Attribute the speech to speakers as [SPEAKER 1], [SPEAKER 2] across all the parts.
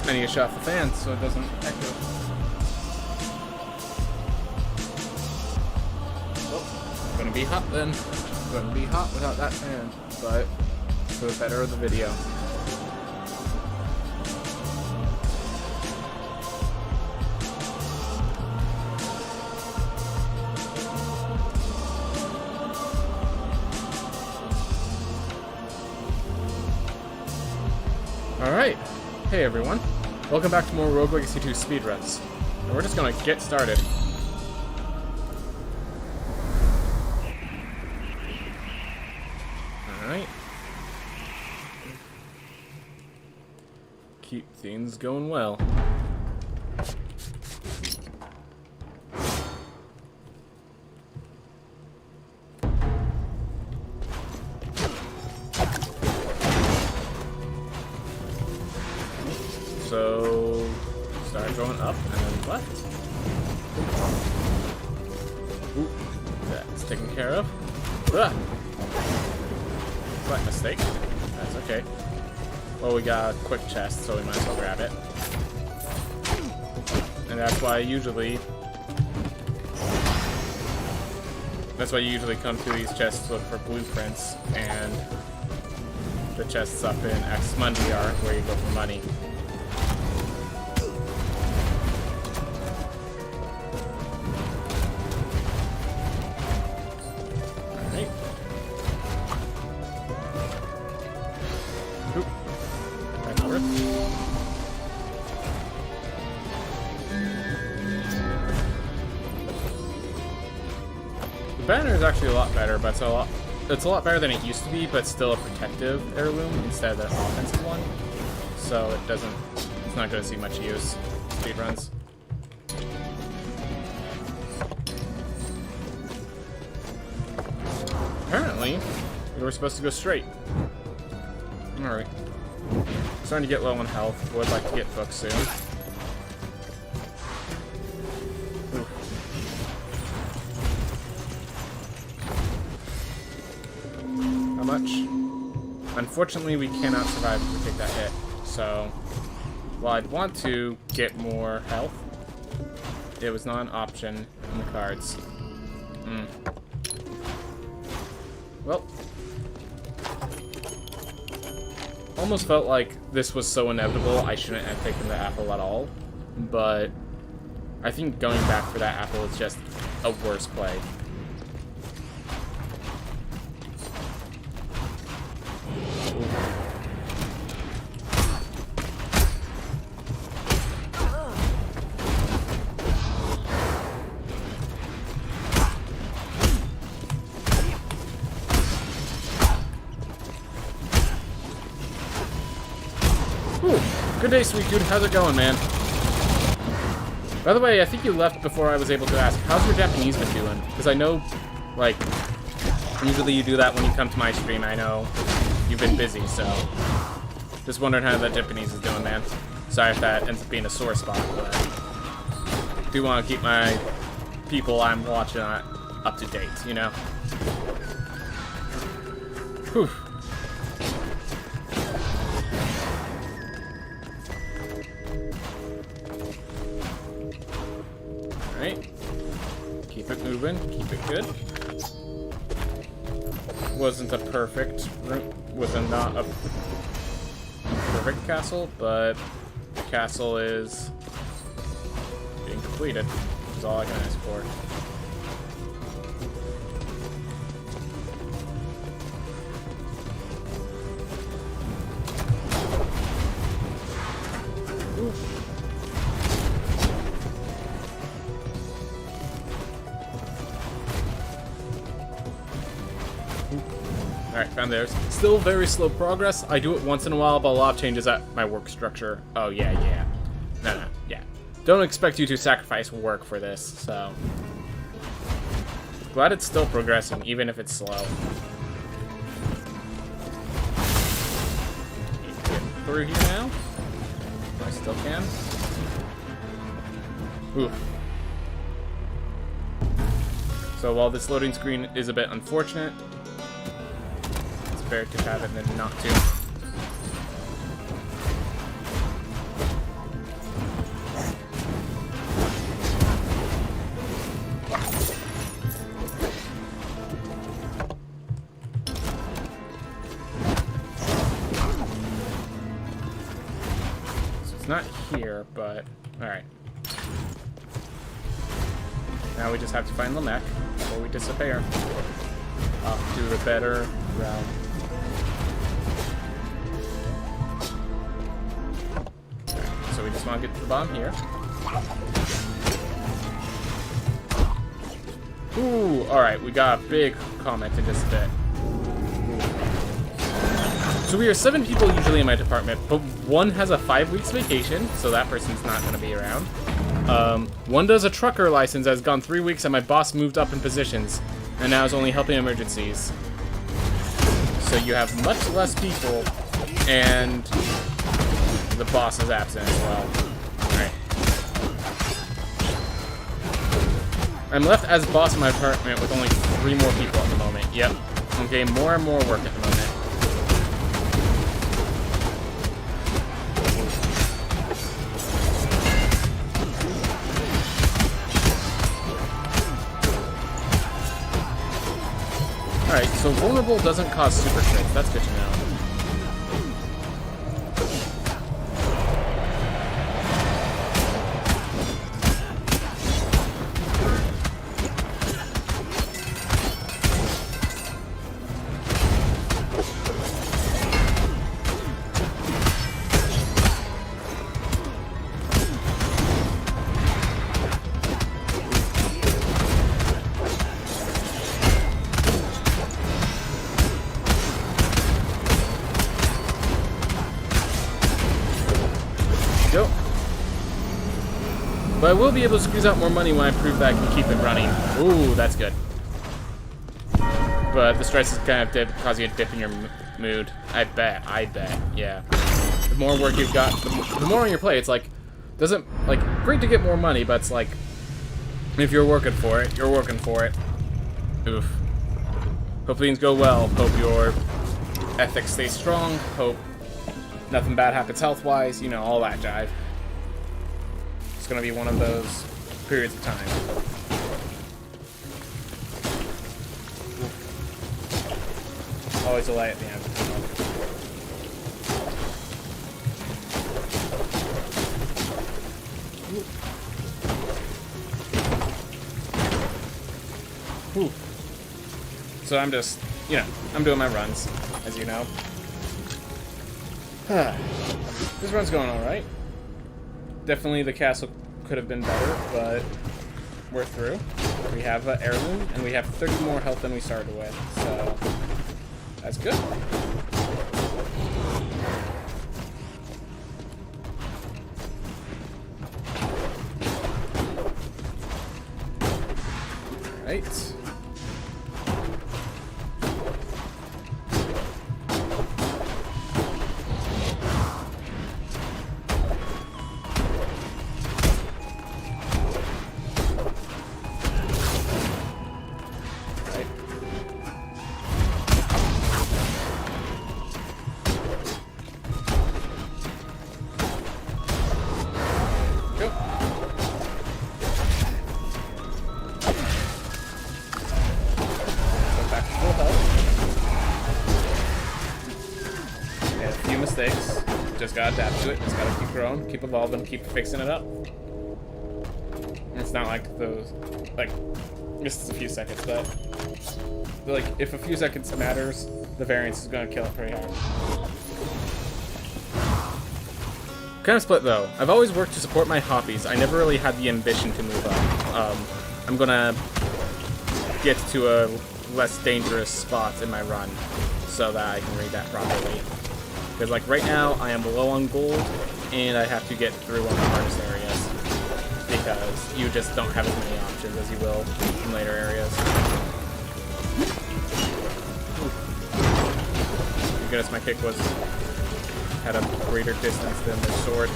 [SPEAKER 1] I need to shut off the fan so it doesn't echo. Oh, gonna be hot then. Gonna be hot without that fan, but for the better of the video. Alright, hey everyone, welcome back to more Rogue Legacy 2 Speedruns, and we're just gonna get started. Alright. Keep things going well. So, start going up and then left. Ooh, that's taken care of. Ugh. Slight mistake. That's okay. Well, we got a quick chest, so we might as well grab it. And that's why you usually come to these chests to look for blueprints, and the chests up in X-Mundi are where you go for money. The banner is actually a lot better, but it's a lot better than it used to be, but still a protective heirloom instead of the offensive one. So it's not going to see much use speedruns. Apparently, we were supposed to go straight. Alright. Starting to get low on health. Would like to get booked soon. How much? Unfortunately, we cannot survive if we take that hit. So, while I'd want to get more health, it was not an option in the cards. Well, almost felt like this was so inevitable I shouldn't have taken the apple at all, but I think going back for that apple is just a worse play. Good day, sweet dude. How's it going, man? By the way, I think you left before I was able to ask, how's your Japanese been doing? Because I know, like, usually you do that when you come to my stream. I know you've been busy, so just wondering how that Japanese is doing, man. Sorry if that ends up being a sore spot, but I do want to keep my people I'm watching up to date, you know? Whew. Alright. Keep it moving. Keep it good. Wasn't a perfect room. Not a perfect castle, but the castle is being completed, which is all I can ask for. Alright, found theirs. Still very slow progress. I do it once in a while, but a lot of changes at my work structure. Oh, yeah. No, yeah. Don't expect you to sacrifice work for this, so. Glad it's still progressing, even if it's slow. Get through here now. I still can. Ooh. So while this loading screen is a bit unfortunate, it's better to have it than not to. It's not here, but alright. Now we just have to find Lamech before we disappear. Off to the better realm. Right, so we just want to get to the bottom here. Ooh, alright, we got a big comment in just a bit. So we are 7 people usually in my department, but one has a 5 weeks vacation, so that person's not going to be around. One does a trucker license, has gone 3 weeks, and my boss moved up in positions, and now is only helping emergencies. So you have much less people, and the boss is absent as well. Alright. I'm left as boss in my department with only 3 more people at the moment. Yep. Okay, more and more work at the moment. Alright, so vulnerable doesn't cause super strength. That's good to know. Go. But I will be able to squeeze out more money when I prove that I can keep it running. Ooh, that's good. But the stress is kind of causing a dip in your mood. I bet, yeah. The more work you've got, the more on your plate, it's like, doesn't, like, great to get more money, but it's like, if you're working for it, you're working for it. Oof. Hope things go well. Hope your ethics stay strong. Hope nothing bad happens health-wise, you know, all that jive. It's gonna be one of those periods of time. Always a light at the end. Ooh. So I'm just, you know, I'm doing my runs, as you know. This run's going alright. Definitely the castle could have been better, but we're through. We have an heirloom, and we have 30 more health than we started with, so that's good. Alright. Mistakes. Just gotta adapt to it. Just gotta keep growing, keep evolving, keep fixing it up. It's not like those, like, this is a few seconds, but like if a few seconds matters, the variance is gonna kill it pretty hard. Kind of split though. I've always worked to support my hobbies. I never really had the ambition to move up. I'm gonna get to a less dangerous spot in my run so that I can read that properly. Because, like, right now, I am low on gold, and I have to get through one of the hardest areas. Because you just don't have as many options as you will in later areas. Thank goodness my kick had a greater distance than the sword.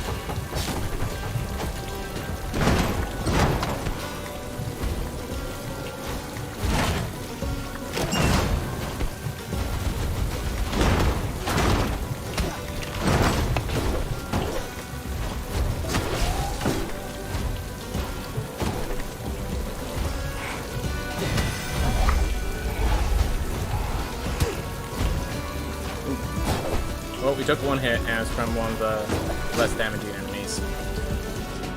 [SPEAKER 1] Well, we took one hit, and it's from one of the less damaging enemies. hobbies.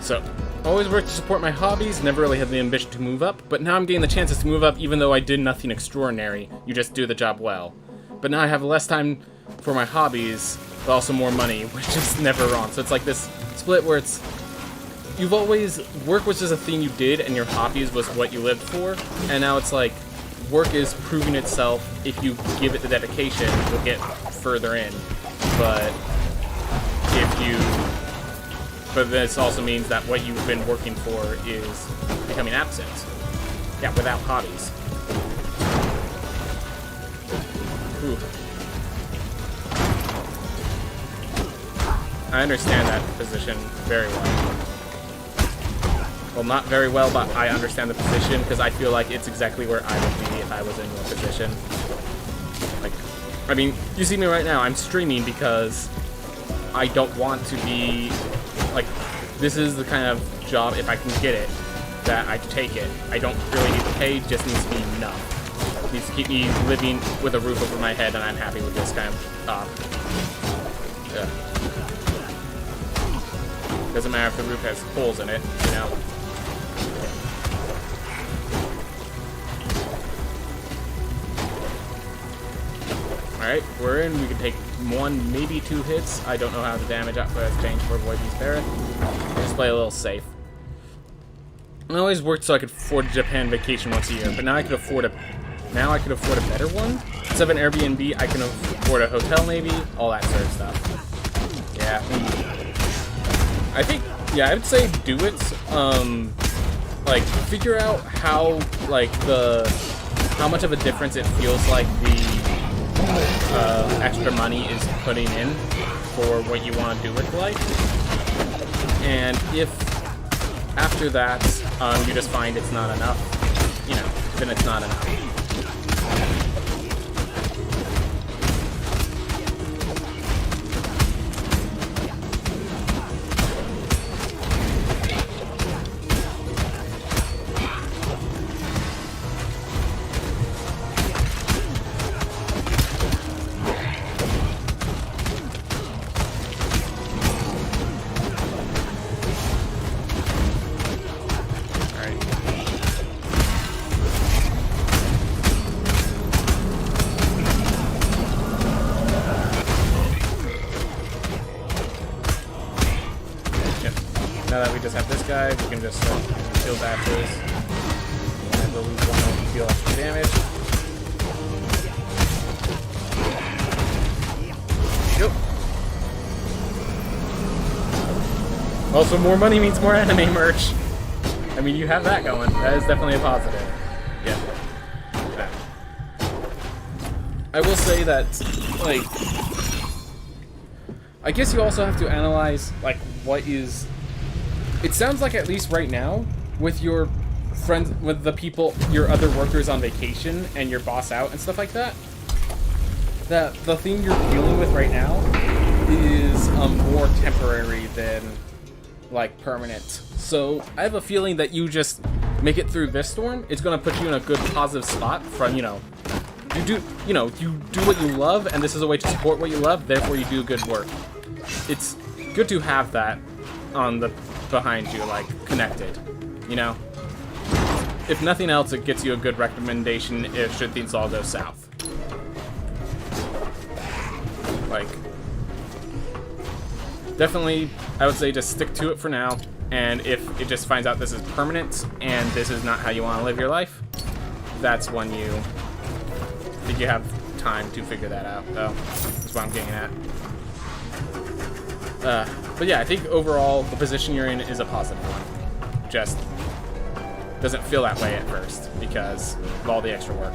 [SPEAKER 1] So, always worked to support my hobbies, never really had the ambition to move up, but now I'm getting the chances to move up even though I did nothing extraordinary. You just do the job well. But now I have less time for my hobbies, but also more money, which is never wrong. So it's like this split where it's, you've always, work was just a thing you did and your hobbies was what you lived for, and now it's like, work is proving itself. If you give it the dedication, you'll get further in. But but this also means that what you've been working for is becoming absent. Yeah, without hobbies. Ooh. I understand that position very well. Well, not very well, but I understand the position because I feel like it's exactly where I would be if I was in your position. Like, I mean, you see me right now, I'm streaming because I don't want to be, like, this is the kind of job, if I can get it, that I take it. I don't really need to pay, just needs to be enough. It needs to keep me living with a roof over my head, and I'm happy with this kind of, yeah. Doesn't matter if the roof has holes in it, you know. Alright, we're in. We can take 1, maybe 2 hits. I don't know how the damage output has changed for Avoid These Barrett. Just play a little safe. I always worked so I could afford a Japan vacation once a year, but now I could afford a better one. Instead of an Airbnb, I can afford a hotel maybe, all that sort of stuff. Yeah. I think, yeah, I would say do it. Like, figure out how, like, how much of a difference it feels like the extra money is putting in for what you want to do with life. And if after that you just find it's not enough, you know, then it's not enough. Now that we just have this guy, we can just kill batches. And we'll lose 1 to deal extra damage. Yep. Also, more money means more anime merch. I mean, you have that going. That is definitely a positive. Yeah. I will say that, like, I guess you also have to analyze, like, what is... It sounds like, at least right now, with your friends, with the people, your other workers on vacation and your boss out and stuff like that, that the thing you're dealing with right now is more temporary than, like, permanent. So I have a feeling that you just make it through this storm. It's going to put you in a good positive spot from, you know, you do what you love, and this is a way to support what you love, therefore you do good work. It's good to have that on the behind you, like, connected, you know? If nothing else, it gets you a good recommendation if should things all go south. Like, definitely, I would say just stick to it for now, and if it just finds out this is permanent, and this is not how you want to live your life, that's when you think you have time to figure that out. Oh, that's what I'm getting at. But yeah, I think overall, the position you're in is a positive one. Just doesn't feel that way at first, because of all the extra work.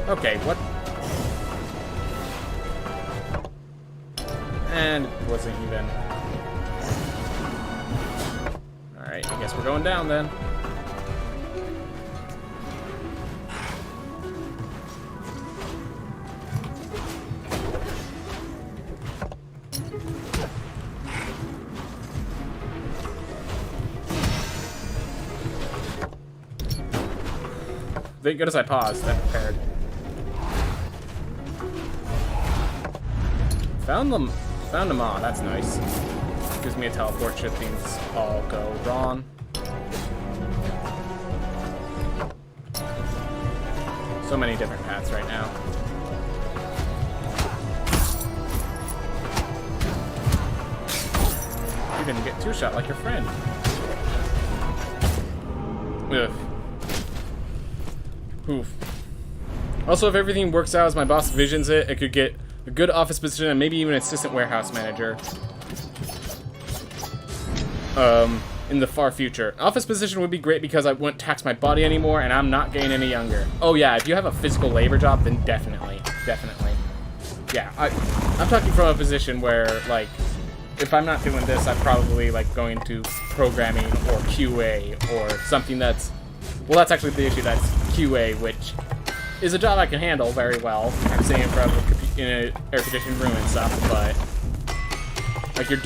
[SPEAKER 1] Okay, what? And it wasn't even. Alright, I guess we're going down then. thank goodness I paused and prepared. Found them all. That's nice. Gives me a teleport should things all go wrong. So many different paths right now. You didn't get two-shot like your friend. Ugh. Oof. Also, if everything works out as my boss visions it, it could get a good office position and maybe even assistant warehouse manager. In the far future. Office position would be great because I wouldn't tax my body anymore and I'm not getting any younger. Oh yeah, if you have a physical labor job, then definitely. Yeah, I'm talking from a position where, like, if I'm not doing this, I'm probably, like, going to programming or QA or something that's... Well, that's actually the issue. That's QA, which is a job I can handle very well. I'm sitting in front of in an air-conditioned room and stuff, but... Like, your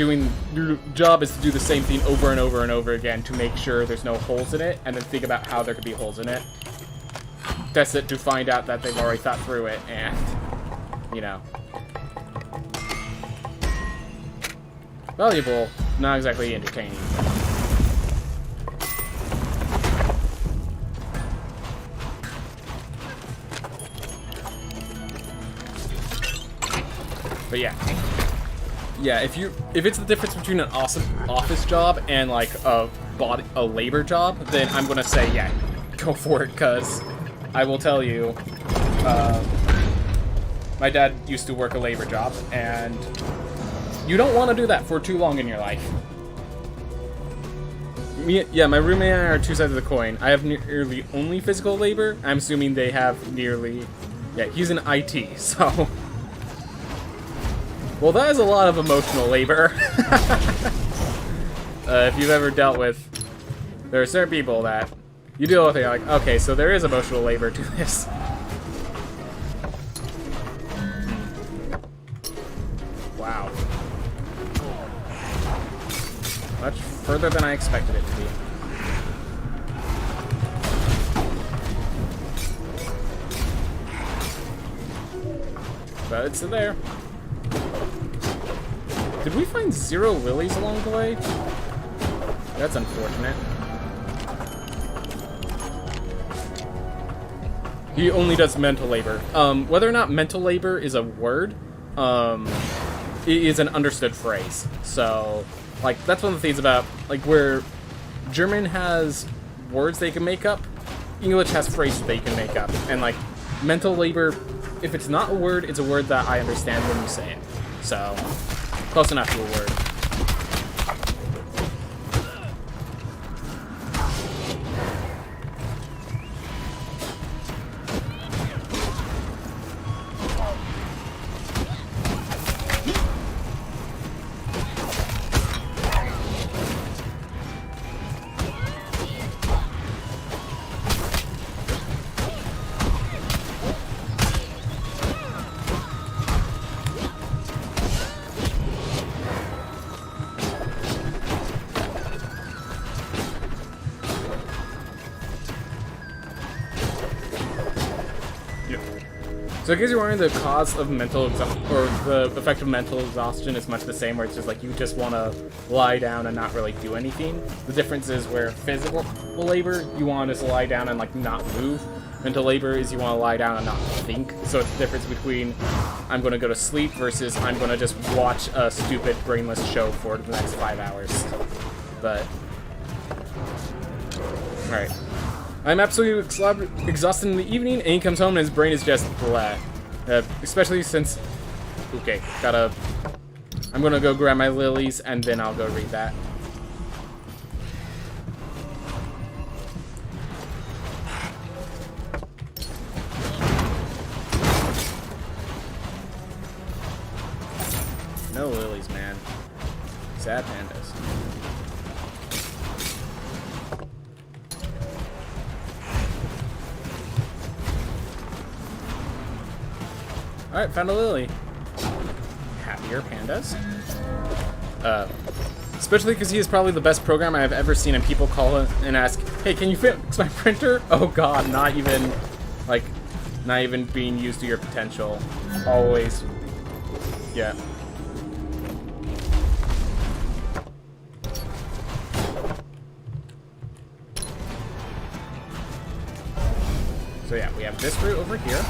[SPEAKER 1] job is to do the same thing over and over and over again to make sure there's no holes in it, and then think about how there could be holes in it. Test it to find out that they've already thought through it, and, you know. Valuable, not exactly entertaining. But yeah. Yeah, if it's the difference between an awesome office job and like a labor job, then I'm gonna say yeah, go for it, cause I will tell you, my dad used to work a labor job, and you don't want to do that for too long in your life. My roommate and I are two sides of the coin. I have nearly only physical labor. I'm assuming they have nearly, yeah, he's in IT, so. Well, that is a lot of emotional labor. If you've ever dealt with... There are certain people that you deal with and you're like, okay, so there is emotional labor to this. Wow. Much further than I expected it to be. But it's there. Did we find 0 lilies along the way? That's unfortunate. He only does mental labor. Whether or not mental labor is a word, it is an understood phrase. So, like, that's one of the things about, like, where German has words they can make up, English has phrases they can make up. And, like, mental labor, if it's not a word, it's a word that I understand when you say it. So... Close enough to a word. So I guess you're wondering, the cause of mental or the effect of mental exhaustion is much the same, where it's just like you just want to lie down and not really do anything. The difference is where physical labor, you want to just lie down and like not move. Mental labor is you want to lie down and not think. So it's the difference between I'm going to go to sleep versus I'm going to just watch a stupid brainless show for the next 5 hours. But, alright. I'm absolutely exhausted in the evening, and he comes home and his brain is just blah. Especially since... Okay, I'm gonna go grab my lilies, and then I'll go read that. No lilies, man. Sad pandas. Alright, found a lily. Happier pandas. Especially because he is probably the best programmer I've ever seen, and people call and ask, hey, can you fix my printer? Oh god, not even Not even being used to your potential. Always. Yeah. So yeah, we have this route over here.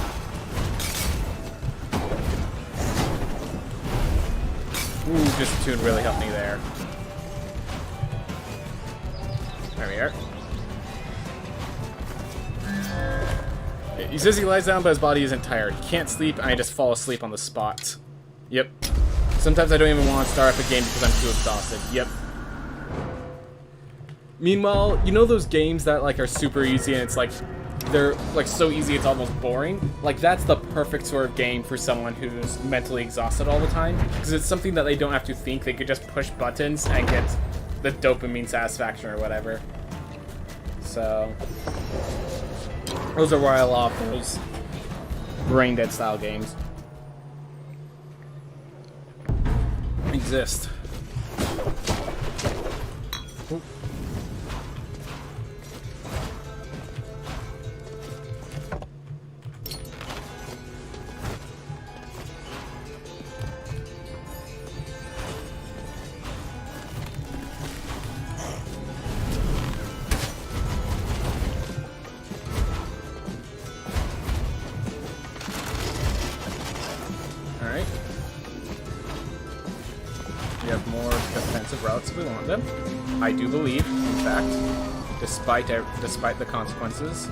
[SPEAKER 1] Ooh, this tune really helped me there. There we are. He says he lies down, but his body isn't tired. He can't sleep, and I just fall asleep on the spot. Yep. Sometimes I don't even want to start up a game because I'm too exhausted. Yep. Meanwhile, you know those games that like are super easy and it's like they're like so easy it's almost boring? Like that's the perfect sort of game for someone who's mentally exhausted all the time, because it's something that they don't have to think. They could just push buttons and get the dopamine satisfaction or whatever. So those are why I love those brain dead style games exist. Ooh. Alright. We have more defensive routes if we want them. I do believe, in fact, despite the consequences,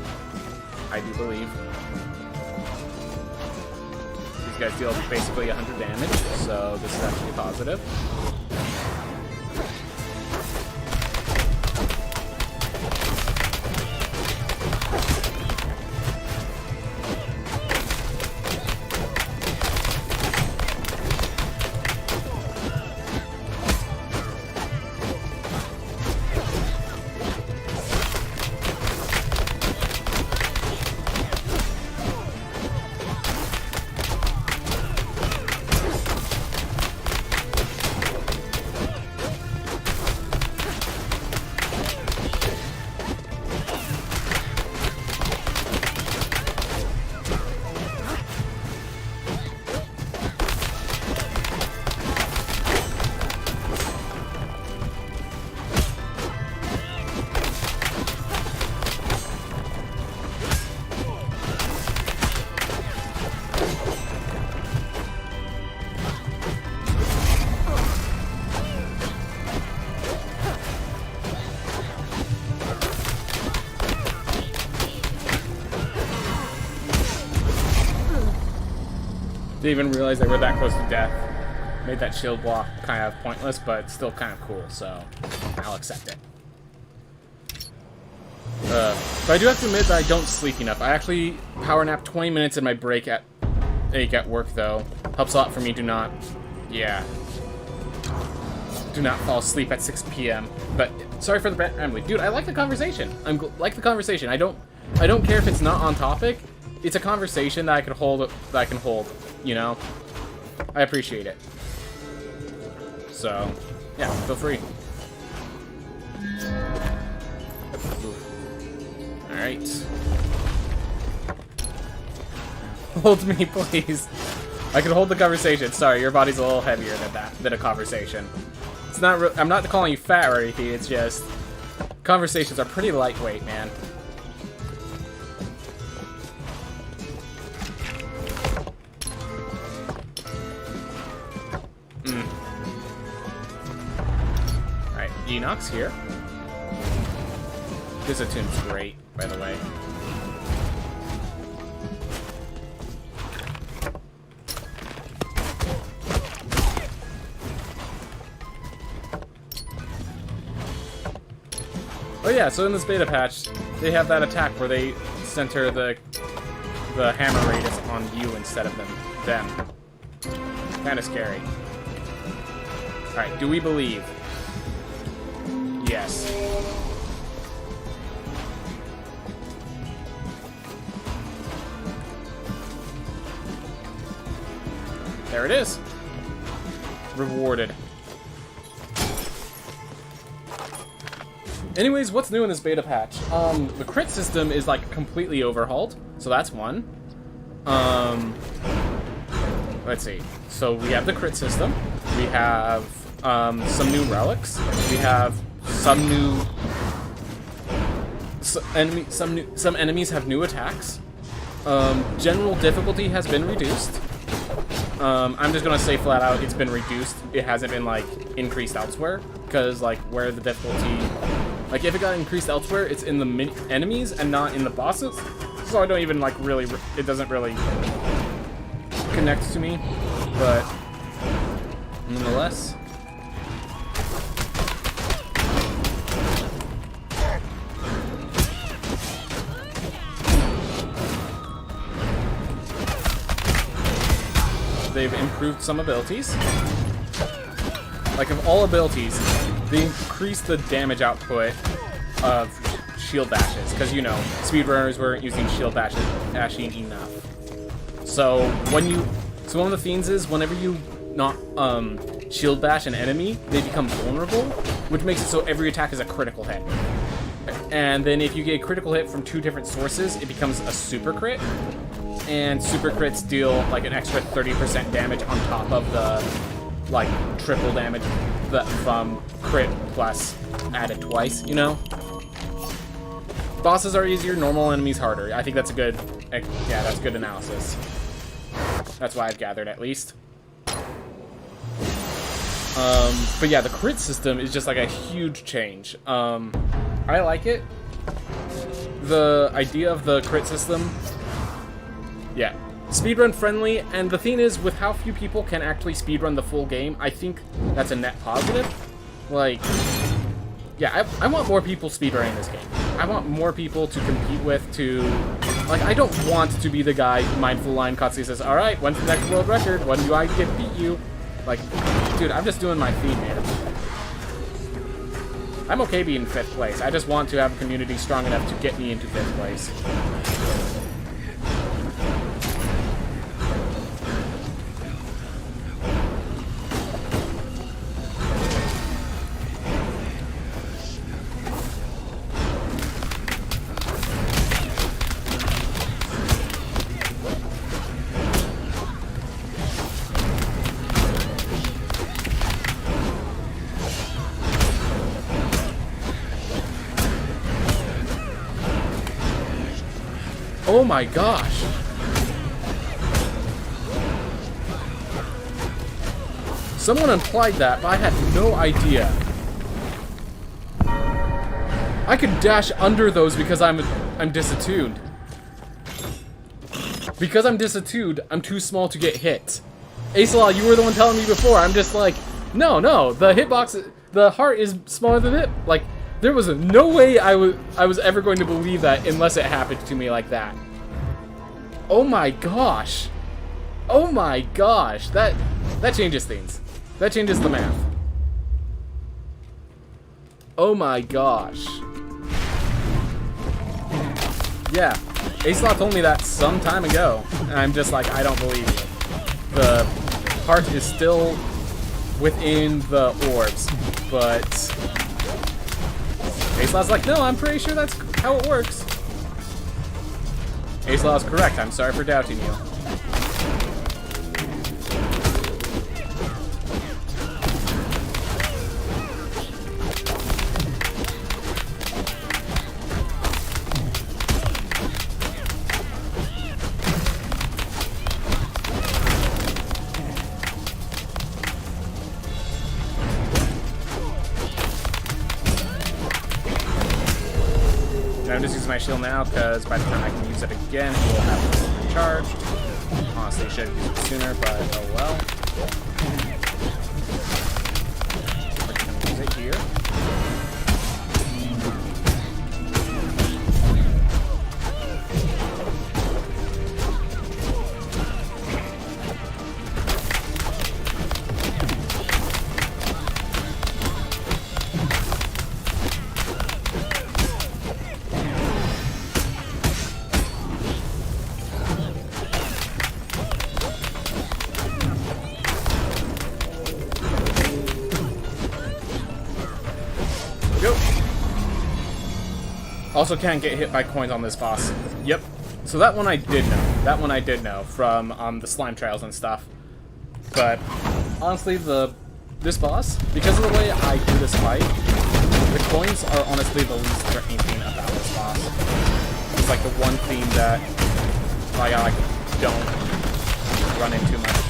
[SPEAKER 1] I do believe. These guys deal basically 100 damage, so this is actually positive. Didn't even realize they were that close to death. Made that shield block kind of pointless, but still kind of cool, so I'll accept it. But I do have to admit that I don't sleep enough. I actually power nap 20 minutes in my break at work, though. Helps a lot for me. Do not fall asleep at 6 p.m. But sorry for the rambling, dude. I like the conversation. Like the conversation. I don't care if it's not on topic. It's a conversation that I can hold. You know, I appreciate it. So, yeah, feel free. All right. Hold me, please. I can hold the conversation. Sorry, your body's a little heavier than a conversation. It's not. I'm not calling you fat or anything. It's just conversations are pretty lightweight, man. Alright, Enoch's here. This attune's great, by the way. Oh yeah, so in this beta patch, they have that attack where they center the hammer radius on you instead of them. Kinda scary. Alright, do we believe? Yes. There it is. Rewarded. Anyways, what's new in this beta patch? The crit system is like completely overhauled, so that's one. Let's see. So we have the crit system. We have some new relics. We have some new some enemies have new attacks. General difficulty has been reduced. I'm just gonna say flat out, it's been reduced. It hasn't been like increased elsewhere, because like where the difficulty, like if it got increased elsewhere, it's in the enemies and not in the bosses. So I don't even like really, it doesn't really connect to me, but nonetheless. They've improved some abilities. Like, of all abilities, they increased the damage output of shield bashes, because, you know, speedrunners weren't using shield bashing enough. So, one of the things is, whenever you not shield bash an enemy, they become vulnerable, which makes it so every attack is a critical hit. And then if you get a critical hit from 2 different sources, it becomes a super crit. And super crits deal like an extra 30% damage on top of the like triple damage from crit plus added twice, you know? Bosses are easier, normal enemies harder. I think that's a good, yeah, that's good analysis. That's what I've gathered, at least. But yeah, the crit system is just like a huge change. I like it. The idea of the crit system, yeah, speedrun friendly, and the thing is, with how few people can actually speedrun the full game, I think that's a net positive. Like, yeah, I want more people speedrunning this game. I want more people to compete with, to, like, I don't want to be the guy who mindful line cuts. He says, alright, when's the next world record? When do I get beat you? Like, dude, I'm just doing my theme, man. I'm okay being 5th place. I just want to have a community strong enough to get me into 5th place. Oh my gosh. Someone implied that, but I had no idea. I could dash under those because I'm disattuned. Because I'm disattuned, I'm too small to get hit. Acelaw, you were the one telling me before. I'm just like, no, the hitbox, the heart is smaller than it. Like, there was no way I was ever going to believe that unless it happened to me like that. Oh my gosh. Oh my gosh. That changes things. That changes the math. Oh my gosh. Yeah. Acelaw told me that some time ago, and I'm just like, I don't believe you. The heart is still within the orbs, but Acelaw's like, no, I'm pretty sure that's how it works. Acelaw is correct. I'm sorry for doubting you. I'm just using my shield now, because by the time I can use it again, it will have it recharged. Honestly, I should have used it sooner, but oh well. I can use it here. Also can't get hit by coins on this boss. Yep. So that one I did know. That one I did know from the slime trials and stuff. But honestly, this boss, because of the way I do this fight, the coins are honestly the least threatening thing about this boss. It's like the one thing that I like don't run into much.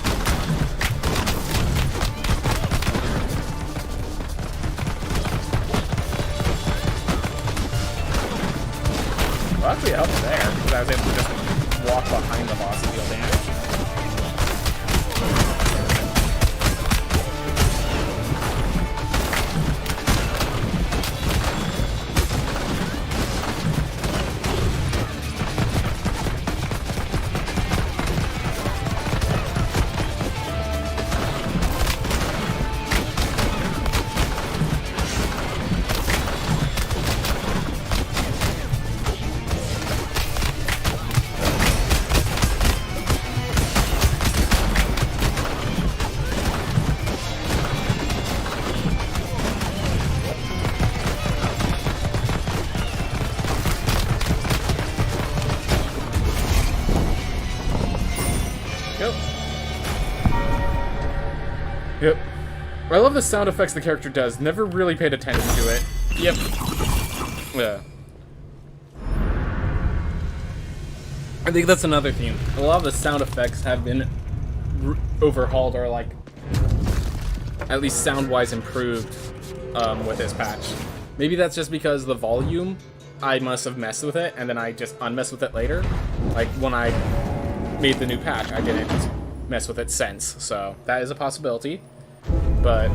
[SPEAKER 1] Well, actually, it helped there because I was able to just walk behind the boss and deal damage. Yep. I love the sound effects the character does. Never really paid attention to it. Yep. Yeah. I think that's another theme. A lot of the sound effects have been overhauled or, like, at least sound-wise improved with this patch. Maybe that's just because the volume, I must have messed with it, and then I just unmessed with it later. Like, when I made the new patch, I didn't mess with it since, so that is a possibility. But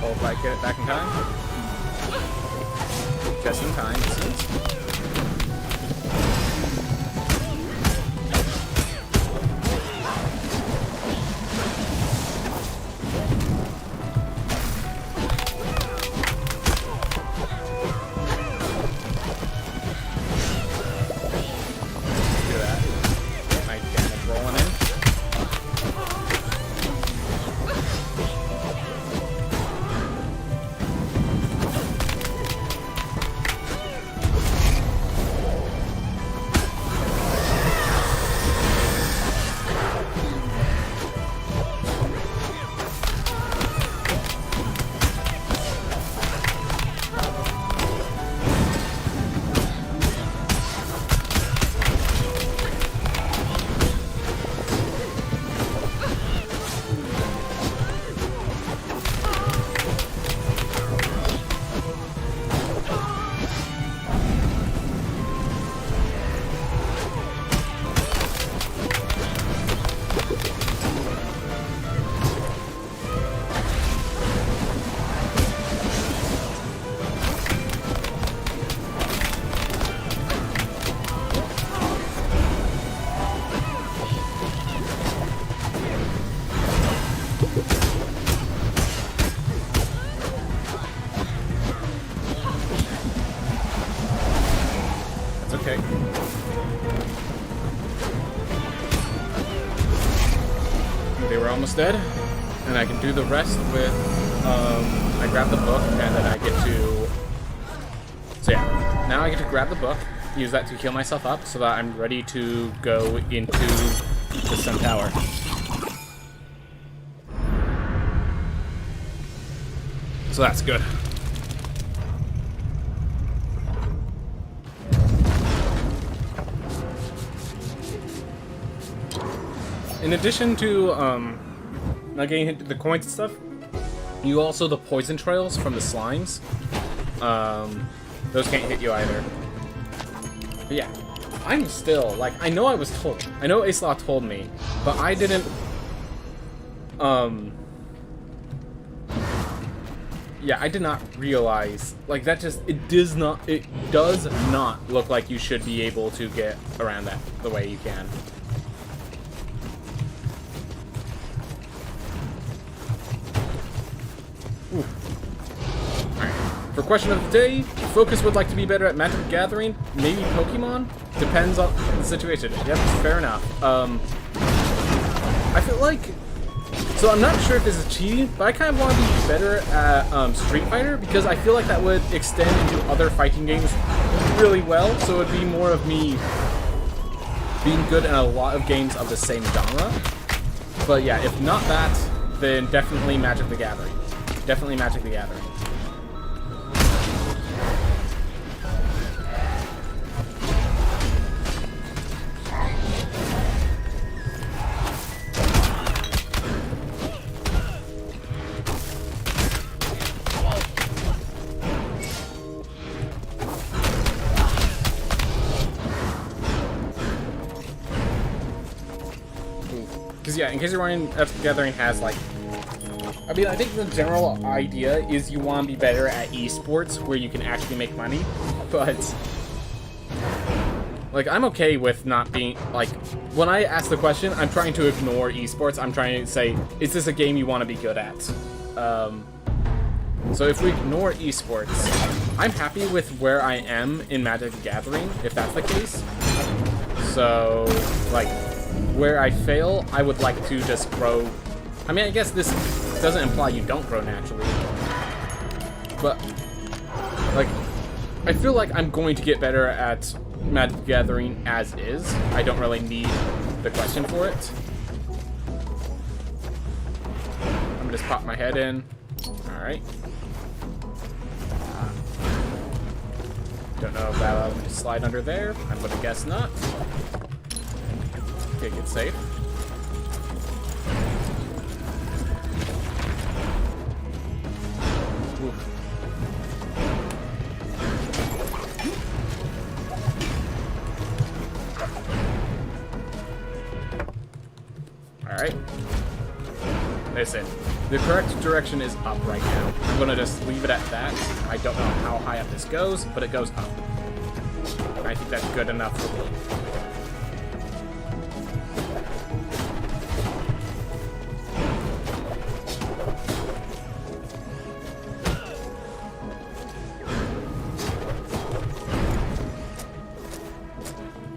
[SPEAKER 1] hope I get it back in time. Just in time, it seems. Do that. Get my damage rolling in. Okay. They were almost dead, and I can do the rest with, I grab the book, and then I get to, so yeah, now I get to grab the book, use that to heal myself up, so that I'm ready to go into the Sun Tower. So that's good. In addition to not getting hit with the coins and stuff, you also the poison trails from the slimes. Those can't hit you either. But yeah, I'm still like I know I was told. I know Aslaw told me, but I didn't. Yeah, I did not realize like that. Just it does not look like you should be able to get around that the way you can. Ooh. Alright. For question of the day, Focus would like to be better at Magic the Gathering, maybe Pokemon? Depends on the situation. Yep, fair enough. I feel like... So I'm not sure if this is cheating, but I kind of want to be better at Street Fighter, because I feel like that would extend into other fighting games really well, so it would be more of me being good in a lot of games of the same genre. But yeah, if not that, then definitely Magic the Gathering. Definitely Magic the Gathering. Because yeah, in case you're wondering, Magic the Gathering has like... I mean, I think the general idea is you want to be better at esports, where you can actually make money, but... Like, I'm okay with not being... Like, when I ask the question, I'm trying to ignore esports. I'm trying to say, is this a game you want to be good at? So if we ignore esports, I'm happy with where I am in Magic the Gathering, if that's the case. So, like... Where I fail, I would like to just grow. I mean, I guess this doesn't imply you don't grow naturally. But, like, I feel like I'm going to get better at Magic the Gathering as is. I don't really need the question for it. I'm gonna just pop my head in. Alright. Don't know if that'll allow me to slide under there. I'm gonna guess not. Okay, get safe. Ooh. Alright. Listen, the correct direction is up right now. I'm gonna just leave it at that. I don't know how high up this goes, but it goes up. I think that's good enough for me.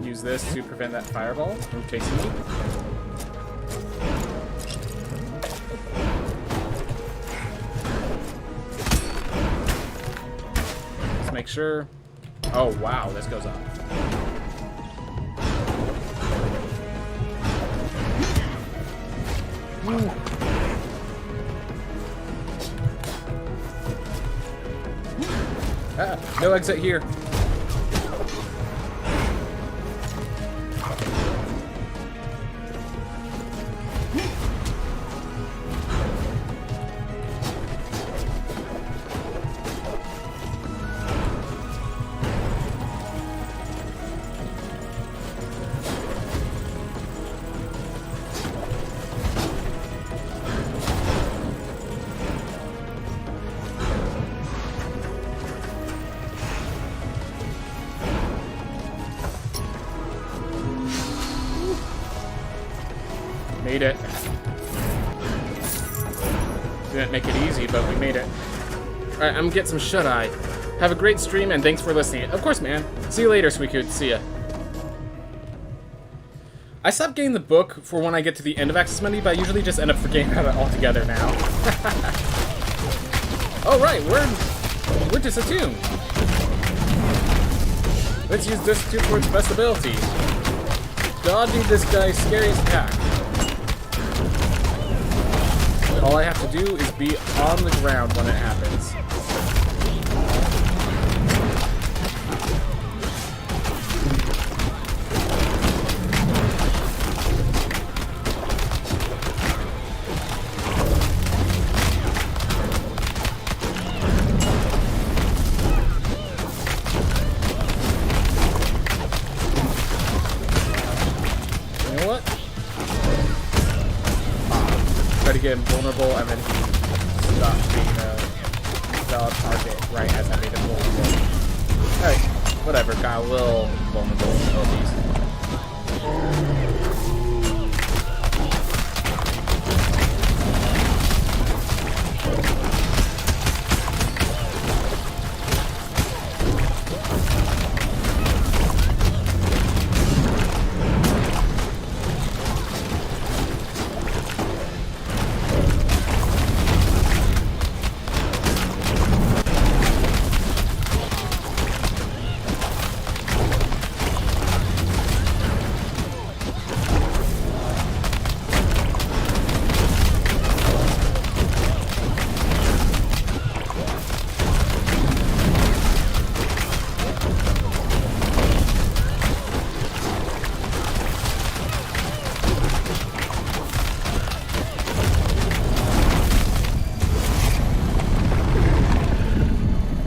[SPEAKER 1] Use this to prevent that fireball from chasing me. Let's make sure. Oh wow, this goes up. Ah, no exit here. Made it. Didn't make it easy, but we made it. Alright, I'm gonna get some shut-eye. Have a great stream, and thanks for listening. Of course, man. See you later, Sweetcoot. See ya. I stopped getting the book for when I get to the end of Access Money, but I usually just end up forgetting about it altogether now. Oh, right, we're just attuned. Let's use this to for its best ability. Dodging this guy's scariest attack. All I have to do is be on the ground when it happens. You know what? Try to get him vulnerable, and then he stopped being a valid target right as I made him vulnerable. Alright, whatever, got a little vulnerable abilities.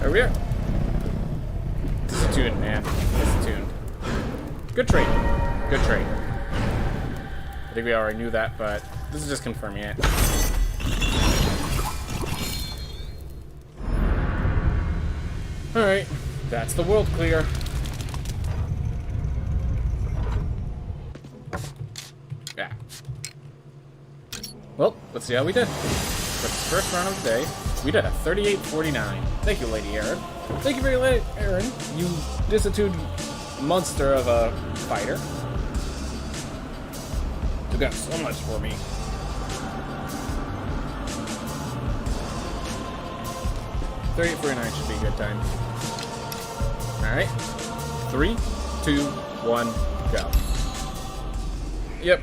[SPEAKER 1] Are we? Disattuned, man. Disattuned. Good trade. Good trade. I think we already knew that, but this is just confirming it. Alright. That's the world clear. Yeah. Well, let's see how we did. For the first round of the day, we did a 38-49. Thank you, Lady Aaron. Thank you very much, Aaron. You disattuned monster of a fighter. You got so much for me. $38-49 should be a good time. Alright. 3, 2, 1, go. Yep.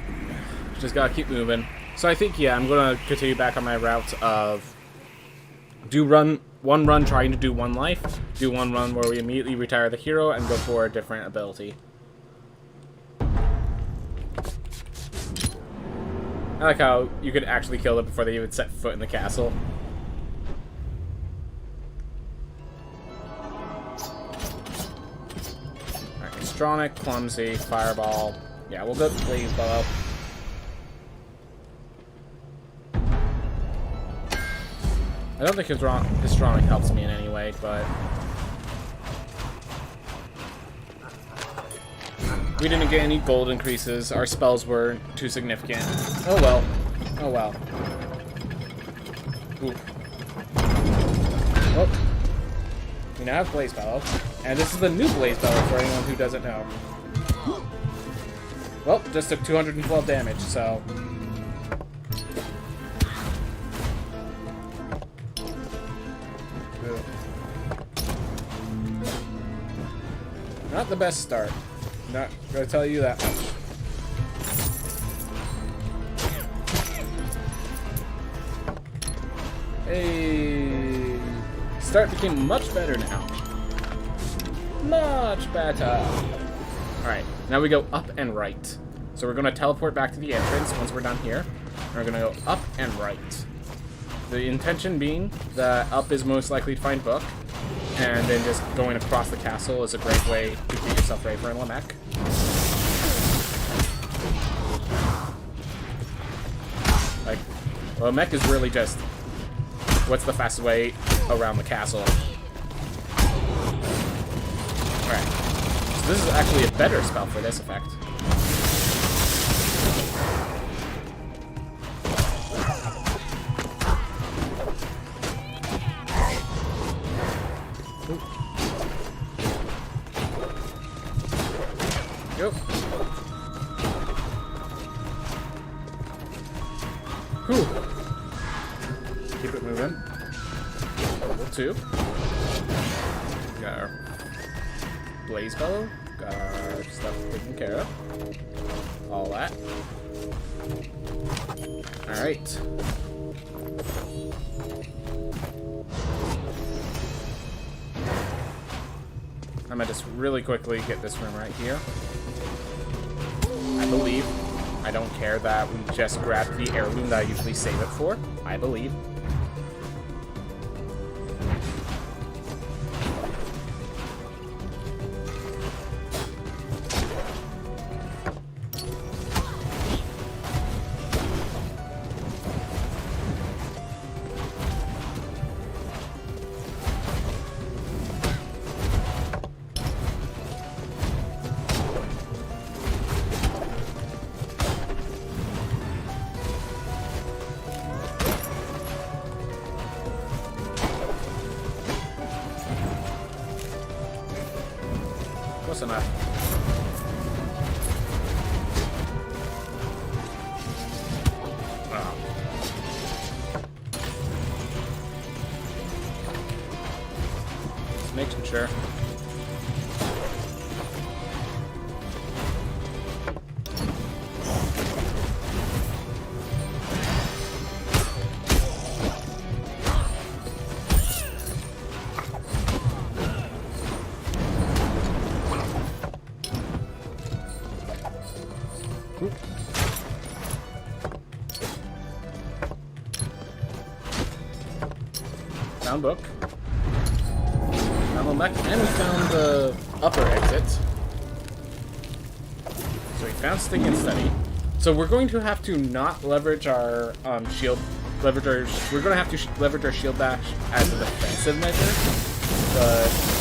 [SPEAKER 1] Just gotta keep moving. So I think, yeah, I'm gonna continue back on my route of one run trying to do one life, do one run where we immediately retire the hero and go for a different ability. I like how you could actually kill them before they even set foot in the castle. Alright, Stronic, Clumsy, Fireball. Yeah, we'll go Blaze Bellow. I don't think Histronic helps me in any way, but we didn't get any gold increases. Our spells weren't too significant. Oh well. Oh well. Oop. Well, we now have Blaze Bellow, and this is the new Blaze Bellow for anyone who doesn't know. Well, just took 212 damage, so. Not the best start. Not gonna tell you that much. Hey, start became much better now. Much better. Alright, now we go up and right. So we're gonna teleport back to the entrance once we're done here. We're gonna go up and right. The intention being that up is most likely to find Book. And then just going across the castle is a great way to get yourself ready for a Lamek. Like, Lamek is really just what's the fastest way around the castle. Alright. So this is actually a better spell for this effect. Yep. Whew. Keep it moving. Level 2. Got our Blaze Bellow. Got our stuff taken care of. All that. Alright. I'm gonna just really quickly get this room right here. I believe. I don't care that we just grabbed the heirloom that I usually save it for. I believe. Close enough. Oh. Just making sure. Found Book. Ammo mech, and we found the upper exit. So we found Stick and Steady. So we're going to have to not leverage our shield. We're going to have to leverage our shield bash as a defensive measure, but.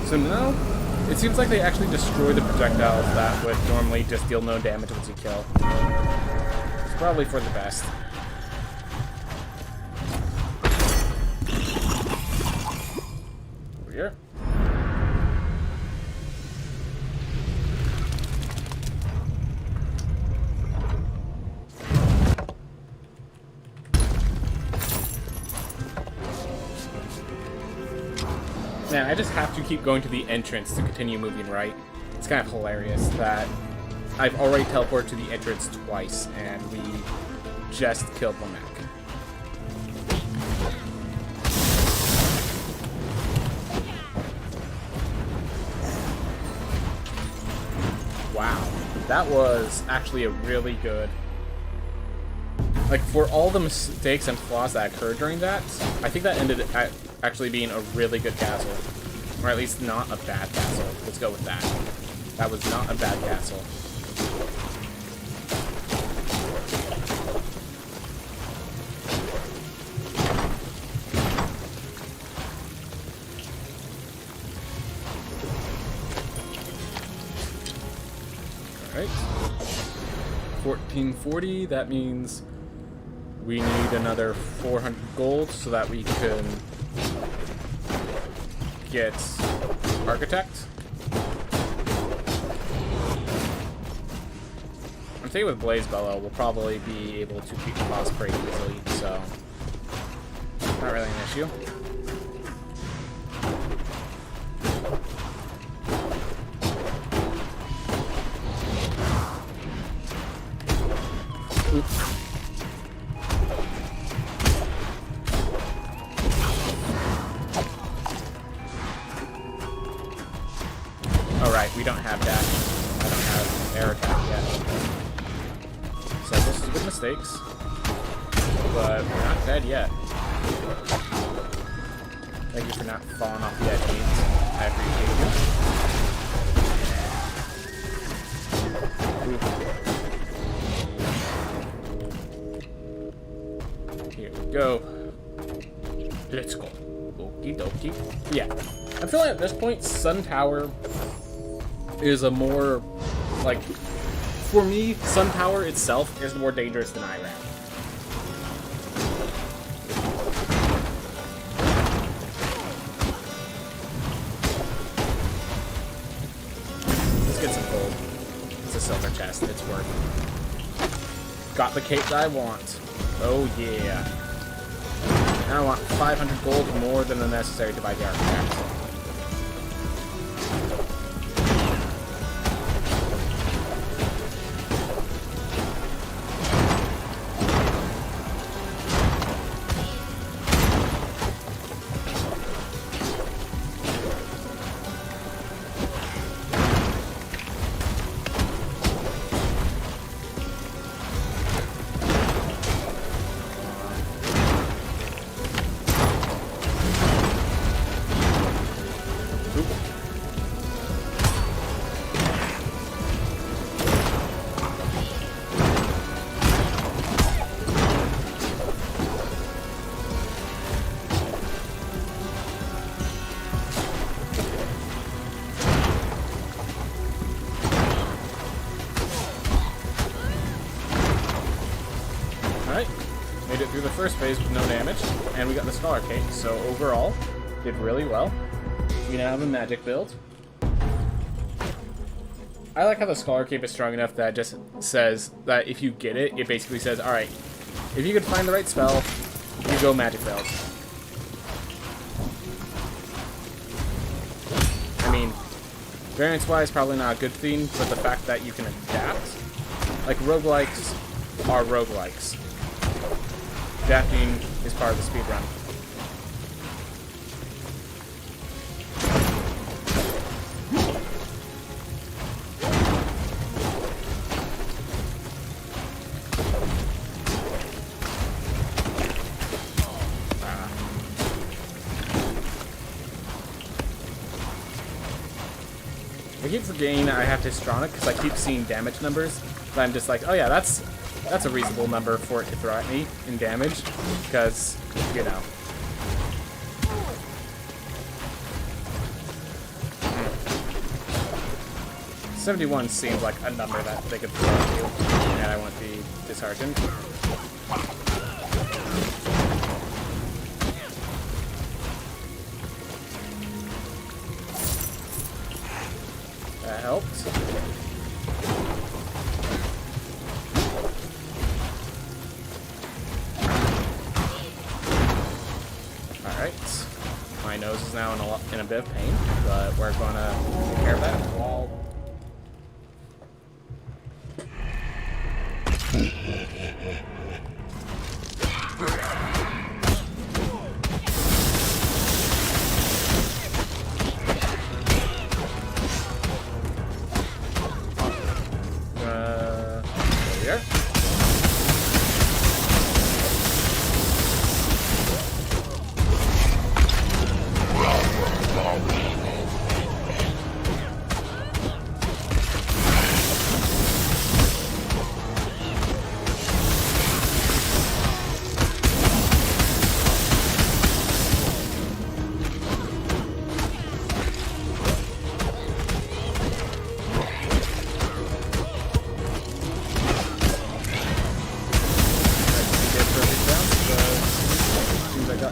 [SPEAKER 1] So now, it seems like they actually destroy the projectiles that would normally just deal no damage once you kill. It's probably for the best. Over here. Man, I just have to keep going to the entrance to continue moving right. It's kind of hilarious that I've already teleported to the entrance twice, and we just killed the mech. Wow, that was actually a really good... Like, for all the mistakes and flaws that occurred during that, I think that ended at actually being a really good castle. Or at least not a bad castle. Let's go with that. That was not a bad castle. Alright. 1440, that means we need another 400 gold so that we can get Architect. I'm thinking with Blaze Bellow, we'll probably be able to keep the boss pretty easily, so not really an issue. Oops. We don't have dash. I don't have air attack yet. So this is good mistakes. But we're not dead yet. Thank you for not falling off the edge, Beans. I appreciate you. Here we go. Let's go. Okie dokie. Yeah. I'm feeling at this point, Sun Tower is a more, like, for me, Sun Tower itself is more dangerous than Iran. Let's get some gold. It's a silver chest, it's worth it. Got the cape that I want. Oh yeah. Now I want 500 gold more than the necessary to buy the artifact. Made it through the first phase with no damage, and we got the Scholar Cape, so overall, did really well. We now have a magic build. I like how the Scholar Cape is strong enough that it just says that if you get it, it basically says, alright, if you could find the right spell, you go magic build. I mean, variance-wise, probably not a good thing, but the fact that you can adapt, like roguelikes are roguelikes. Adapting is part of the speedrun. I keep forgetting I have to Histrionic because I keep seeing damage numbers, but I'm just like, oh yeah, that's a reasonable number for it to throw at me in damage, because, you know. 71 seems like a number that they could throw at you, and I won't be disheartened. That helped. Alright. My nose is now in a bit of pain, but we're gonna take care of that while... there.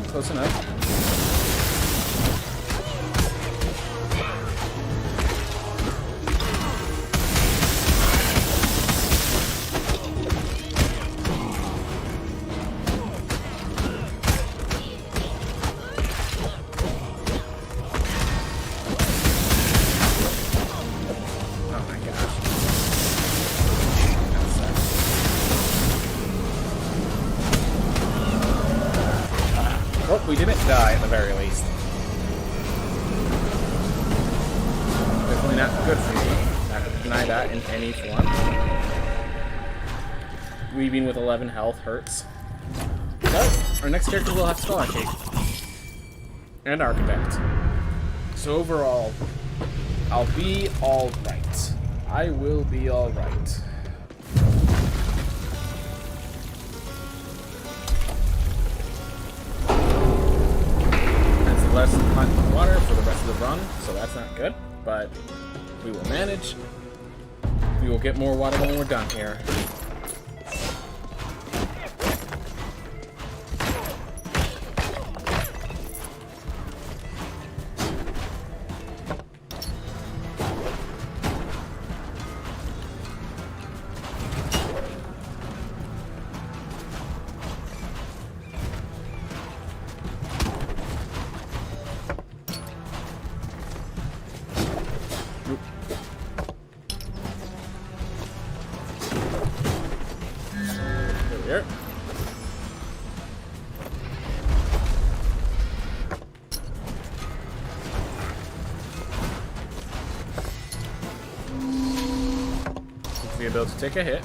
[SPEAKER 1] Close enough. Oh my gosh. Well, we didn't die at the very least. Definitely not good for me. Not to deny that in any form. Weaving with 11 health hurts. But our next character will have Scholar Cape. And Architect. So overall, I'll be alright. I will be alright. Less hot water for the rest of the run, so that's not good, but we will manage. We will get more water when we're done here. Here. The ability to take a hit.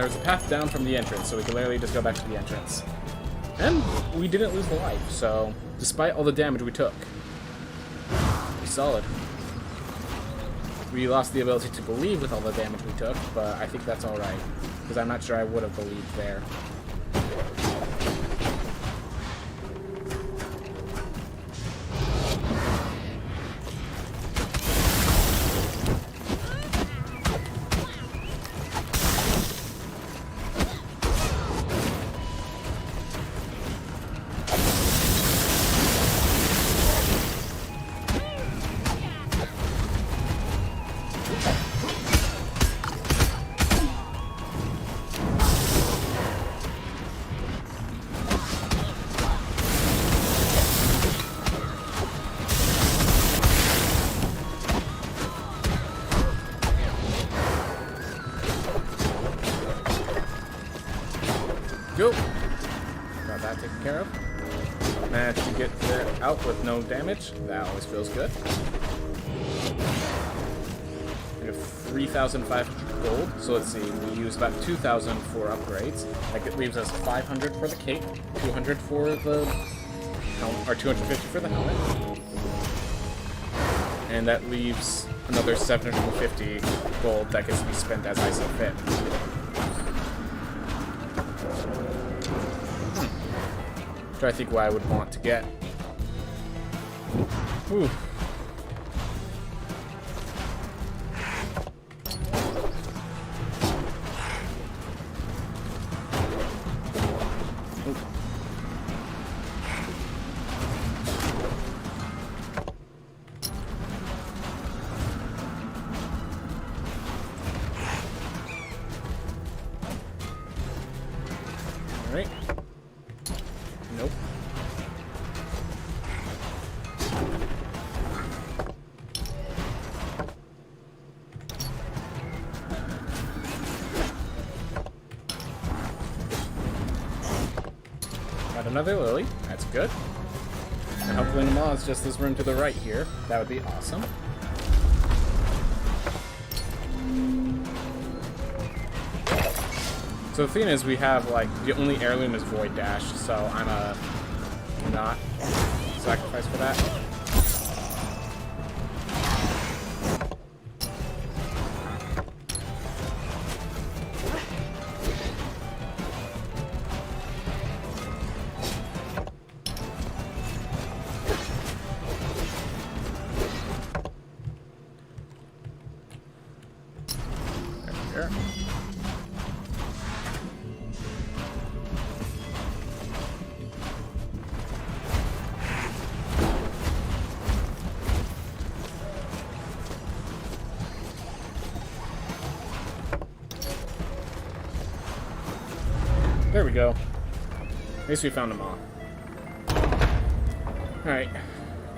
[SPEAKER 1] there's a path down from the entrance, so we can literally just go back to the entrance. And we didn't lose the life, so despite all the damage we took, pretty solid. We lost the ability to believe with all the damage we took, but I think that's alright, because I'm not sure I would have believed there. Go! Got that taken care of. Managed to get there out with no damage. That always feels good. We have 3,500 gold. So let's see, we use about 2,000 for upgrades. That leaves us 500 for the cape, 200 for the helmet, or 250 for the helmet. And that leaves another 750 gold that gets to be spent as I see fit. Try to think what I would want to get. Ooh. All right. Nope. Got another lily. That's good. And hopefully Namaw is just this room to the right here. That would be awesome. So the thing is, we have, like, the only heirloom is Void Dash, so I'm not sacrifice for that. There we go. There we go. At least we found them all. Alright.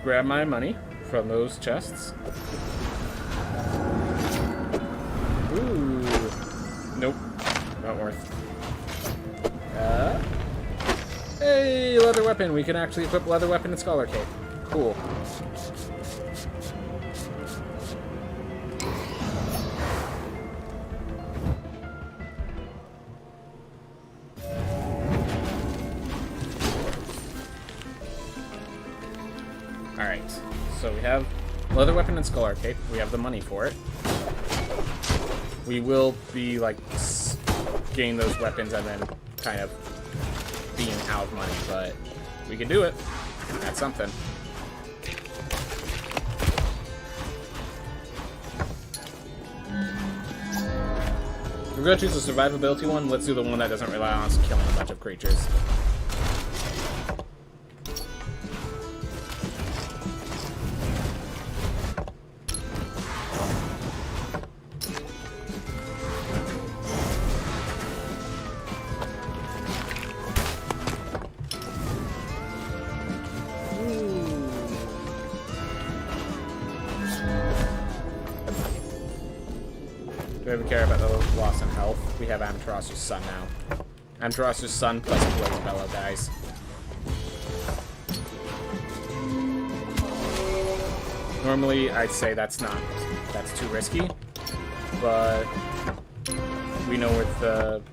[SPEAKER 1] Grab my money from those chests. Ooh. Nope. Not worth. Hey, leather weapon. We can actually equip leather weapon and scholar cape. Cool. Alright, so we have leather weapon and scholar cape. We have the money for it. We will be, like, gain those weapons and then kind of being out of money, but we can do it. That's something. We're going to choose the survivability one. Let's do the one that doesn't rely on us killing a bunch of creatures. Do we ever care about the loss in health? We have Amaterasu's son now. Amaterasu's son plus Blaze Bellow, guys. Normally, I'd say that's too risky, but we know with the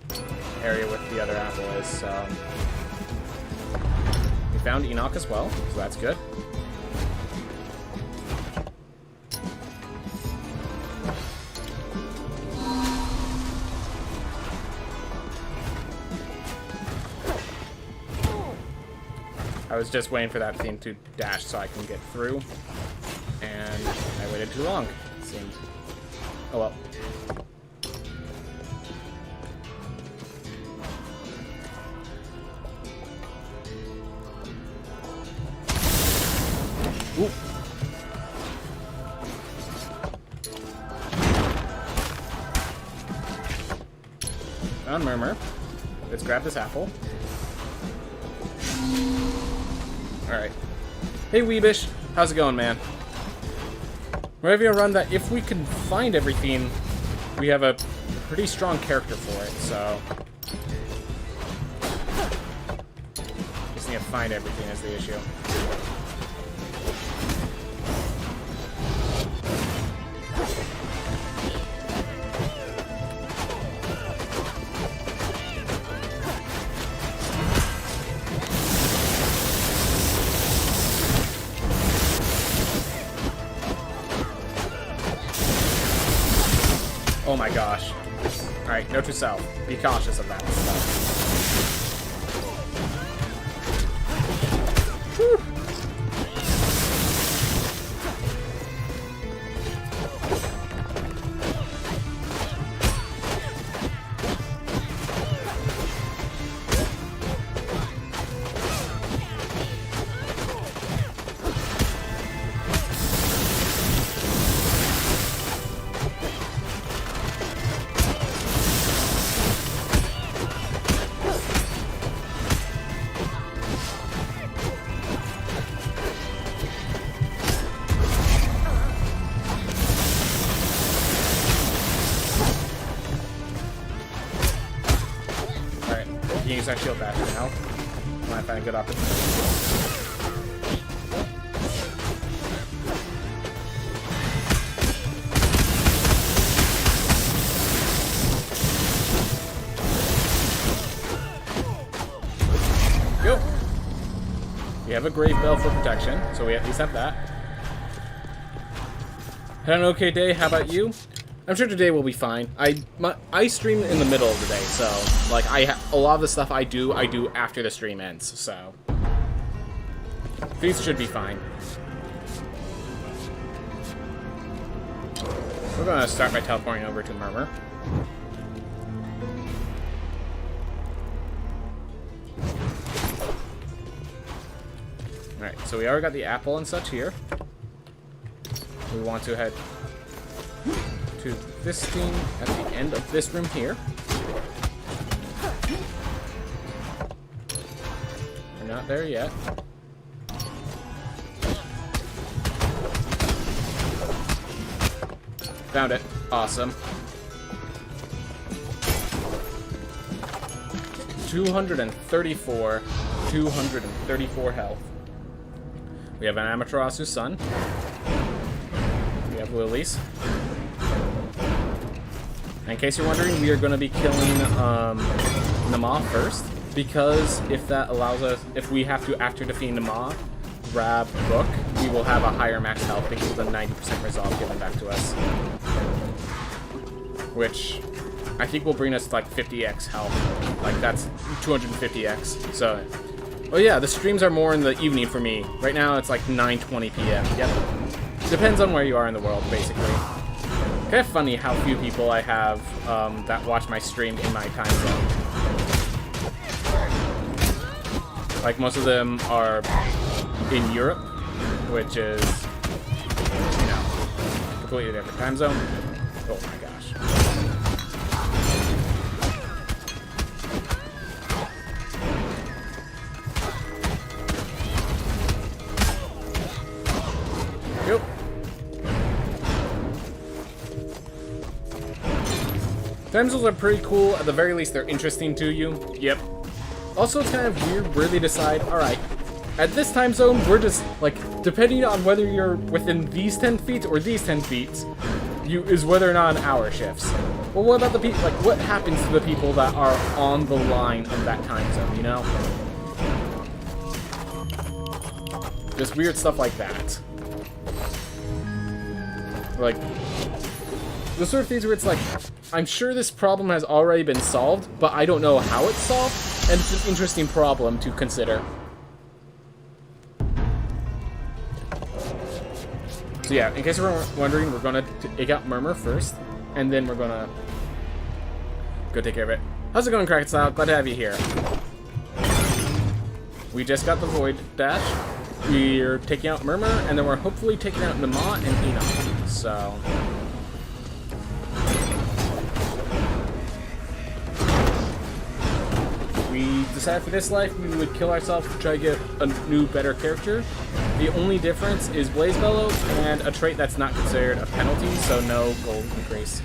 [SPEAKER 1] area with the other apple is, so... We found Enoch as well, so that's good. I was just waiting for that thing to dash so I can get through, and I waited too long, it seemed. Oh well. Ooh. Found Murmur. Let's grab this apple. Alright. Hey Weebish, how's it going, man? We're having a run that if we can find everything, we have a pretty strong character for it, so... Just need to find everything is the issue. Oh my gosh. Alright, note to self. Be cautious of that stuff. Whew. Use our shield bash now. Might find a good opportunity. Go. We have a grave bell for protection, so we at least have that. Had an okay day. How about you? I'm sure today will be fine. I stream in the middle of the day, so like a lot of the stuff I do after the stream ends. So these should be fine. We're gonna start by teleporting over to Murmur. All right, so we already got the apple and such here. We want to head to this thing at the end of this room here. We're not there yet. Found it. Awesome. 234 health. We have an Amaterasu's son. We have Lily's. In case you're wondering, we are going to be killing Nama first, because if that allows us, if we have to, after defeating Nama, grab Book, we will have a higher max health because of the 90% resolve given back to us. Which I think will bring us to like 50x health. Like that's 250x. So, oh yeah, the streams are more in the evening for me. Right now it's like 9:20 p.m. Yep. Depends on where you are in the world, basically. Kind of funny how few people I have that watch my stream in my time zone. Like, most of them are in Europe, which is, you know, completely different time zone. Oh my gosh. Yep. Time zones are pretty cool. At the very least, they're interesting to you. Yep. Also, it's kind of weird where they decide, alright, at this time zone, we're just, like, depending on whether you're within these 10 feet or these 10 feet, is whether or not an hour shifts. Well, what about the people, like, what happens to the people that are on the line of that time zone, you know? Just weird stuff like that. Like, the sort of things where it's like, I'm sure this problem has already been solved, but I don't know how it's solved, and it's an interesting problem to consider. So yeah, in case you're wondering, we're gonna take out Murmur first, and then we're gonna go take care of it. How's it going, Cracked Style? Glad to have you here. We just got the Void Dash. We're taking out Murmur, and then we're hopefully taking out Nama and Enoch. So we decided for this life we would kill ourselves to try to get a new, better character. The only difference is Blaze Bellow and a trait that's not considered a penalty, so no gold increase.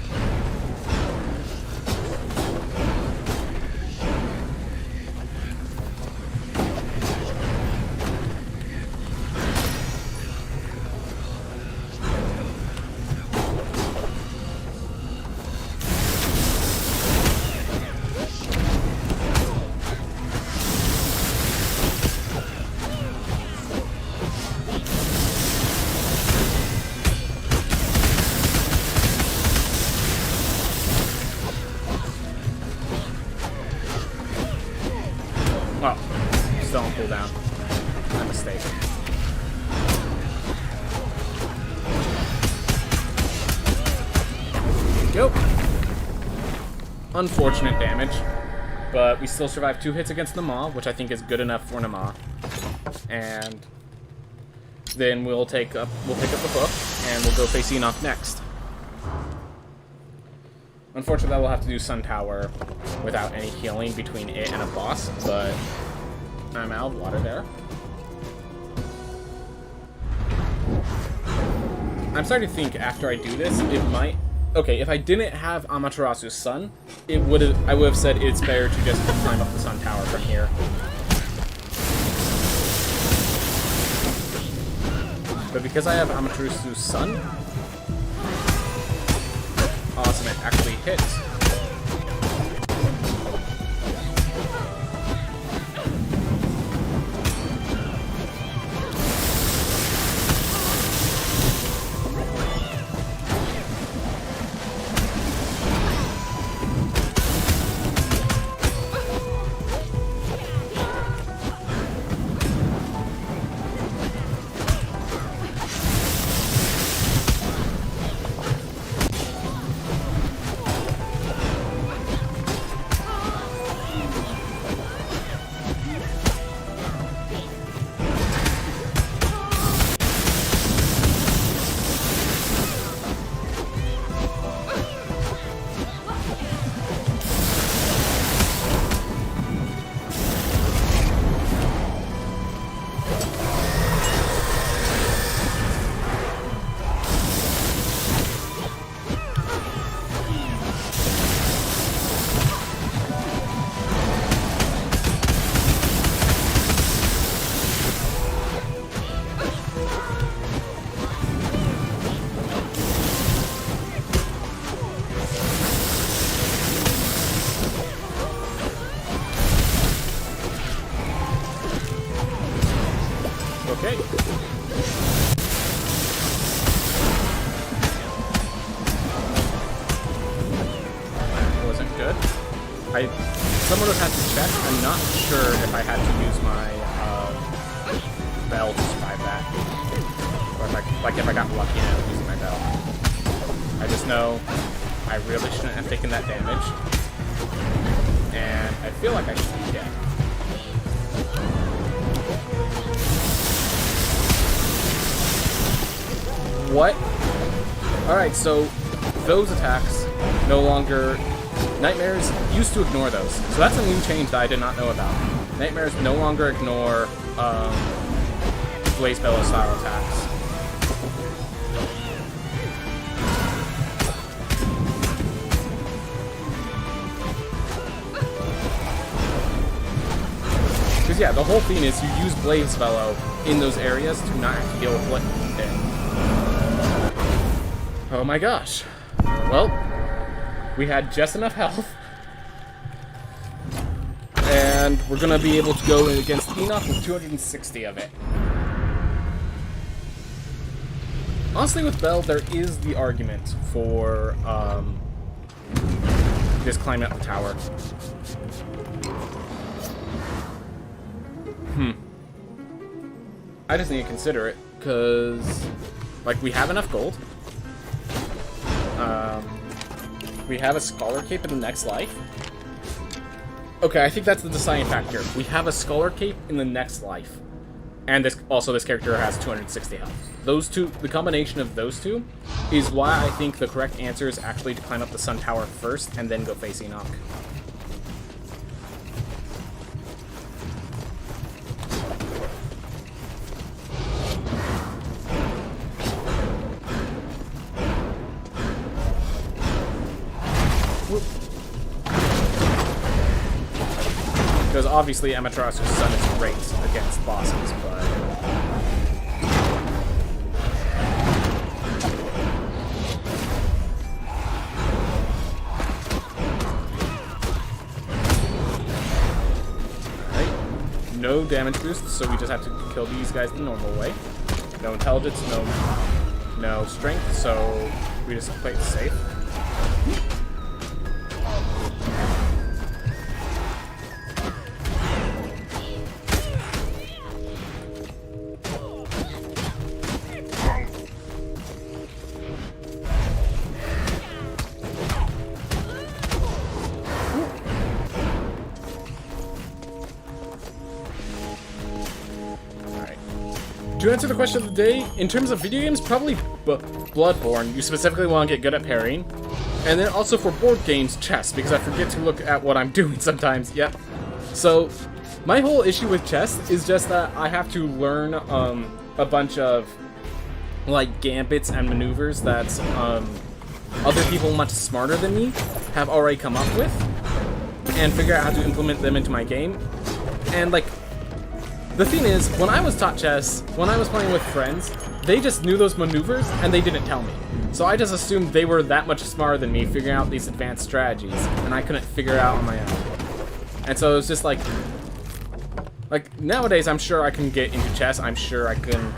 [SPEAKER 1] Still on cooldown. My mistake. Go. Unfortunate damage, but we still survived 2 hits against Nama, which I think is good enough for Nama. And then we'll pick up the book and we'll go face Enoch next. Unfortunately, we'll have to do Sun Tower without any healing between it and a boss, but I'm out of water there. I'm starting to think after I do this, it might... Okay, if I didn't have Amaterasu's Sun, I would have said it's better to just climb up the Sun Tower from here. But because I have Amaterasu's Sun... Awesome, it actually hits. Okay. That wasn't good. Someone would have to check. I'm not sure if I had to use my bell to survive that. Or if I got lucky and using my bell. I just know I really shouldn't have taken that damage. And I feel like I should be dead. What? Alright, so those attacks no longer... Nightmares used to ignore those. So that's a new change that I did not know about. Nightmares no longer ignore Blaze Bellow style attacks. Because yeah, the whole thing is you use Blaze Bellow in those areas to not have to deal with what he did. Oh my gosh. Well, We had just enough health. And we're gonna be able to go against Enoch with 260 of it. Honestly, with Bell, there is the argument for just climbing up the tower. I just need to consider it, because, like, we have enough gold. We have a Scholar Cape in the next life. Okay, I think that's the deciding factor. We have a Scholar Cape in the next life. And this character has 260 health. Those two, the combination of those two, is why I think the correct answer is actually to climb up the Sun Tower first, and then go face Enoch. Because obviously Amaterasu's Sun is great against bosses, but... Alright, no damage boost, so we just have to kill these guys the normal way. No intelligence, no strength, so we just play it safe. To answer the question of the day, in terms of video games, probably Bloodborne. You specifically want to get good at parrying. And then also for board games, chess, because I forget to look at what I'm doing sometimes. Yep. So, my whole issue with chess is just that I have to learn a bunch of, like, gambits and maneuvers that other people much smarter than me have already come up with, and figure out how to implement them into my game. And, like, the thing is, when I was taught chess, when I was playing with friends, they just knew those maneuvers, and they didn't tell me. So I just assumed they were that much smarter than me, figuring out these advanced strategies, and I couldn't figure it out on my own. And so it was just like, nowadays I'm sure I can get into chess, I'm sure I can,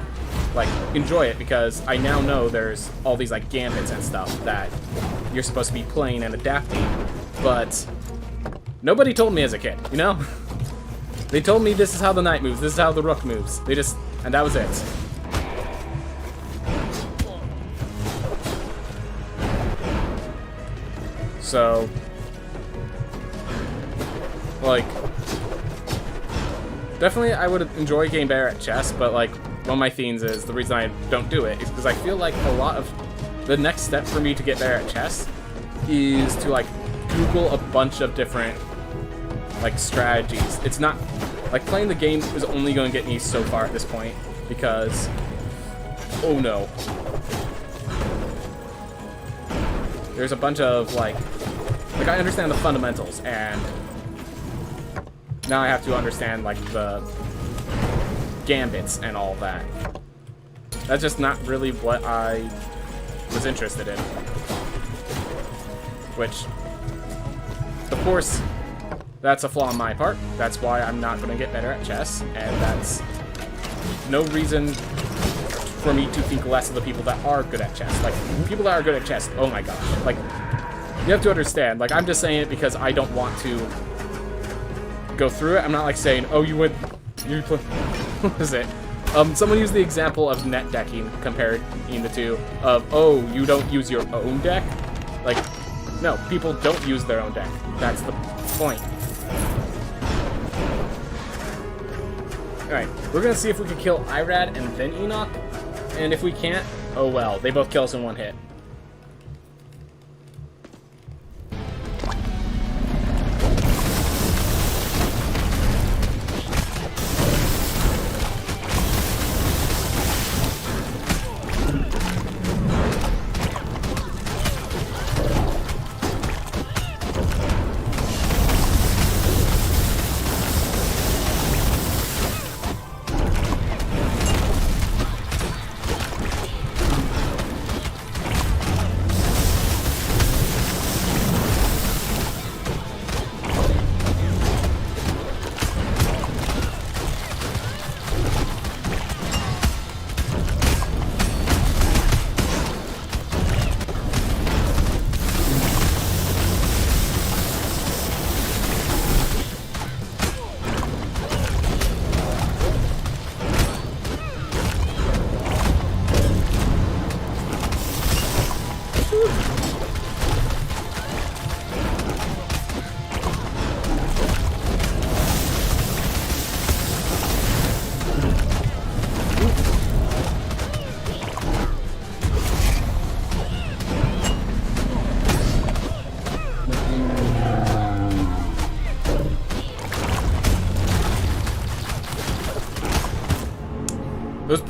[SPEAKER 1] like, enjoy it, because I now know there's all these, like, gambits and stuff that you're supposed to be playing and adapting, but nobody told me as a kid, you know? They told me this is how the knight moves, this is how the rook moves. And that was it. So, like, definitely I would enjoy getting better at chess, but, like, one of my themes is the reason I don't do it is because I feel like a lot of the next step for me to get better at chess is to, like, Google a bunch of different, like, strategies. It's not, like, playing the game is only going to get me so far at this point, because, oh no. There's a bunch of, like, I understand the fundamentals, and now I have to understand, like, the gambits and all that. That's just not really what I was interested in. Which, of course, that's a flaw on my part. That's why I'm not going to get better at chess, and that's no reason for me to think less of the people that are good at chess. Like, people that are good at chess, oh my gosh. Like, you have to understand, like, I'm just saying it because I don't want to go through it. I'm not, like, saying, oh, you play, what is it? Someone used the example of net decking, comparing the two, of, oh, you don't use your own deck? Like, no, people don't use their own deck. That's the point. Alright, we're gonna see if we can kill Irad and then Enoch, and if we can't, oh well, they both kill us in one hit.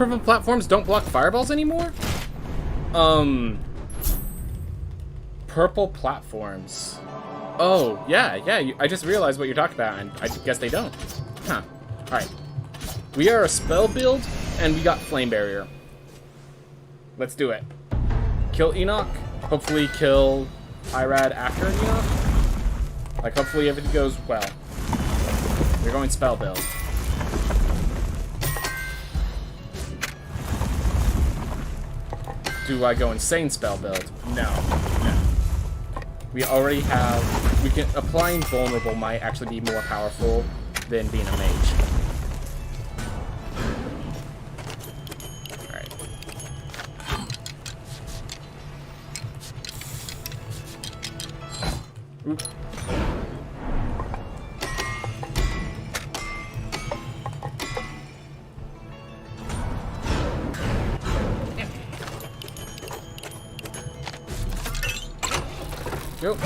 [SPEAKER 1] purple platforms don't block fireballs anymore? Purple platforms. Oh, yeah, I just realized what you're talking about, and I guess they don't. Huh. Alright. We are a spell build, and we got Flame Barrier. Let's do it. Kill Enoch. Hopefully kill Irad after Enoch. Like, hopefully everything goes well. We're going spell build. Do I go insane spell build? No. We already have... applying vulnerable might actually be more powerful than being a mage. Alright. Oop. Go.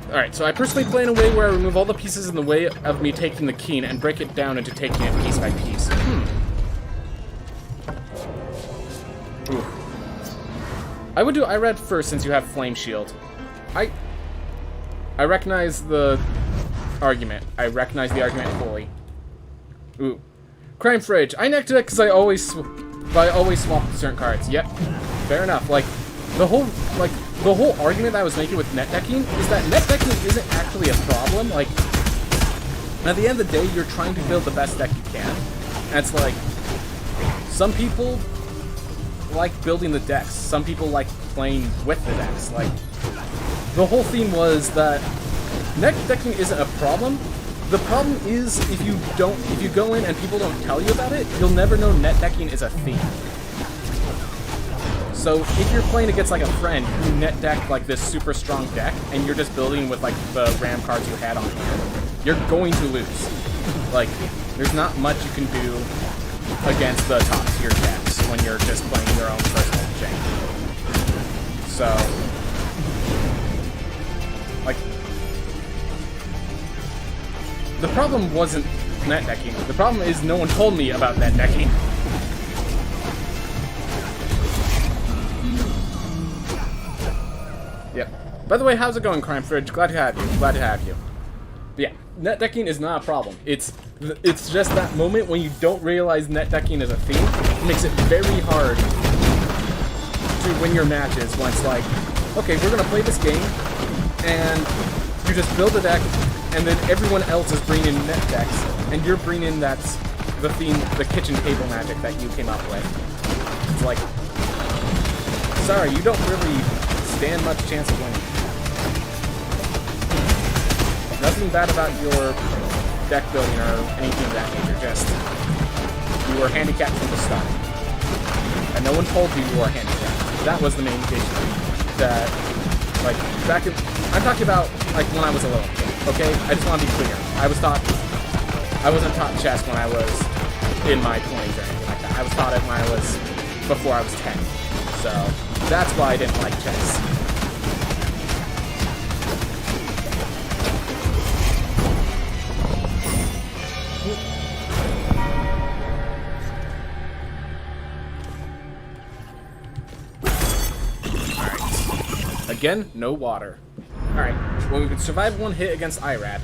[SPEAKER 1] Alright, so I personally play in a way where I remove all the pieces in the way of me taking the keen and break it down into taking it piece by piece. Ooh. I would do Irad first since you have Flame Shield. I recognize the argument. I recognize the argument fully. Ooh. Crime Fridge. I necked it because I always swap certain cards. Yep. Fair enough. Like, the whole argument that I was making with net decking is that net decking isn't actually a problem. Like, at the end of the day, you're trying to build the best deck you can. And it's like, some people like building the decks. Some people like playing with the decks. Like, the whole theme was that net decking isn't a problem. The problem is if you go in and people don't tell you about it, you'll never know net decking is a theme. So if you're playing against like a friend who net decked like this super strong deck and you're just building with like the RAM cards you had on hand, you're going to lose. Like, there's not much you can do against the top tier decks when you're just playing your own personal chain. So, like, the problem wasn't net decking. The problem is no one told me about net decking. Yep. By the way, how's it going, Crime Fridge? Glad to have you. Glad to have you. But yeah, net decking is not a problem. It's just that moment when you don't realize net decking is a theme. It makes it very hard to win your matches when it's like, okay, we're gonna play this game, and you just build a deck, and then everyone else is bringing in net decks, and you're bringing the theme, the kitchen table magic that you came up with. It's like, sorry, you don't really stand much chance of winning. Nothing bad about your deck building or anything of that nature, just you were handicapped from the start. And no one told you you were handicapped. That was the main issue. That, like, back in... I'm talking about, like, when I was a little kid, okay? I just want to be clear. I wasn't taught chess when I was in my 20s or anything like that. I was taught it when I was... before I was 10. So, that's why I didn't like chess. Again, no water. Alright, well, we can survive one hit against Irad,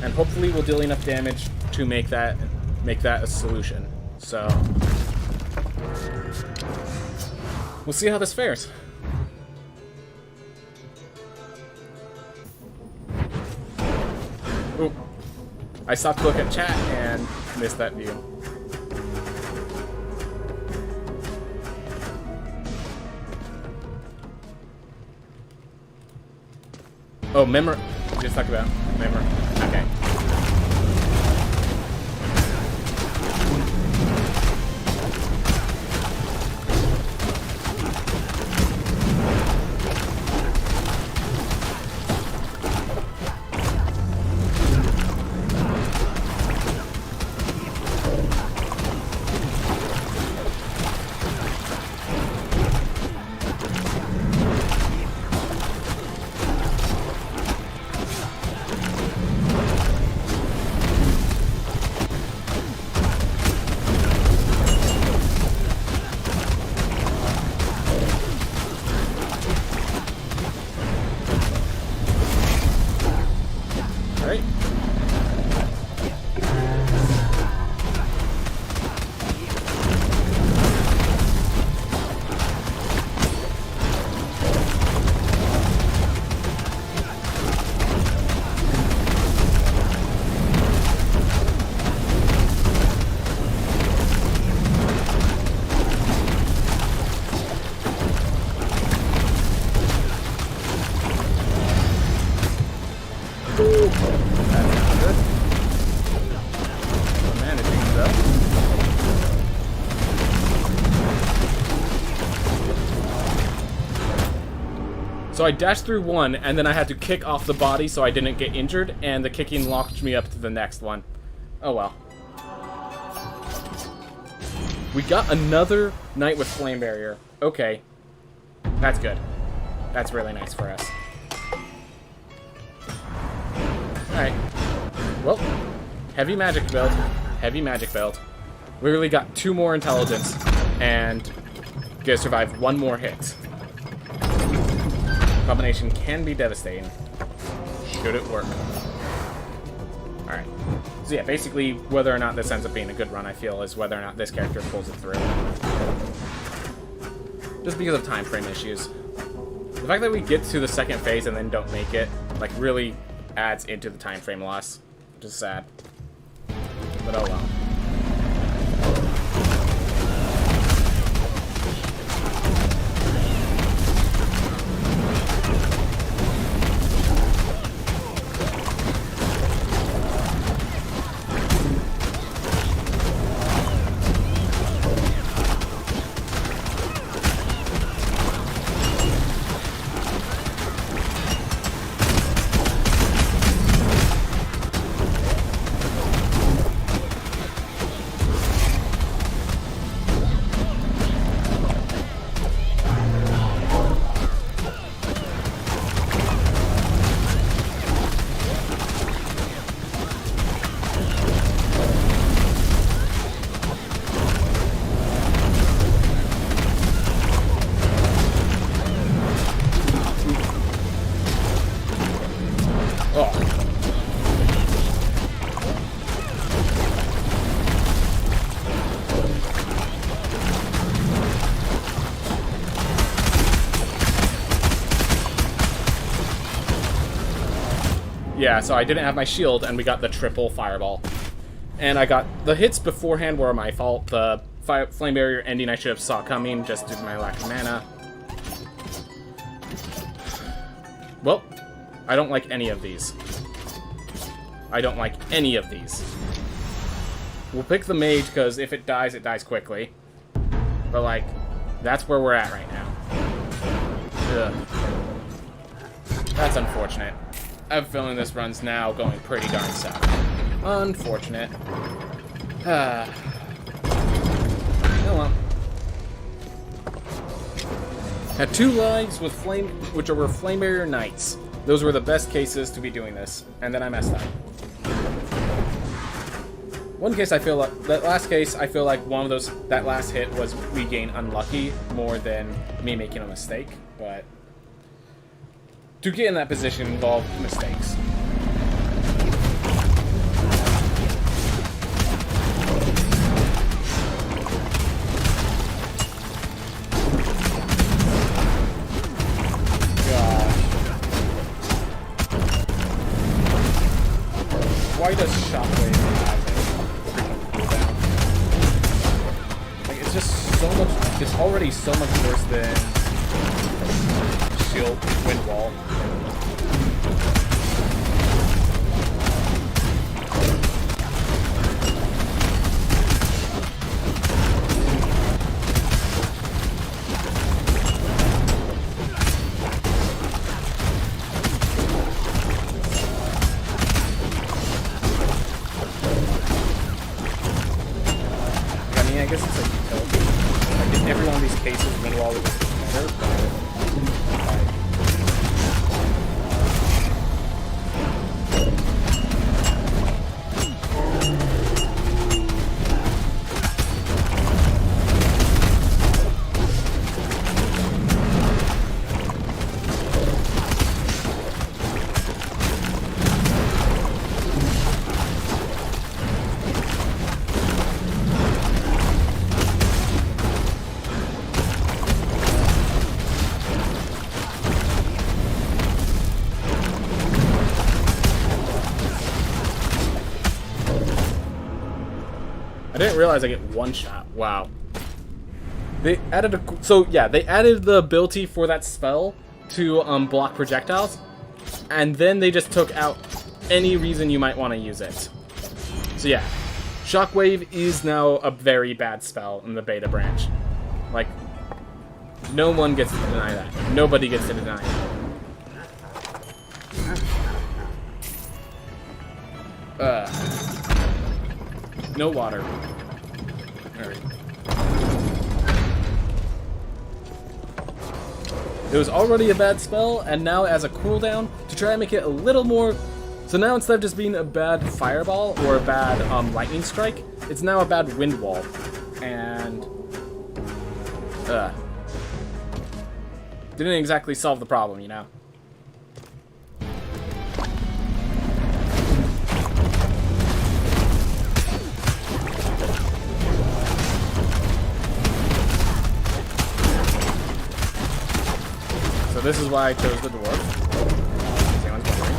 [SPEAKER 1] and hopefully we'll deal enough damage to make that a solution. So, we'll see how this fares. Ooh, I stopped to look at chat and missed that view. Oh, memory. Just talk about memory. Okay. So I dashed through one, and then I had to kick off the body so I didn't get injured, and the kicking launched me up to the next one. Oh well. We got another Knight with Flame Barrier. Okay. That's good. That's really nice for us. Alright. Well, heavy magic build. Heavy magic build. We really got 2 more intelligence, and gonna survive 1 more hit. Combination can be devastating. Should it work? Alright. So yeah, basically, whether or not this ends up being a good run, I feel, is whether or not this character pulls it through. Just because of time frame issues. The fact that we get to the second phase and then don't make it, like, really adds into the time frame loss. Which is sad. But oh well. Yeah, so I didn't have my shield, and we got the triple fireball. And I got the hits beforehand were my fault. The flame barrier ending I should have saw coming just due to my lack of mana. Well, I don't like any of these. I don't like any of these. We'll pick the mage, because if it dies quickly. But, like, that's where we're at right now. Ugh. That's unfortunate. I have a feeling this run's now going pretty darn south. Unfortunate. Oh well. Had 2 lives with flame, which were flame barrier knights. Those were the best cases to be doing this, and then I messed up. One case I feel like that last case I feel like one of those that last hit was me getting unlucky more than me making a mistake, but to get in that position involved mistakes. Gosh. Why does Shockwave have a freaking cooldown? Like, it's just so much, it's already so much worse than Shield Wind Wall. I mean, I guess it's like utility. Like, in every one of these cases, Wind Wall would just be better, but I didn't realize I get 1 shot. Wow. They added they added the ability for that spell to block projectiles, and then they just took out any reason you might want to use it. So yeah, Shockwave is now a very bad spell in the beta branch. Like, no one gets to deny that. Nobody gets to deny it. No water. Alright. It was already a bad spell, and now it has a cooldown to try and make it a little more... So now instead of just being a bad fireball or a bad lightning strike, it's now a bad wind wall. And... didn't exactly solve the problem, you know? So this is why I chose the dwarf. If anyone's wondering.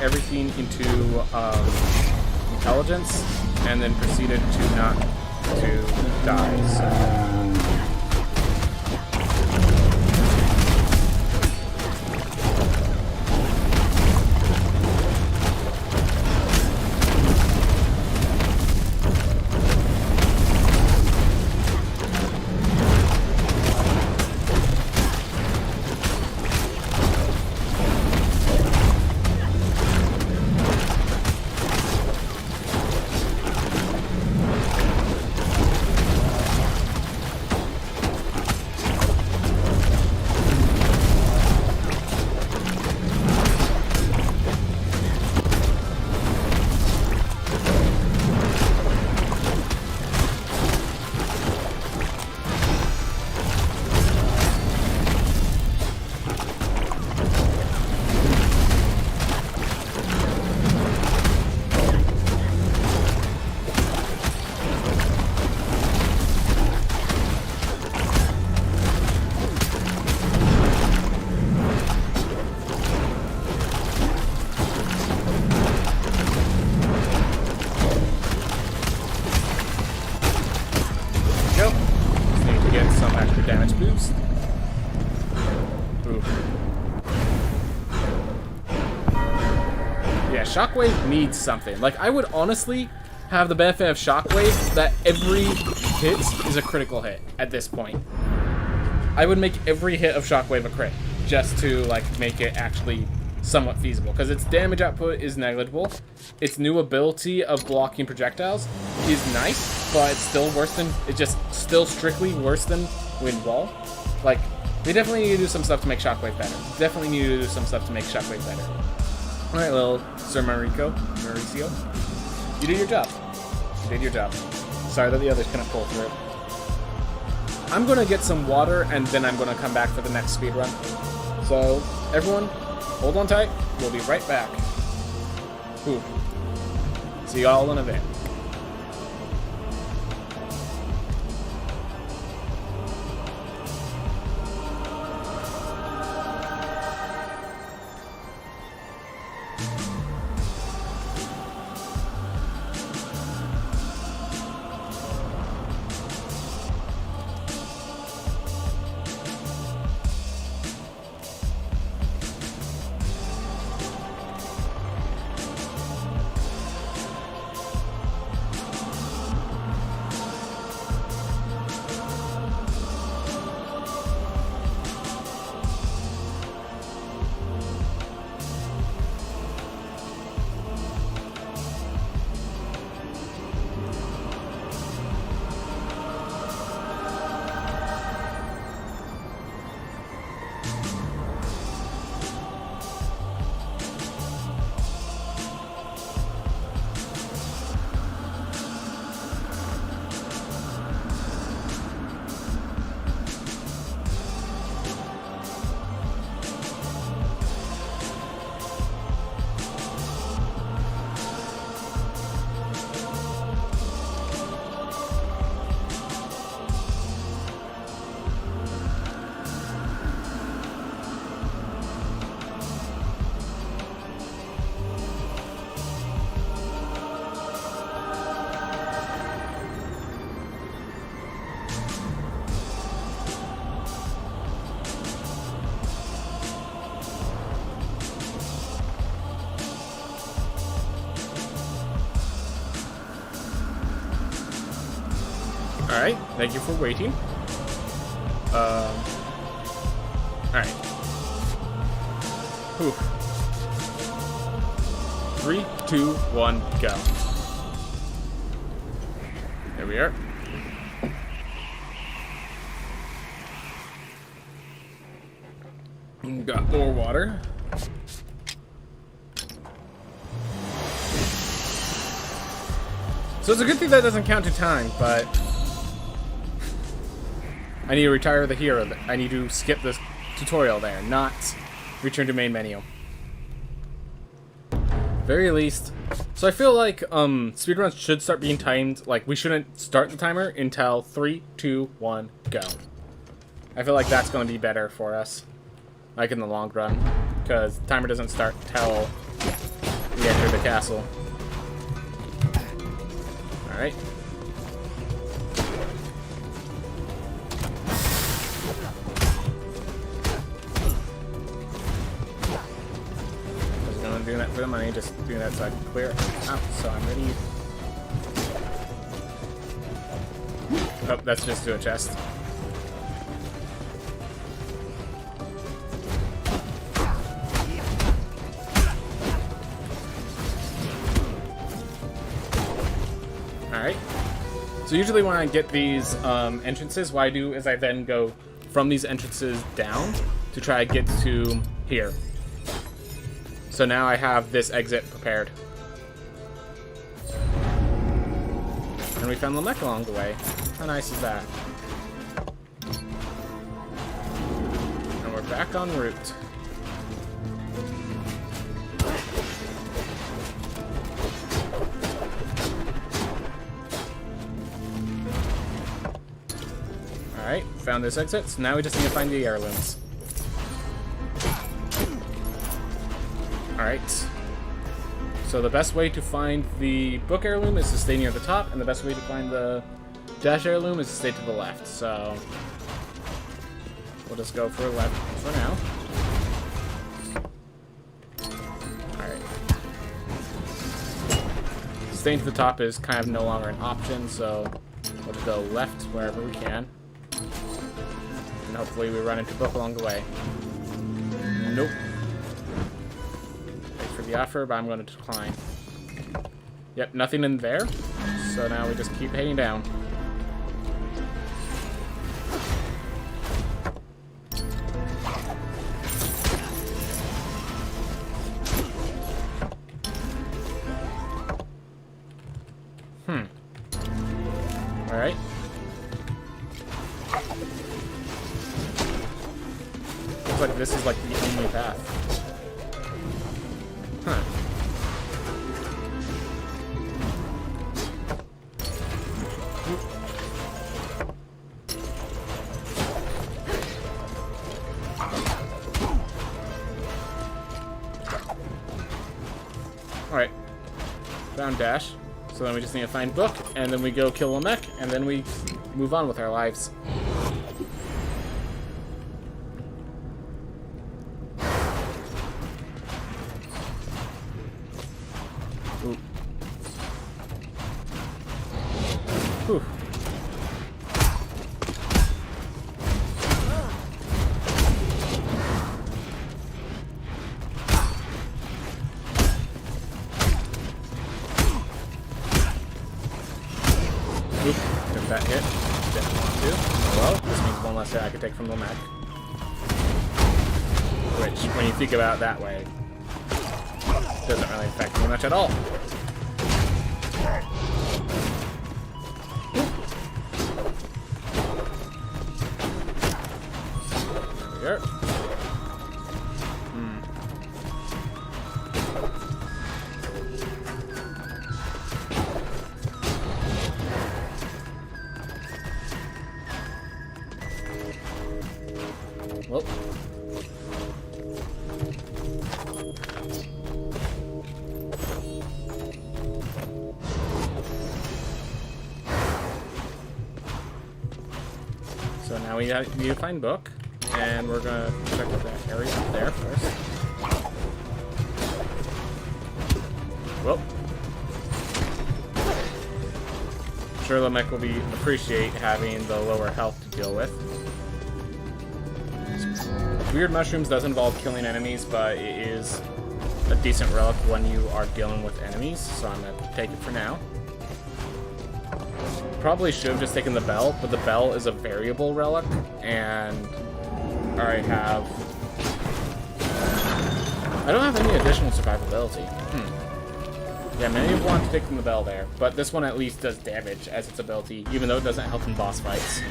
[SPEAKER 1] Everything into intelligence, and then proceeded to not to die. So. Damage boost. Ooh. Yeah, Shockwave needs something. Like, I would honestly have the benefit of Shockwave that every hit is a critical hit at this point. I would make every hit of Shockwave a crit, just to, like, make it actually somewhat feasible. Because its damage output is negligible. Its new ability of blocking projectiles is nice, but it's still worse than... It's just still strictly worse than Wind Wall. Like, we definitely need to do some stuff to make Shockwave better. Definitely need to do some stuff to make Shockwave better. Alright, little Sir Mauricio. You did your job. You did your job. Sorry that the others couldn't pull through. I'm gonna get some water, and then I'm gonna come back for the next speedrun. So, everyone, hold on tight. We'll be right back. Ooh. See y'all in a bit. Alright, thank you for waiting. Alright. Whew. 3, 2, 1, go. There we are. Got more water. So it's a good thing that doesn't count to time, but I need to retire the hero. I need to skip this tutorial there, not return to main menu. Very least. So I feel like speedruns should start being timed. Like, we shouldn't start the timer until 3, 2, 1, go. I feel like that's going to be better for us, like in the long run, because the timer doesn't start till we enter the castle. Alright. I'm doing that for the money, just doing that so I can clear out, so I'm ready. Oh, that's just to a chest. Alright. So usually when I get these entrances, what I do is I then go from these entrances down to try to get to here. So now I have this exit prepared. And we found the mech along the way. How nice is that? And we're back en route. Alright, found this exit, so now we just need to find the heirlooms. Alright. So the best way to find the book heirloom is to stay near the top, and the best way to find the dash heirloom is to stay to the left. So we'll just go for left for now. Alright. Staying to the top is kind of no longer an option, so we'll just go left wherever we can. And hopefully we run into book along the way. Nope. The offer, but I'm going to decline. Yep, nothing in there. So now we just keep heading down. Alright. Looks like this is like the only path. Huh. Alright. Found Dash. So then we just need to find Book, and then we go kill a mech, and then we move on with our lives. Ooh. Whew. Oop, took that hit. Didn't want to. Well, this means one less hit I could take from the mech. Which, when you think about it that way, doesn't really affect me much at all. There we go. Well. So now we need to find Book, and we're gonna check out that area up there first. Well. sure the mech will appreciate having the lower health to deal with. Weird Mushrooms does involve killing enemies, but it is a decent relic when you are dealing with enemies, so I'm going to take it for now. Probably should have just taken the Bell, but the Bell is a variable relic, and I don't have any additional survivability. Yeah, many have wanted to take from the Bell there, but this one at least does damage as its ability, even though it doesn't help in boss fights.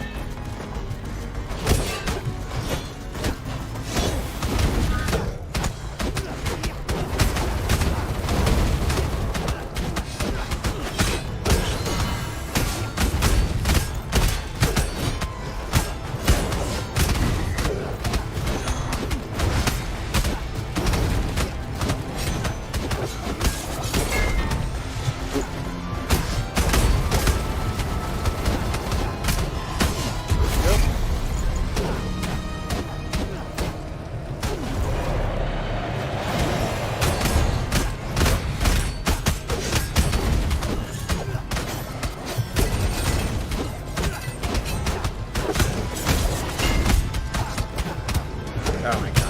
[SPEAKER 1] Oh my gosh.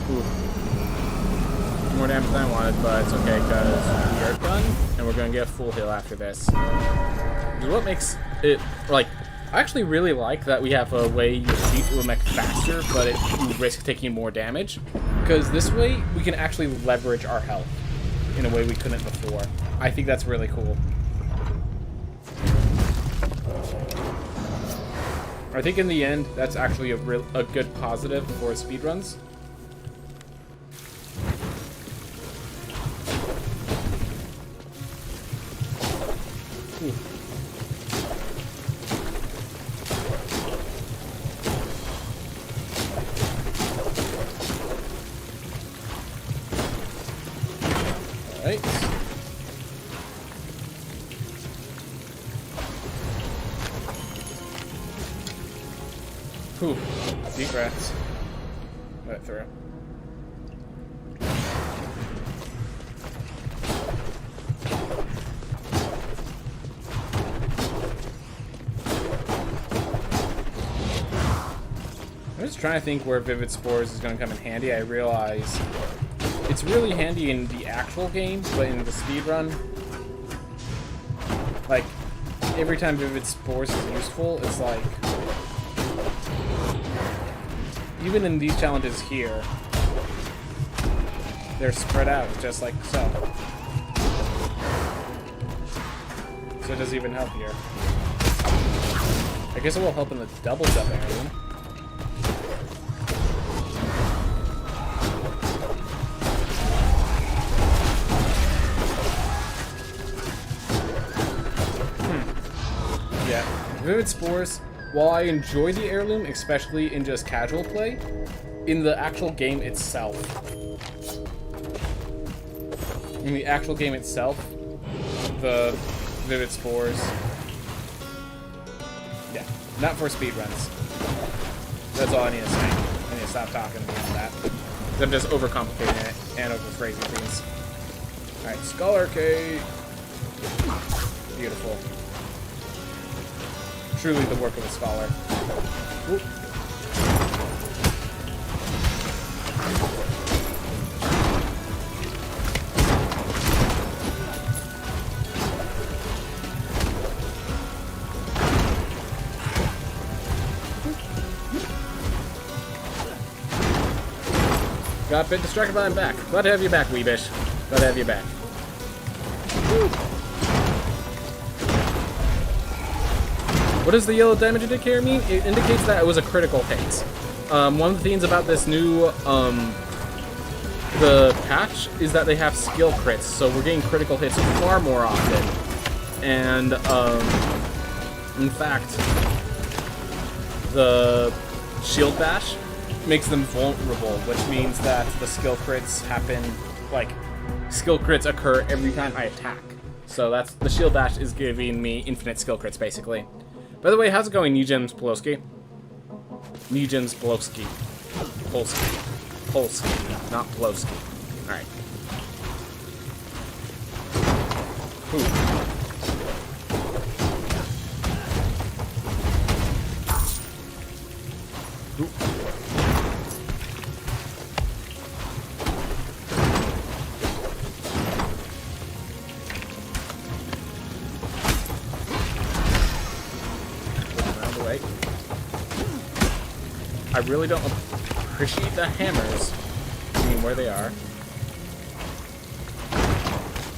[SPEAKER 1] Ooh. More damage than I wanted, but it's okay because we are done, and we're going to get a full heal after this. What makes it, like, I actually really like that we have a way you cheat to a mech faster, but you risk taking more damage. Because this way, we can actually leverage our health in a way we couldn't before. I think that's really cool. I think in the end, that's actually a good positive for speedruns. Right. Whew. Deep breaths. Let it through. I'm just trying to think where Vivid Spores is going to come in handy. I realize it's really handy in the actual game, but in the speedrun, like, every time Vivid Spores is useful, it's like, even in these challenges here, they're spread out, just like so. So it doesn't even help here. I guess it will help in the double jump area. Vivid Spores, while I enjoy the heirloom, especially in just casual play, in the actual game itself, the Vivid Spores, yeah, not for speedruns. That's all I need to say. I need to stop talking about that. I'm just overcomplicating it and overphrasing things. Alright, Skull Arcade. Beautiful. Truly the work of a scholar. Oop. Got a bit distracted, but I'm back. Glad to have you back, Weebish. Glad to have you back. Woo. What does the yellow damage indicator mean? It indicates that it was a critical hit. One of the things about this new the patch is that they have skill crits, so we're getting critical hits far more often. And in fact, the shield bash makes them vulnerable, which means that the skill crits happen, like, skill crits occur every time I attack. So that's the shield bash is giving me infinite skill crits, basically. By the way, how's it going, Nugent Polowski? Nugent Polowski. Polski, not Polowski. Alright. I really don't appreciate the hammers being where they are.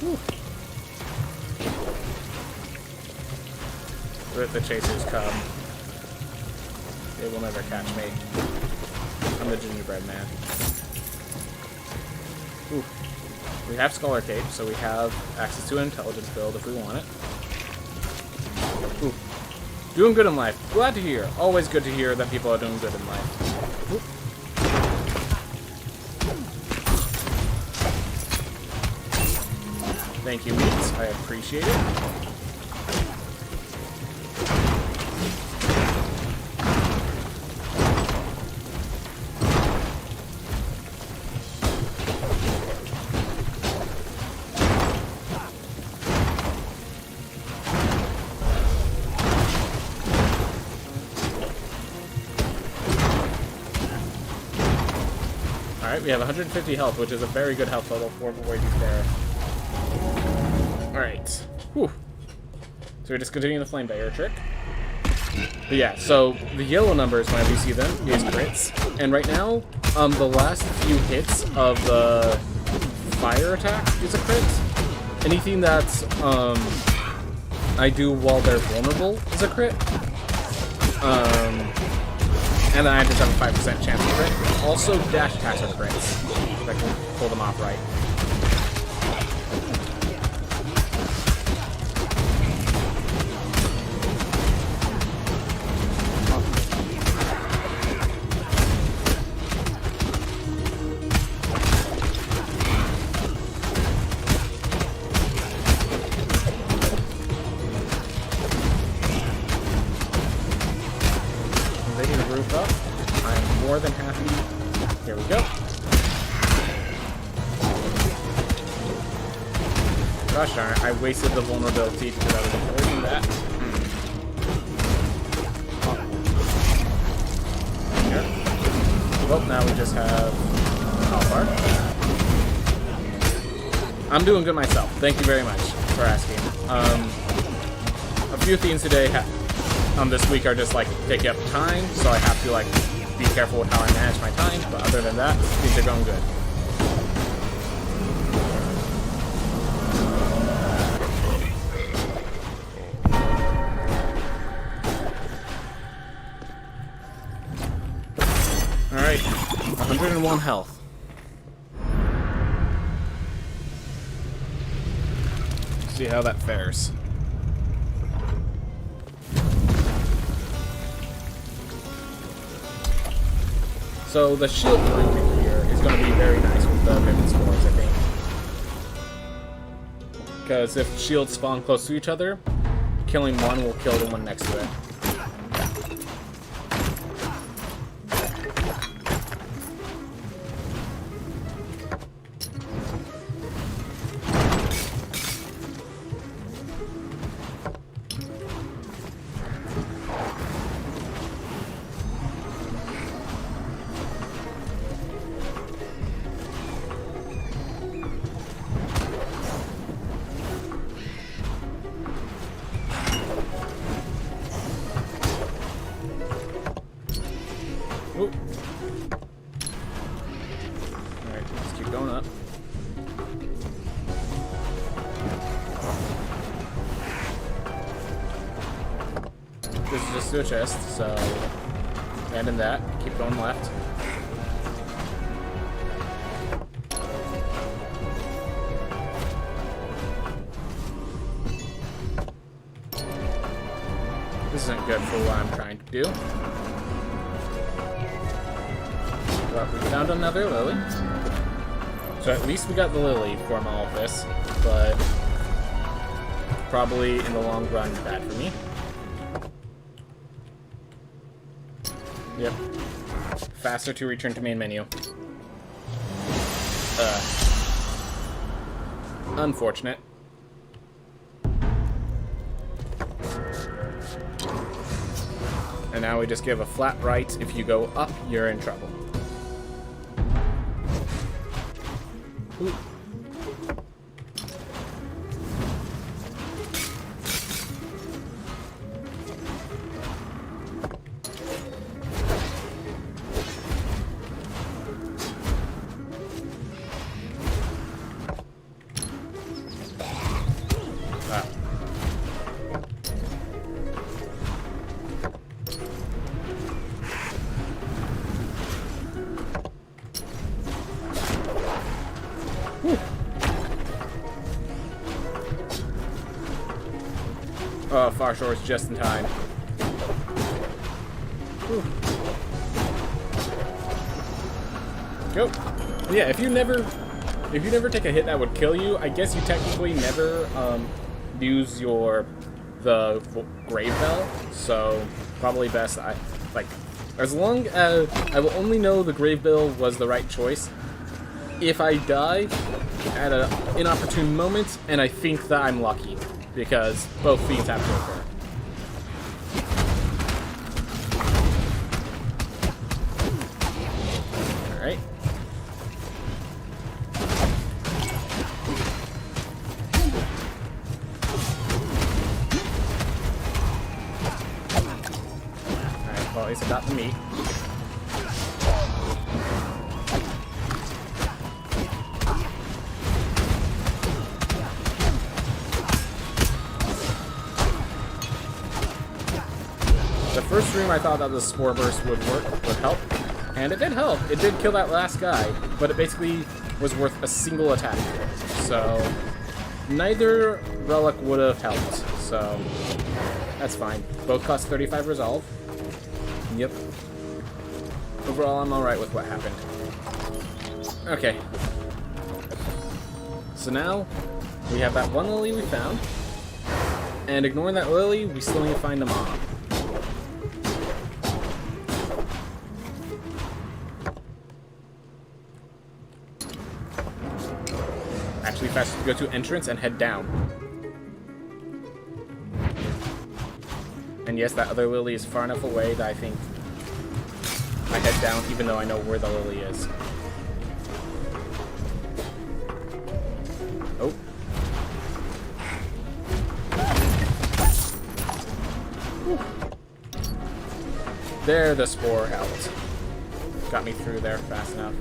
[SPEAKER 1] Whew. Let the chasers come. They will never catch me. I'm the gingerbread man. Ooh. We have Scholar Cape, so we have access to an intelligence build if we want it. Ooh. Doing good in life. Glad to hear. Always good to hear that people are doing good in life. Oop. Thank you, Meats. I appreciate it. Alright, we have 150 health, which is a very good health total for avoiding there. Alright. Whew. So we're just continuing the flame barrier trick. But yeah, so the yellow numbers, whenever you see them, is crits. And right now, the last few hits of the fire attack is a crit. Anything that's I do while they're vulnerable is a crit. And then I just have a 5% chance of crit. Also, dash attacks are crits. If I can pull them off right. More than happy. Here we go. Gosh darn it, I wasted the vulnerability because I was avoiding that. Here. Well, now we just have Alvar. I'm doing good myself. Thank you very much for asking. A few things today this week are just like taking up time, so I have to like be careful with how I manage my time, but other than that, things are going good. Alright, 101 health. See how that fares. So the shield grouping here is going to be very nice with the Vivid Spores, I think. Because if shields spawn close to each other, killing one will kill the one next to it. Alright, let's keep going up. This is just to a chest, so abandon that. Keep going left. This isn't good for what I'm trying to do. But we found another lily. So at least we got the lily from all of this, but probably in the long run bad for me. Yep. Faster to return to main menu. Unfortunate. And now we just give a flat right. If you go up, you're in trouble. Ooh. Oh, Far Shore's just in time. Whew. Go. Yeah, if you never take a hit that would kill you, I guess you technically never use the grave bell. So probably best as long as I will only know the grave bell was the right choice if I die at an inopportune moment, and I think that I'm lucky. Because both feeds have to occur. Alright. Alright, well, at least I got the meat. First room, I thought that the Spore Burst would help, and it did help. It did kill that last guy, but it basically was worth a single attack. So, neither relic would have helped, so that's fine. Both cost 35 resolve. Yep. Overall, I'm alright with what happened. Okay. So now, we have that one lily we found, and ignoring that lily, we still need to find the mob. Actually, faster to go to entrance and head down. And yes, that other lily is far enough away that I think I head down even though I know where the lily is. Oh. Whew. There, the spore helped. Got me through there fast enough.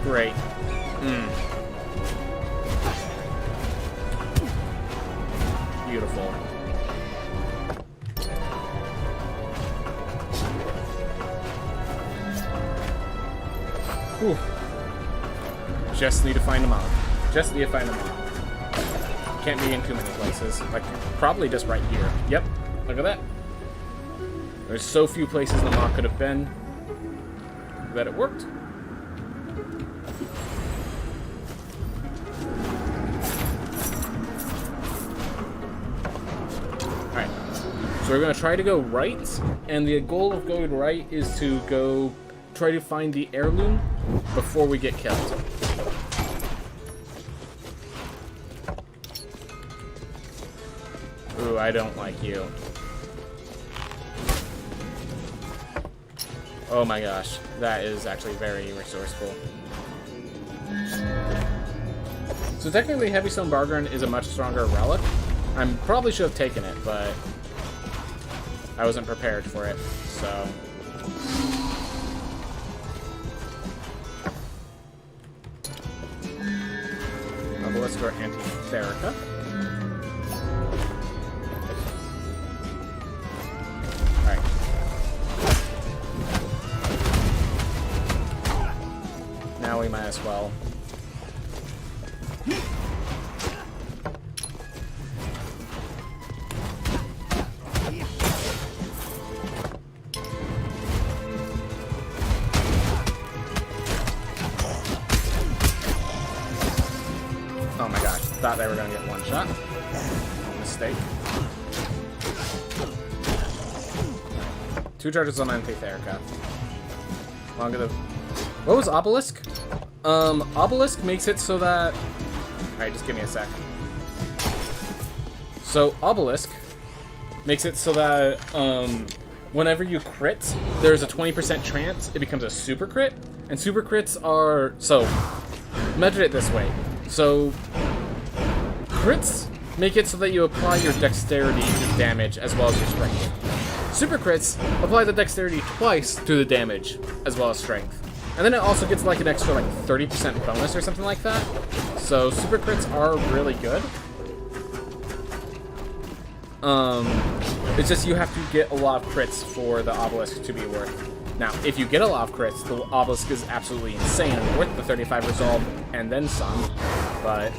[SPEAKER 1] Great. Beautiful. Whew. Just need to find them all. Just need to find them all. Can't be in too many places. Like, probably just right here. Yep. Look at that. There's so few places the mock could have been that it worked. So we're going to try to go right, and the goal of going right is to go try to find the heirloom before we get killed. Ooh, I don't like you. Oh my gosh, that is actually very resourceful. So technically Heavy Stone Bargain is a much stronger relic. I probably should have taken it, but I wasn't prepared for it, so. Well, let's go Anti-Therica. Alright. Now we might as well. Oh my gosh, thought they were gonna get one shot. Mistake. 2 charges on Anti-Therica. Longer the... What was Obelisk? Obelisk makes it so that... Alright, just give me a sec. So, Obelisk makes it so that, whenever you crit, there's a 20% chance it becomes a super crit. And super crits are... So, measure it this way. So, crits make it so that you apply your dexterity to damage as well as your strength. Super crits apply the dexterity twice to the damage as well as strength. And then it also gets like an extra like 30% bonus or something like that. So super crits are really good. It's just you have to get a lot of crits for the obelisk to be worth. Now, if you get a lot of crits, the obelisk is absolutely insane and worth the 35 resolve and then some. But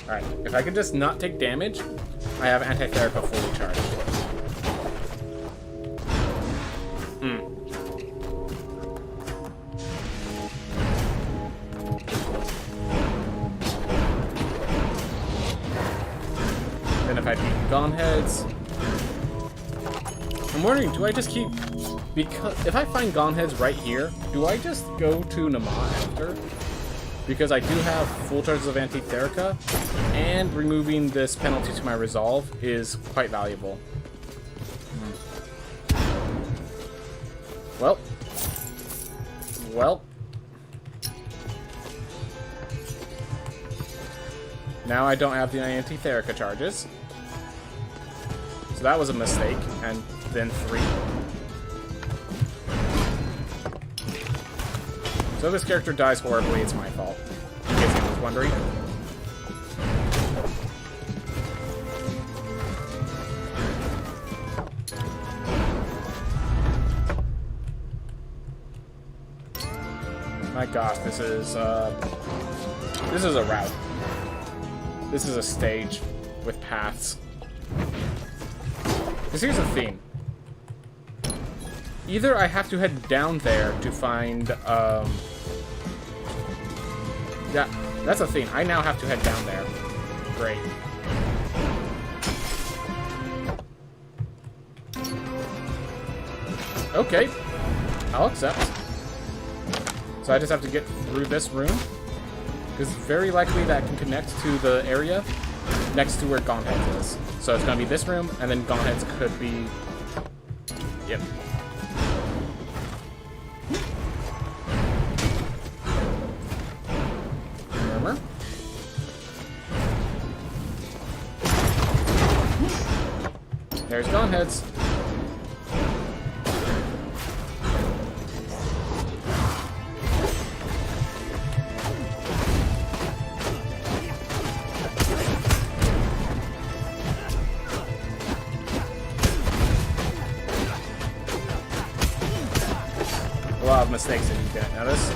[SPEAKER 1] alright, if I could just not take damage, I have Anti-Therica fully charged. Then if I beat Gone Heads... I'm wondering, do I just keep... Because if I find Gone Heads right here, do I just go to Nama after? Because I do have full charges of Anti-Therica, and removing this penalty to my resolve is quite valuable. Well. Now I don't have the Anti-Therica charges. So that was a mistake, and then 3. So if this character dies horribly, it's my fault. In case anyone's wondering. My gosh, this is a route. This is a stage with paths. Because here's the thing. Either I have to head down there to find, yeah, that's a thing. I now have to head down there. Great. Okay. I'll accept. So I just have to get through this room. Because very likely that can connect to the area next to where Gone Heads is. So it's going to be this room, and then Gone Heads could be... Yep. Murmur. There's Gone Heads. A lot of mistakes if you didn't notice.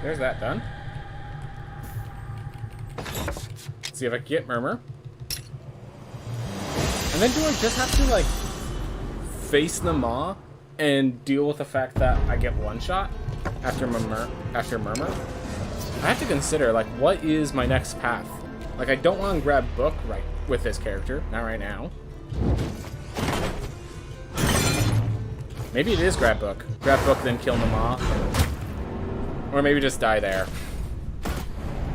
[SPEAKER 1] There's that done. see if I can get Murmur. And then do I just have to, like, face the Maw and deal with the fact that I get one shot after Murmur? I have to consider, like, what is my next path? Like, I don't want to grab Book right with this character. Not right now. Maybe it is grab Book. Grab Book, then kill the Maw. Or maybe just die there.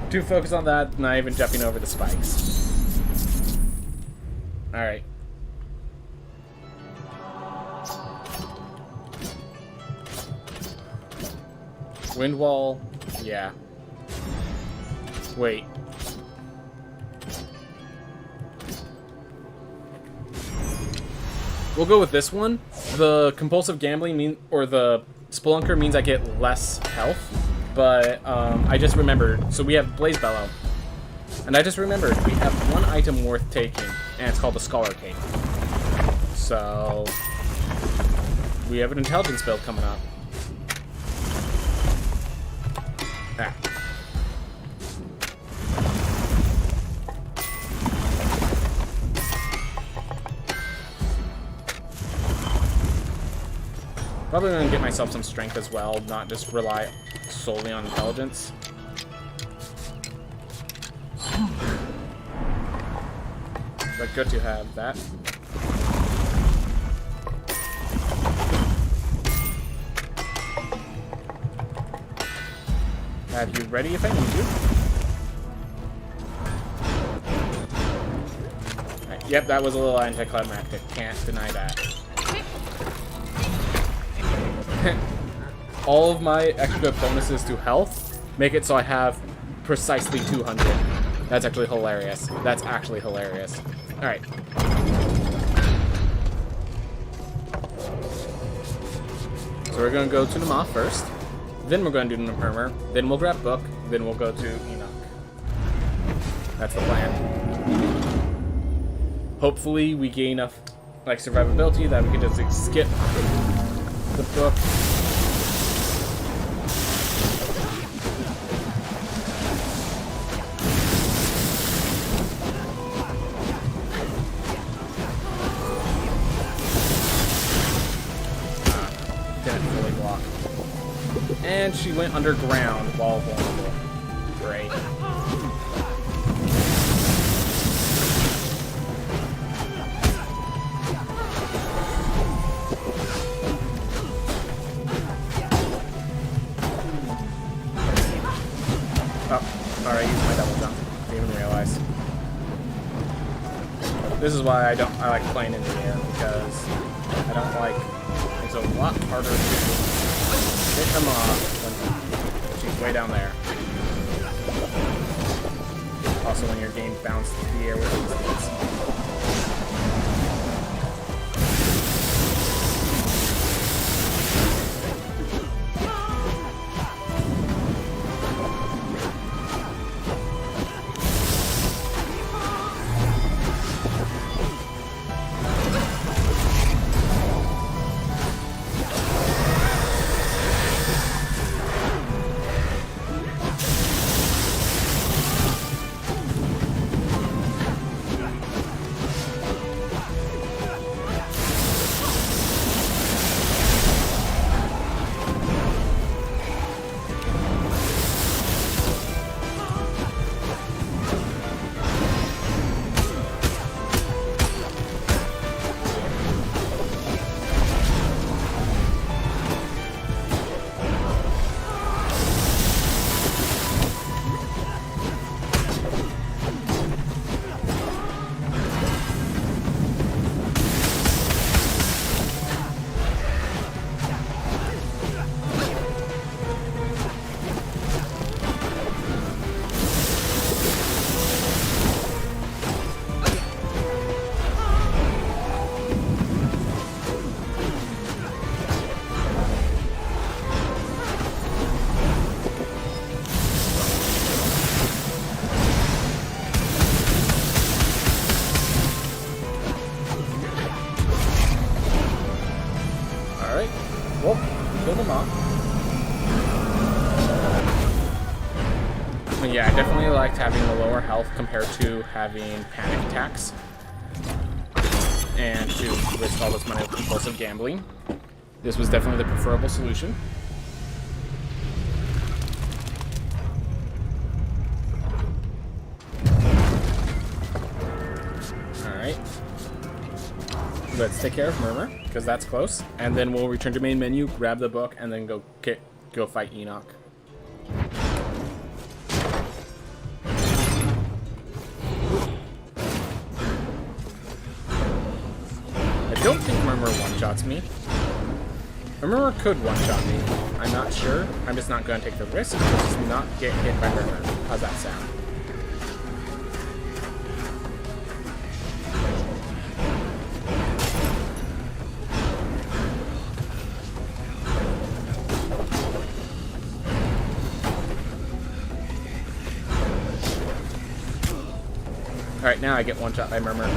[SPEAKER 1] Too focused on that, not even jumping over the spikes. Alright. Wind wall, yeah. Wait. We'll go with this one. The compulsive gambling or the Spelunker means I get less health, but I just remembered. So we have Blaze Bellow, and I just remembered we have one item worth taking, and it's called the Scholar Cape. So we have an intelligence build coming up. Ah. Probably going to get myself some strength as well, not just rely solely on intelligence. But good to have that. Have you ready if I need you? Right, yep, that was a little anticlimactic. Can't deny that. All of my extra bonuses to health make it so I have precisely 200. That's actually hilarious. That's actually hilarious. Alright. So we're going to go to the Maw first. Then we're going to do the Murmur. Then we'll grab Book. Then we'll go to Enoch. That's the plan. Hopefully we gain enough like survivability that we can just skip the Book. Didn't fully block. And she went underground while vulnerable. Great. Oh, alright, use my double jump. Didn't even realize. This is why I like playing in the air, because I don't like. It's a lot harder to hit them off when she's way down there. Also, when your game bounced through the air with these things. Well, kill them off. But yeah, I definitely liked having the lower more health compared to having panic attacks. And to waste all this money with compulsive gambling. This was definitely the preferable solution. Alright. Let's take care of Murmur, because that's close. And then we'll return to main menu, grab the book, and then go fight Enoch. I don't think Murmur one-shots me. Murmur could one-shot me. I'm not sure. I'm just not going to take the risk. Just not get hit by Murmur. How's that sound? Alright, now I get one shot by Murmur.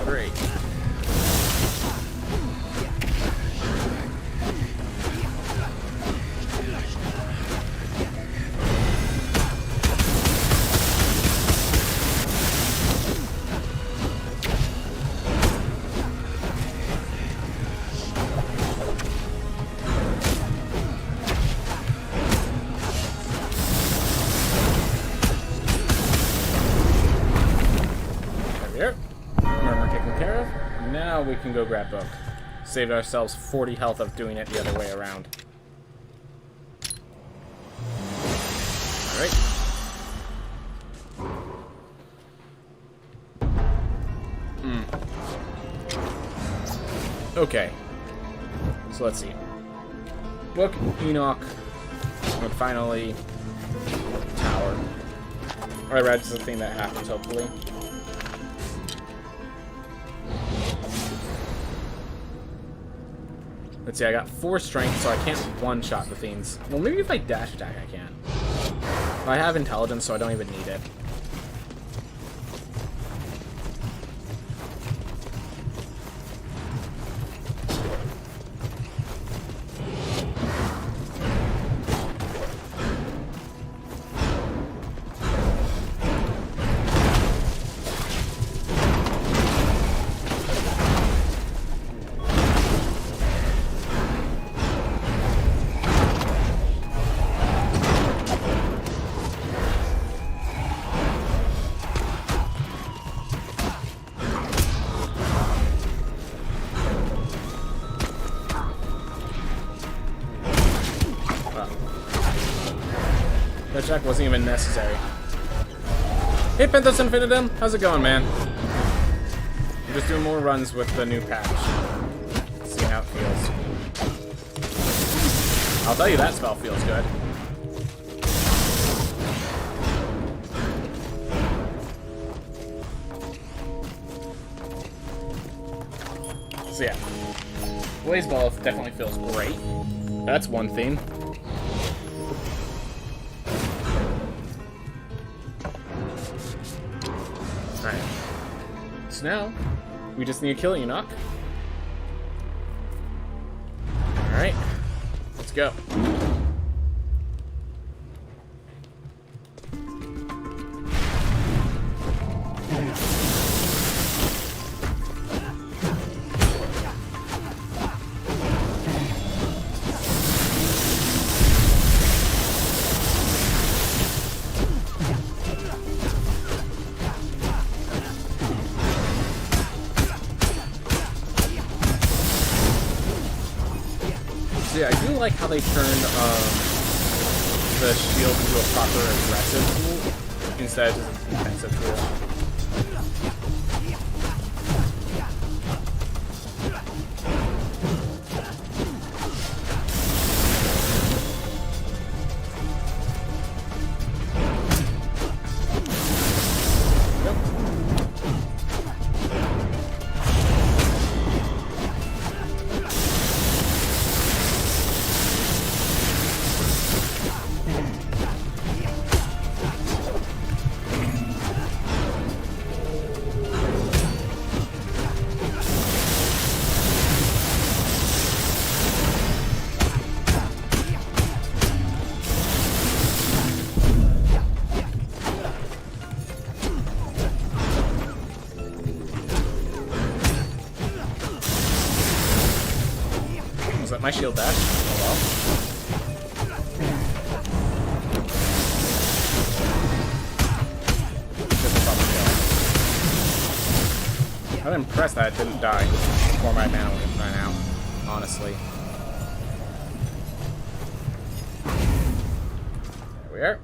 [SPEAKER 1] Great. Murmur taken care of. Now we can go grab book. Saved ourselves 40 health of doing it the other way around. Alright. Okay. So let's see. Book, Enoch, and finally Tower. Alright, that's the thing that happens, hopefully. Let's see, I got 4 strength, so I can't one-shot the things. Well, maybe if I dash attack, I can. I have intelligence, so I don't even need it. That check wasn't even necessary. Hey, Penthos Infinitum! How's it going, man? I'm just doing more runs with the new patch. See how it feels. I'll tell you that spell feels good. So yeah. Blaze Ball definitely feels great. That's one thing. Alright. So now, we just need to kill Enoch. Alright. Let's go. So yeah, I do like how they turned the shield into a proper aggressive tool instead of just a defensive tool. my shield back. Oh well. I'm impressed that it didn't die before my mana ran out, honestly. There we are.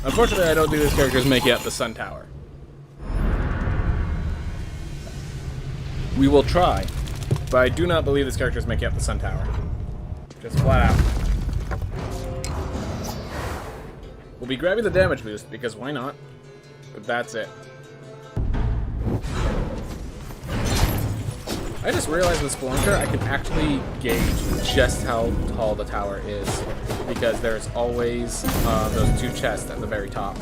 [SPEAKER 1] Unfortunately, I don't think this character's making it up the Sun Tower. We will try, but I do not believe this character's making up the Sun Tower. Just flat out. We'll be grabbing the damage boost, because why not? But that's it. I just realized with Spelunker, I can actually gauge just how tall the tower is, because there's always those two chests at the very top.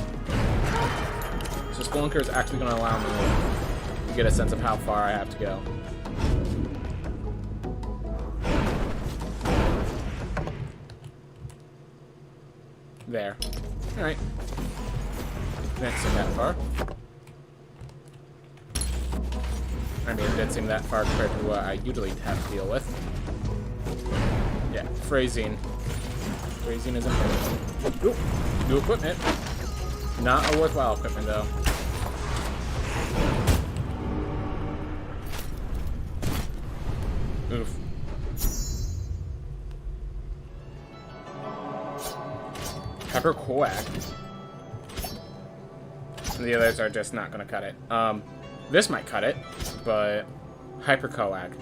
[SPEAKER 1] So Spelunker is actually going to allow me to get a sense of how far I have to go. There. Alright. Didn't seem that far. I mean, it didn't seem that far compared to what I usually have to deal with. Yeah, phrasing. Phrasing is important. Ooh, new equipment. Not a worthwhile equipment, though. Oof. Pepper Coac. And the others are just not going to cut it. This might cut it, but Hyper Coag.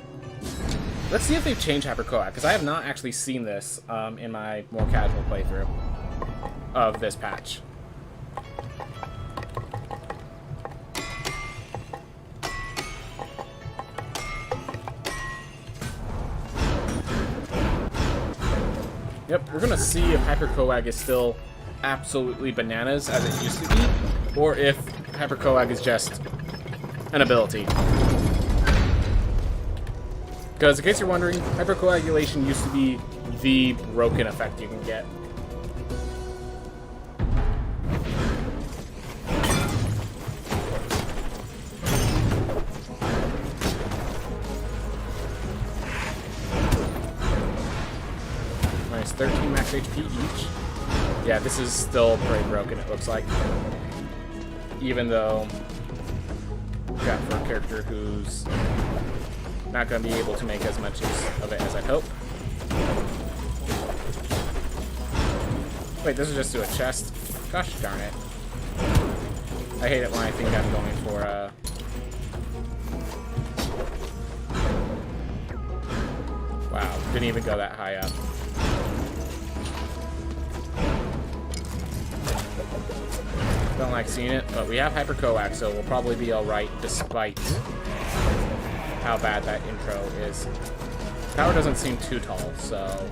[SPEAKER 1] Let's see if they've changed Hyper Coag, because I have not actually seen this in my more casual playthrough of this patch. Yep, we're gonna see if Hyper Coag is still absolutely bananas as it used to be, or if Hyper Coag is just an ability. Because, in case you're wondering, hypercoagulation used to be the broken effect you can get. Minus 13 max HP each. Yeah, this is still pretty broken, it looks like. Even though got for a character who's not going to be able to make as much use of it as I'd hope. Wait, this is just to a chest? Gosh darn it. I hate it when I think I'm going for, Wow, didn't even go that high up. Don't like seeing it, but we have Hyper Coax, so we'll probably be alright despite how bad that intro is. Tower doesn't seem too tall, so...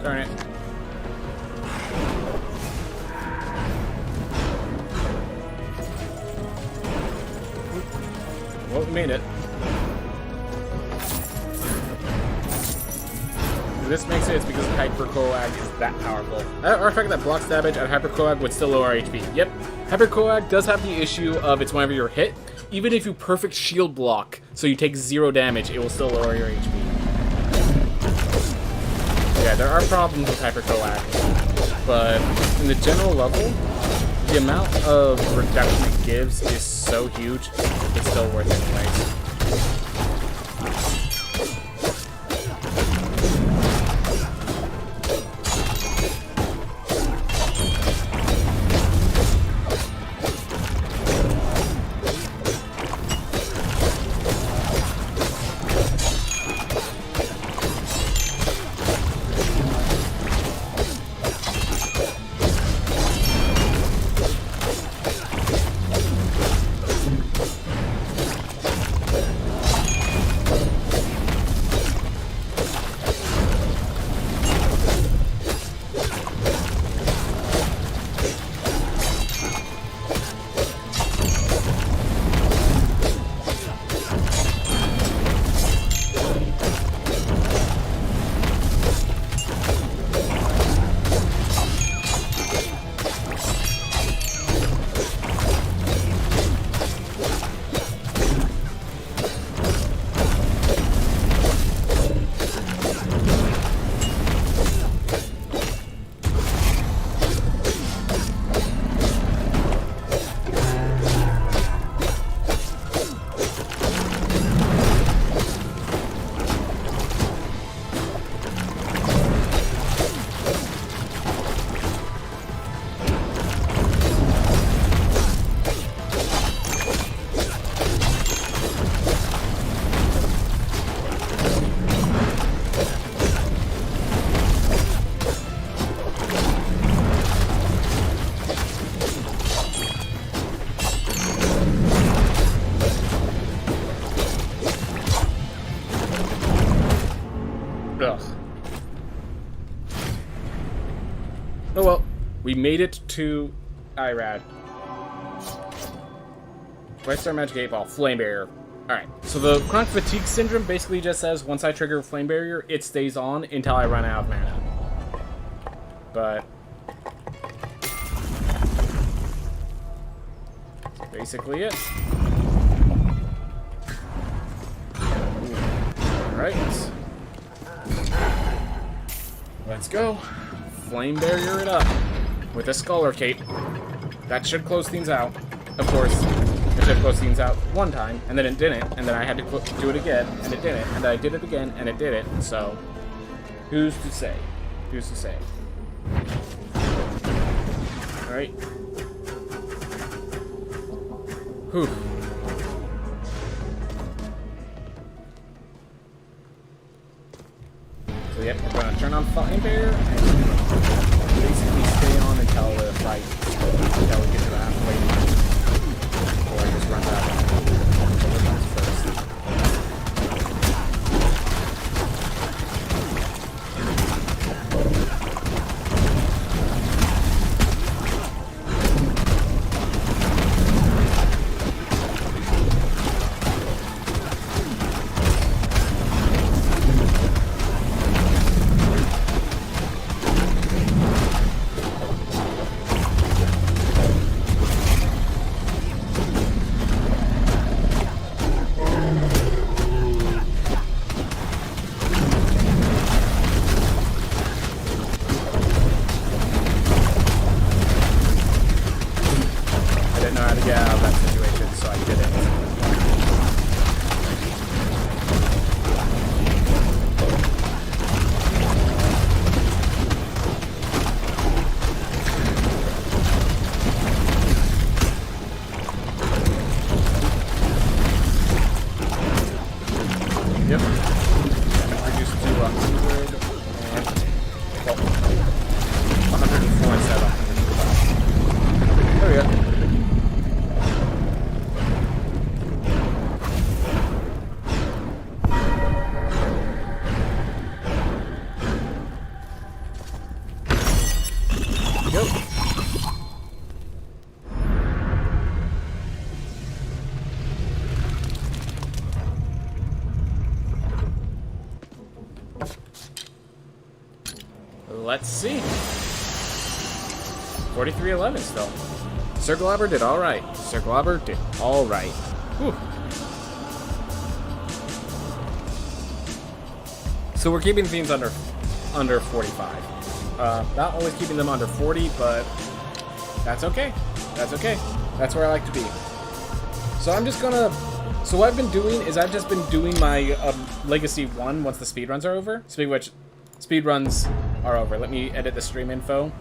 [SPEAKER 1] Darn it. Well, we made it. This makes sense because Hypercoag is that powerful. Artifact that blocks damage and Hypercoag would still lower HP. Yep. Hypercoag does have the issue of it's whenever you're hit, even if you perfect shield block, so you take 0 damage, it will still lower your HP. Yeah, there are problems with Hypercoag, but in the general level, the amount of reduction it gives is so huge, it's still worth it anyways. Ugh. Oh well, we made it to Irad. White Star Magic 8 Ball, Flame Barrier. Alright, so the Chronic Fatigue Syndrome basically just says once I trigger Flame Barrier, it stays on until I run out of mana. But that's basically it. Alright. Let's go. Flame Barrier it up with a Scholar Cape. That should close things out. Of course, it should close things out one time, and then it didn't, and then I had to do it again, and it didn't, and then I did it again, and it didn't, so who's to say? Who's to say? Alright. Whew. So yep, we're gonna turn on Flame Barrier and basically stay on until the fight, until we get to the halfway mark. Or I just run out until it comes first. Let's see. 43-11 still. Sir Globber did alright. Sir Globber did alright. Whew. So we're keeping themes under 45. Not always keeping them under 40, but that's okay. That's okay. That's where I like to be. So I'm just gonna... So what I've been doing is I've just been doing my Legacy 1 once the speedruns are over. Speaking of which, speedruns are over. Let me edit the stream info.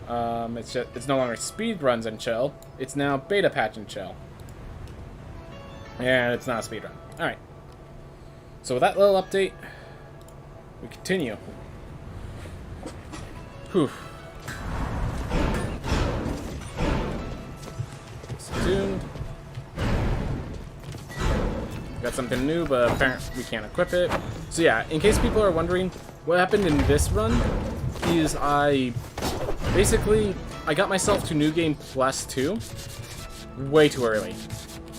[SPEAKER 1] It's no longer speedruns and chill. It's now beta patch and chill. And it's not a speedrun. Alright. So with that little update, we continue. Whew. Stay tuned. Got something new, but apparently we can't equip it. So yeah, in case people are wondering, what happened in this run is I got myself to New Game Plus 2 way too early.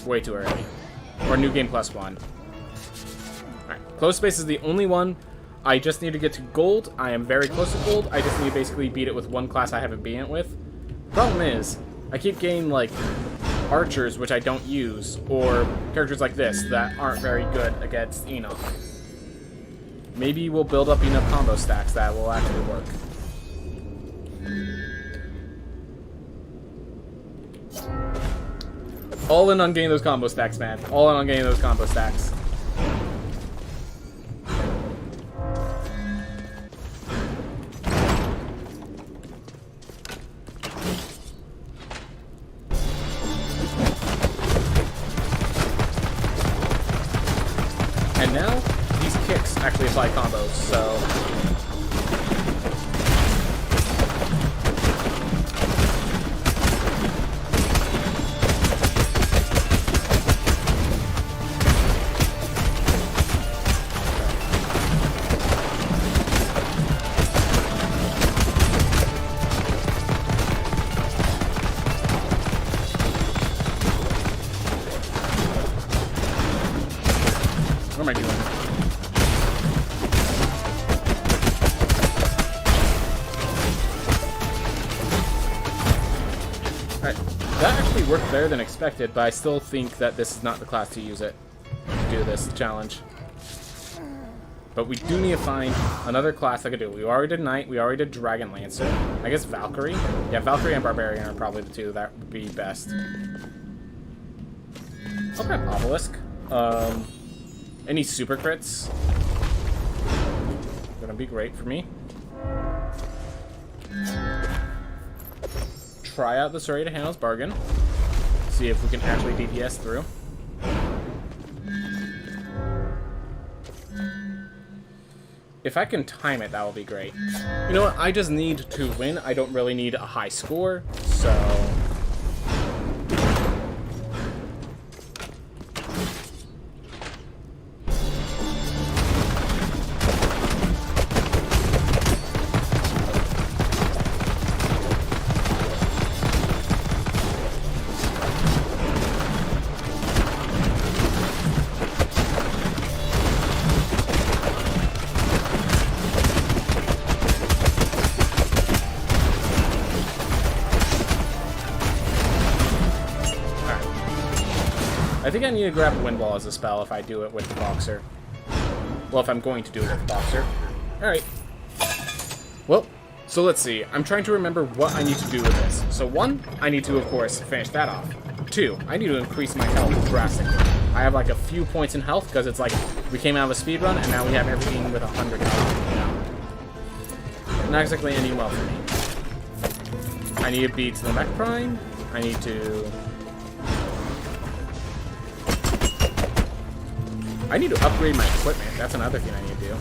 [SPEAKER 1] Way too early. Or New Game Plus 1. Alright, Close Space is the only one. I just need to get to Gold. I am very close to Gold. I just need to basically beat it with one class I haven't beaten it with. Problem is, I keep getting, like, archers, which I don't use, or characters like this that aren't very good against Enoch. Maybe we'll build up enough combo stacks that will actually work. All in on getting those combo stacks, man. All in on getting those combo stacks. And now, these kicks actually apply combos, so... What am I doing? Alright, that actually worked better than expected, but I still think that this is not the class to use it to do this challenge. But we do need to find another class that could do it. We already did Knight, we already did Dragon Lancer. I guess Valkyrie? Yeah, Valkyrie and Barbarian are probably the two that would be best. I'll grab Obelisk. Any super crits? Gonna be great for me. Try out the Serrated Handles Bargain. See if we can actually DPS through. If I can time it, that will be great. You know what? I just need to win. I don't really need a high score, so... I think I need to grab Wind Wall as a spell if I do it with the Boxer. Well, if I'm going to do it with the Boxer. Alright. Well, so let's see. I'm trying to remember what I need to do with this. So 1, I need to, of course, finish that off. 2, I need to increase my health drastically. I have like a few points in health because it's like we came out of a speed run and now we have everything with 100 health. No. Not exactly ending well for me. I need to beat the Mech Prime. I need to... I need to upgrade my equipment. That's another thing I need to do.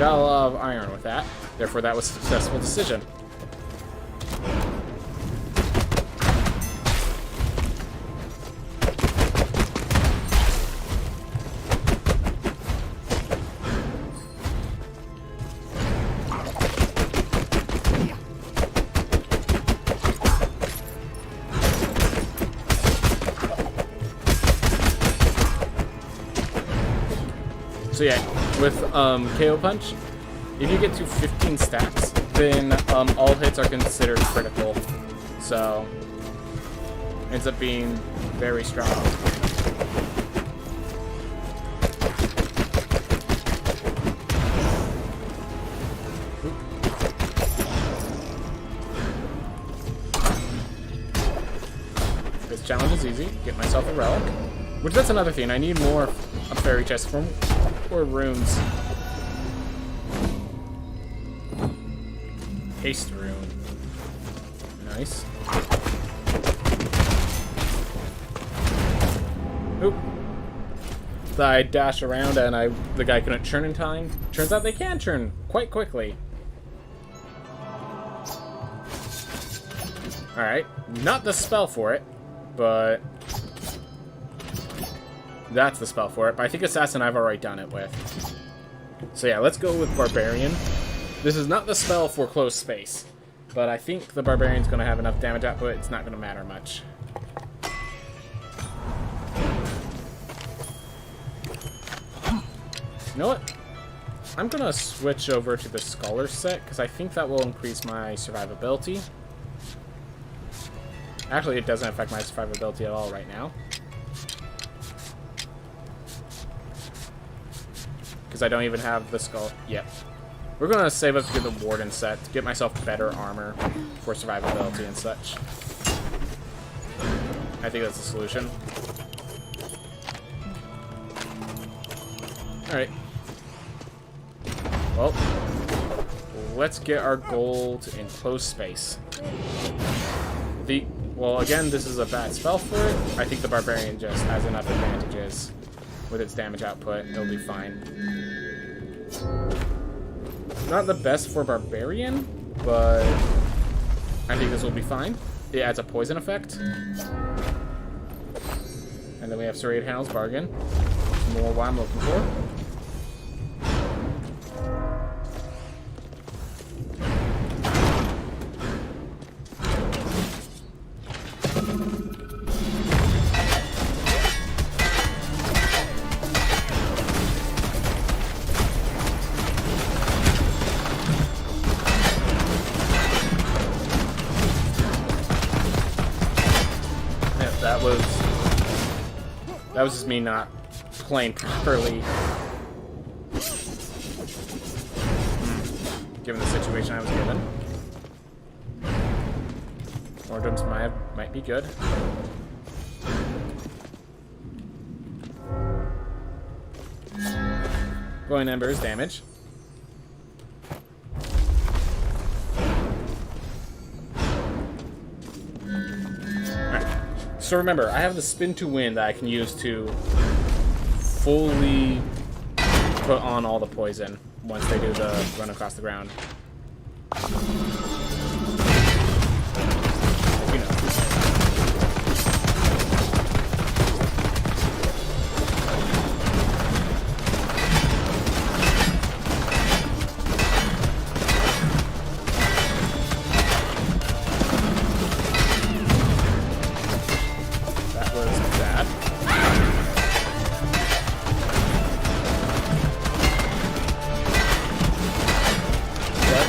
[SPEAKER 1] got a lot of iron with that. Therefore, that was a successful decision. So yeah, with KO Punch, if you get to 15 stacks, then all hits are considered critical. So, ends up being very strong. This challenge is easy. Get myself a relic. Which, that's another thing. I need more a fairy chest from or runes. Haste rune. Nice. Oop. I dash around and the guy couldn't churn in time. Turns out they can churn quite quickly. Alright. Not the spell for it, but that's the spell for it, but I think Assassin I've already done it with. So yeah, let's go with Barbarian. This is not the spell for close space, but I think the Barbarian's going to have enough damage output, it's not going to matter much. You know what? I'm going to switch over to the Scholar set, because I think that will increase my survivability. Actually, it doesn't affect my survivability at all right now. Because I don't even have the skull. Yep. We're going to save up to get the Warden set to get myself better armor for survivability and such. I think that's the solution. Alright. Well, let's get our gold in close space. Well, again, this is a bad spell for it. I think the Barbarian just has enough advantages with its damage output. It'll be fine. Not the best for Barbarian, but I think this will be fine. It adds a poison effect. And then we have Serrated Handles Bargain. More what I'm looking for. That was just me not playing properly. Given the situation I was given. Ordrums might be good. Glowing Embers damage. So remember, I have the Spin to Win that I can use to fully put on all the poison once they do the run across the ground. You know.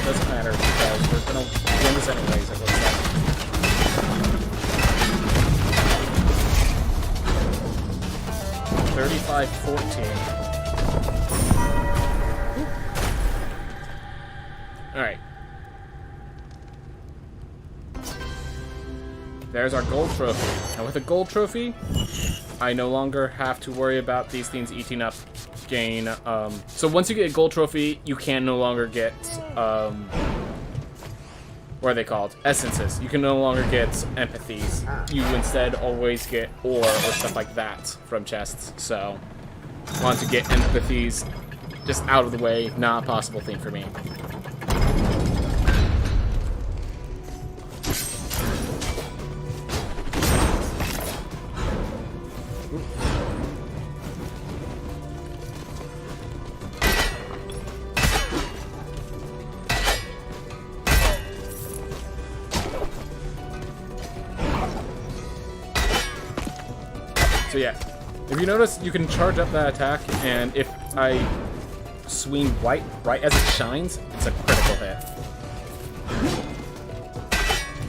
[SPEAKER 1] Doesn't matter because we're gonna win this anyways, it looks like. $35-14. Alright. There's our gold trophy. Now with a gold trophy, I no longer have to worry about these things eating up gain. So once you get a gold trophy, you can no longer get what are they called? Essences. You can no longer get empathies. You instead always get ore or stuff like that from chests. So want to get empathies just out of the way, not a possible thing for me. So yeah, if you notice, you can charge up that attack, and if I swing right as it shines, it's a critical hit.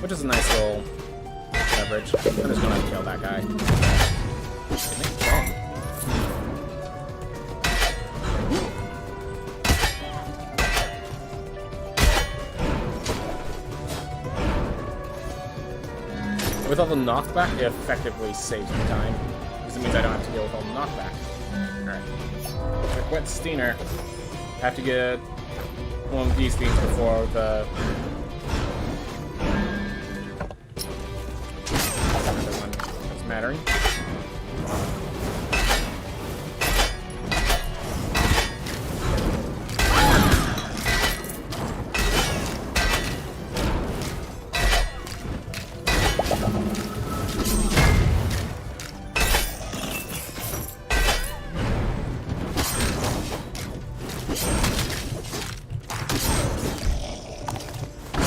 [SPEAKER 1] Which is a nice little leverage. I'm just gonna kill that guy. With all the knockback, it effectively saves me time. Because it means I don't have to deal with all the knockback. Alright. Quick wet Steiner. I have to get one of these things before the other one that's mattering.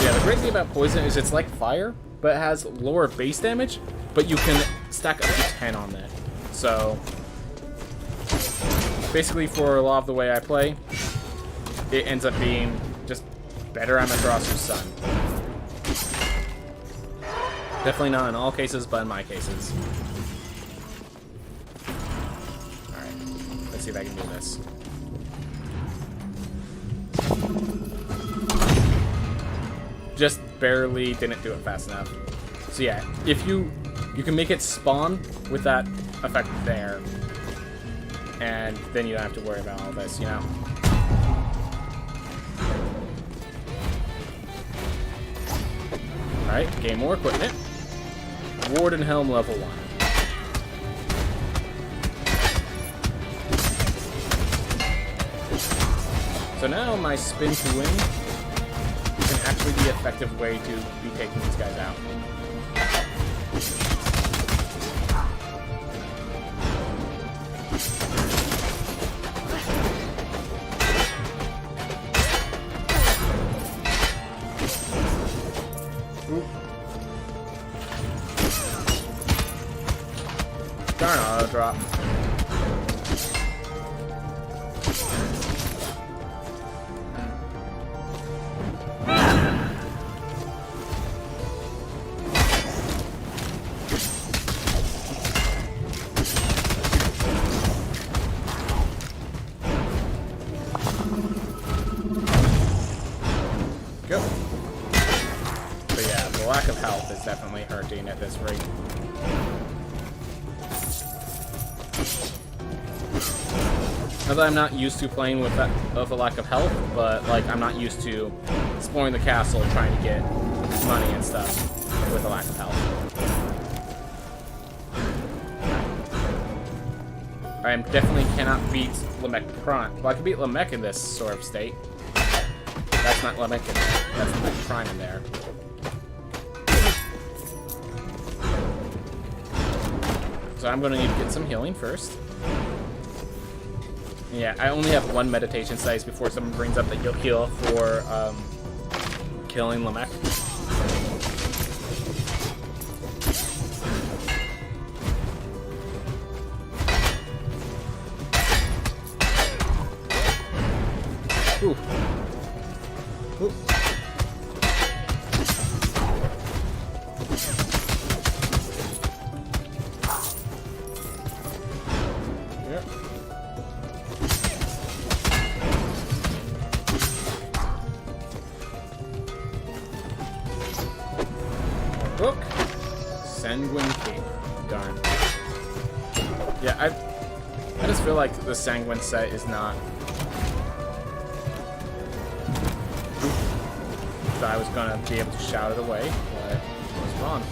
[SPEAKER 1] The great thing about poison is it's like fire, but it has lower base damage, but you can stack up to 10 on that. So basically, for a lot of the way I play, it ends up being just better Amaterasu's son. Definitely not in all cases, but in my cases. Alright, let's see if I can do this. Just barely didn't do it fast enough. So yeah, if you can make it spawn with that effect there, and then you don't have to worry about all this, you know? Alright, gain more equipment. Warden Helm level 1. So now my spin to win can actually be an effective way to be taking these guys out. Darn auto drop. Go. But yeah, the lack of health is definitely hurting at this rate. Not that I'm not used to playing with that of a lack of health, but like I'm not used to exploring the castle trying to get money and stuff with a lack of health. I definitely cannot beat Lamech Prime. Well, I can beat Lamech in this sort of state. That's not Lamech in there. That's Lamech Prime in there. So I'm going to need to get some healing first. Yeah, I only have one meditation size before someone brings up that you'll heal for killing Lamech. Ooh. Ooh. Yep. Book. Sanguine Cape. Darn. Yeah, I just feel like the Sanguine set is not... I was gonna be able to shout it away, but I was wrong.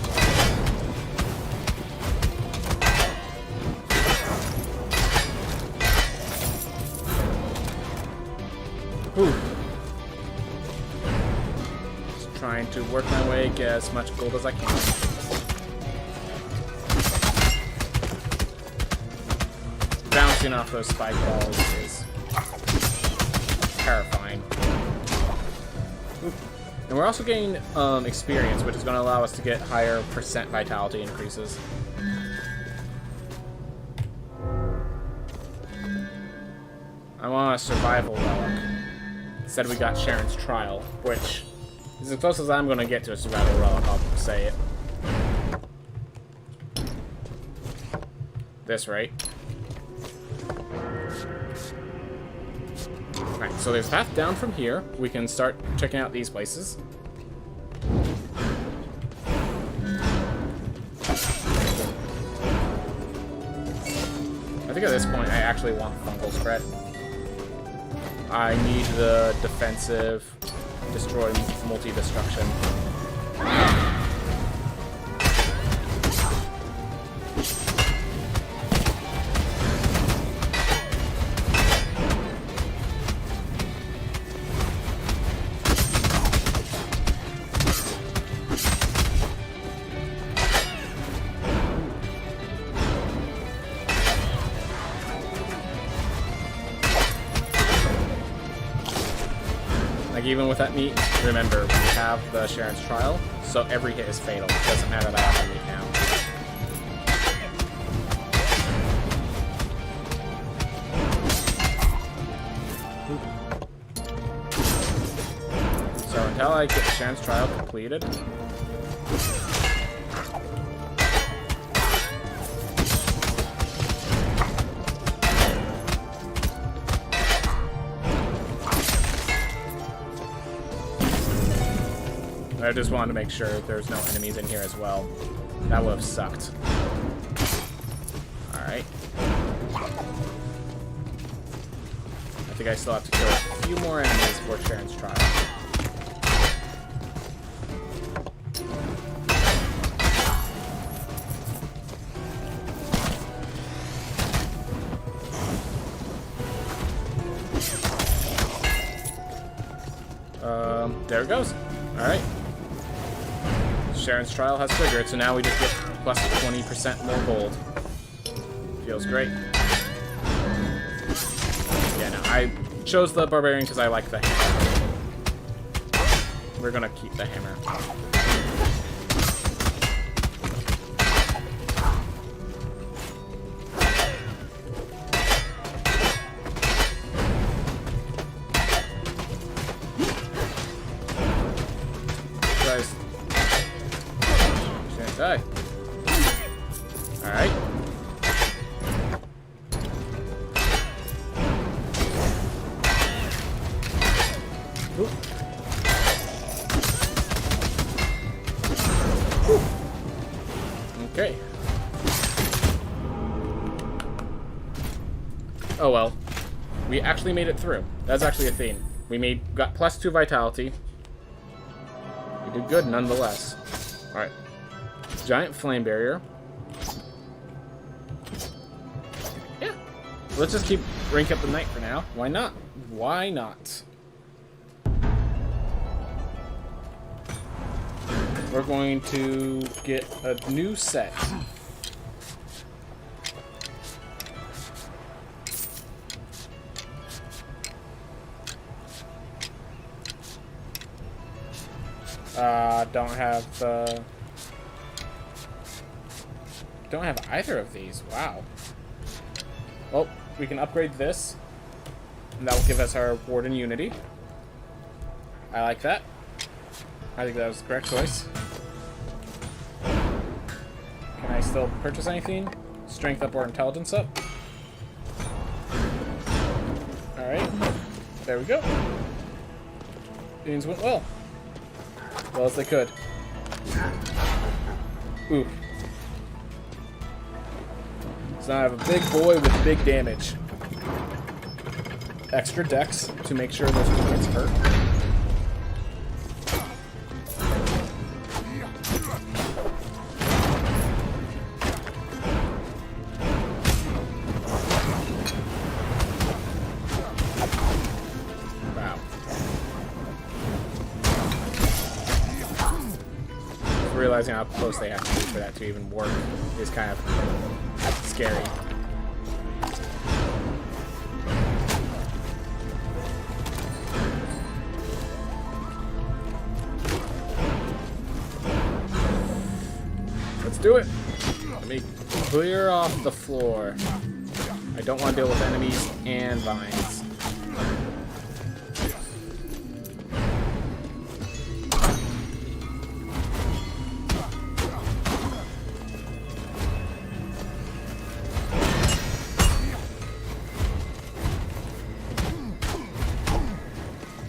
[SPEAKER 1] trying to work my way, get as much gold as I can. Bouncing off those spike balls is terrifying. Oop. And we're also getting experience, which is going to allow us to get higher percent vitality increases. I want a survival relic. Instead, we got Sharon's Trial, which is as close as I'm going to get to a survival relic, I'll say it. This, right? Alright, so there's a path down from here. We can start checking out these places. I think at this point I actually want fungal spread. I need the defensive destroy multi-destruction. Even with that meat, remember, we have the Sharon's Trial, so every hit is fatal. It doesn't matter that often we count. So until I get Sharon's Trial completed, I just wanted to make sure there's no enemies in here as well. That would have sucked. Alright. I think I still have to kill a few more enemies for Sharon's Trial. There it goes. Alright. Sharon's Trial has triggered, so now we just get plus 20% more gold. Feels great. Yeah, no, I chose the Barbarian because I like the hammer. We're gonna keep the hammer. Guys. Die. Alright. Okay. Oh well. We actually made it through. That's actually a thing. We got plus 2 vitality. We did good nonetheless. Alright. Giant flame barrier. Yeah. Let's just keep rank up the knight for now. Why not? Why not? We're going to get a new set. Don't have either of these. Wow. Well, we can upgrade this, and that will give us our Warden Unity. I like that. I think that was the correct choice. Can I still purchase anything? Strength up or intelligence up? Alright. There we go. Things went well. Well as they could. Ooh. So now I have a big boy with big damage. Extra dex to make sure those teammates hurt. Wow. realizing how close they have to be for that to even work is kind of scary. Let's do it. Let me clear off the floor. I don't want to deal with enemies and vines.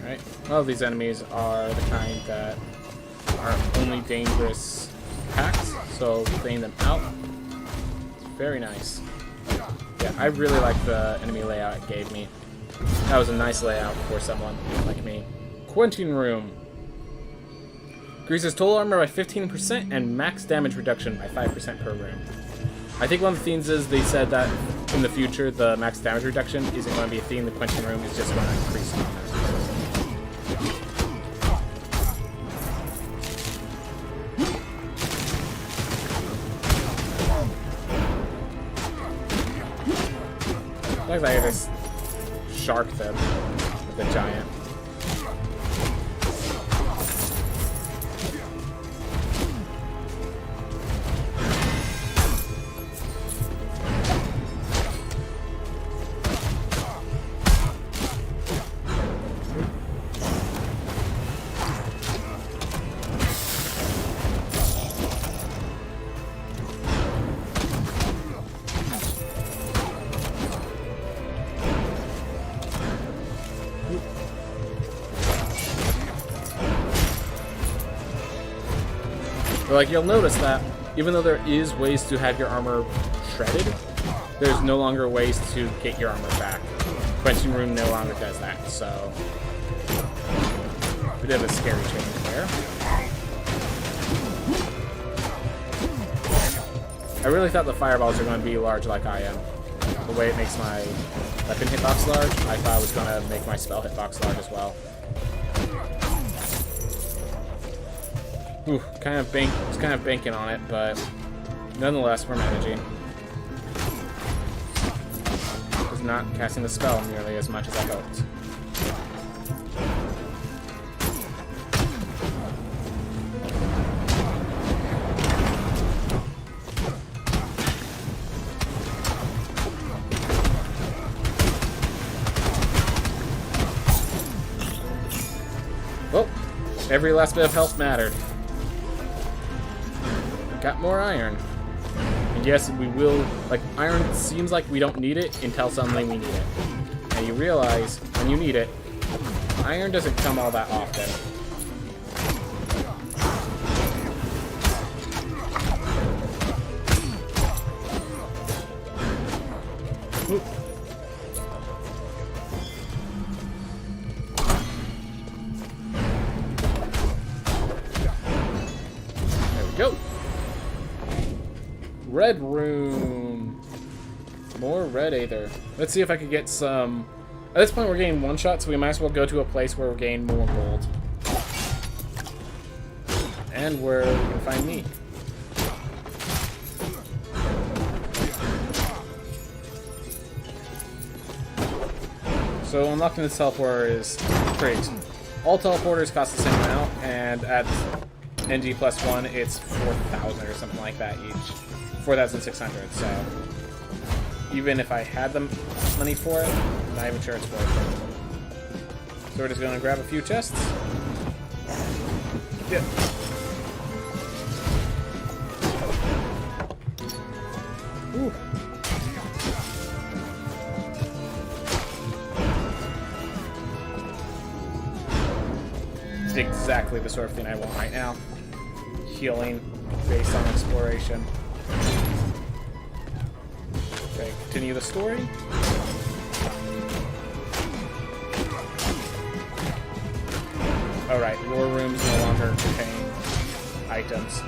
[SPEAKER 1] Alright, well, these enemies are the kind that are only dangerous packs, so cleaning them out. Very nice. Yeah, I really like the enemy layout it gave me. That was a nice layout for someone like me. Quenching Room. Increases total armor by 15% and max damage reduction by 5% per room. I think one of the themes is they said that in the future the max damage reduction isn't going to be a theme. The Quenching Room is just going to increase armor. Looks like I just shark them with the giant. But like, you'll notice that even though there is ways to have your armor shredded, there's no longer ways to get your armor back. Quenching Room no longer does that, so a bit of a scary change there. I really thought the fireballs are going to be large like I am. The way it makes my weapon hitbox large, I thought it was going to make my spell hitbox large as well. Ooh, it's kind of banking on it, but nonetheless, we're managing. Just not casting the spell nearly as much as I hoped. Well, every last bit of health mattered. Got more iron. And yes, we will, like, iron seems like we don't need it until suddenly we need it. And you realize, when you need it, iron doesn't come all that often. Oop. There we go. Red room. More red aether. Let's see if I could get some... At this point we're getting one shot, so we might as well go to a place where we're getting more gold. And where we can find meat. So unlocking this teleporter is great. All teleporters cost the same amount, and at NG plus 1 it's 4,000 or something like that each. 4,600, so even if I had the money for it, I'm not even sure it's worth it. So we're just going to grab a few chests. Yeah. Ooh. It's exactly the sort of thing I want right now. Healing based on exploration. Okay, continue the story. Alright, war rooms no longer contain items.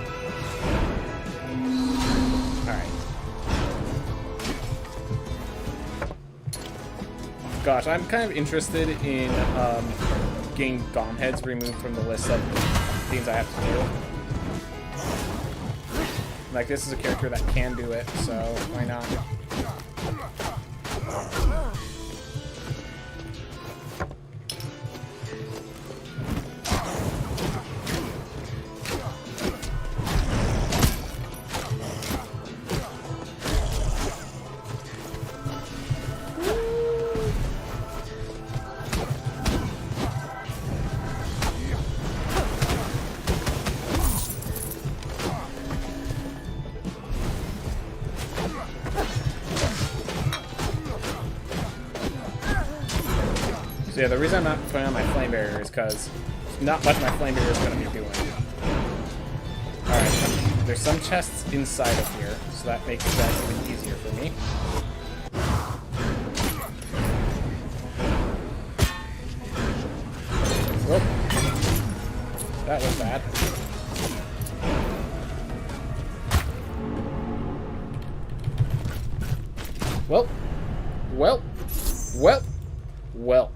[SPEAKER 1] Alright. Gosh, I'm kind of interested in getting Gom heads removed from the list of things I have to do. Like, this is a character that can do it, so why not? Yeah, the reason I'm not putting on my flame barrier is because not much my flame barrier is going to be doing. Alright, there's some chests inside of here, so that makes that even easier for me. Whoop. That was bad. Well.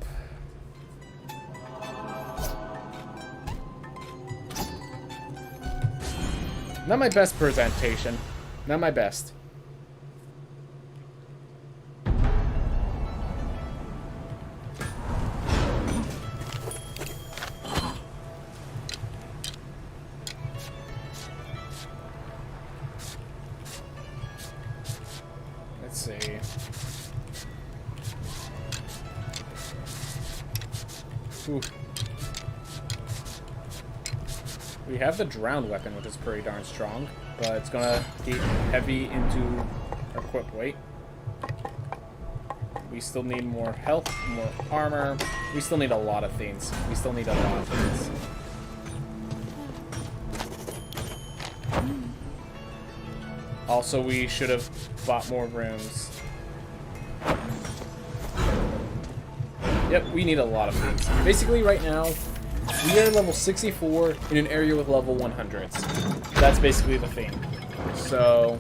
[SPEAKER 1] Not my best presentation. Not my best. Let's see. Ooh. We have the drowned weapon, which is pretty darn strong, but it's gonna get heavy into equip weight. We still need more health, more armor. We still need a lot of things. Also, we should have bought more rooms. Yep, we need a lot of things. Basically, right now, we are level 64 in an area with level 100s. That's basically the thing. So...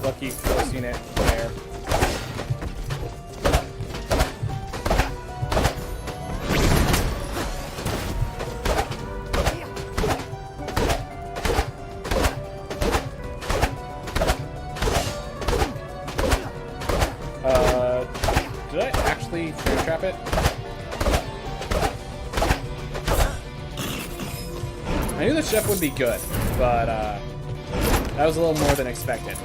[SPEAKER 1] lucky forcing it there. Did I actually frame trap it? I knew the chef would be good, but that was a little more than expected.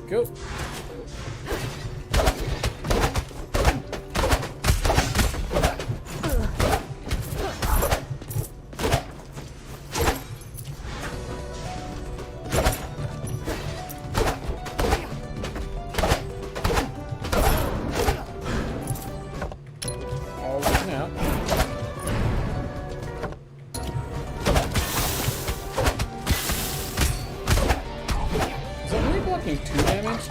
[SPEAKER 1] Go. All working out. Is it only blocking 2 damage?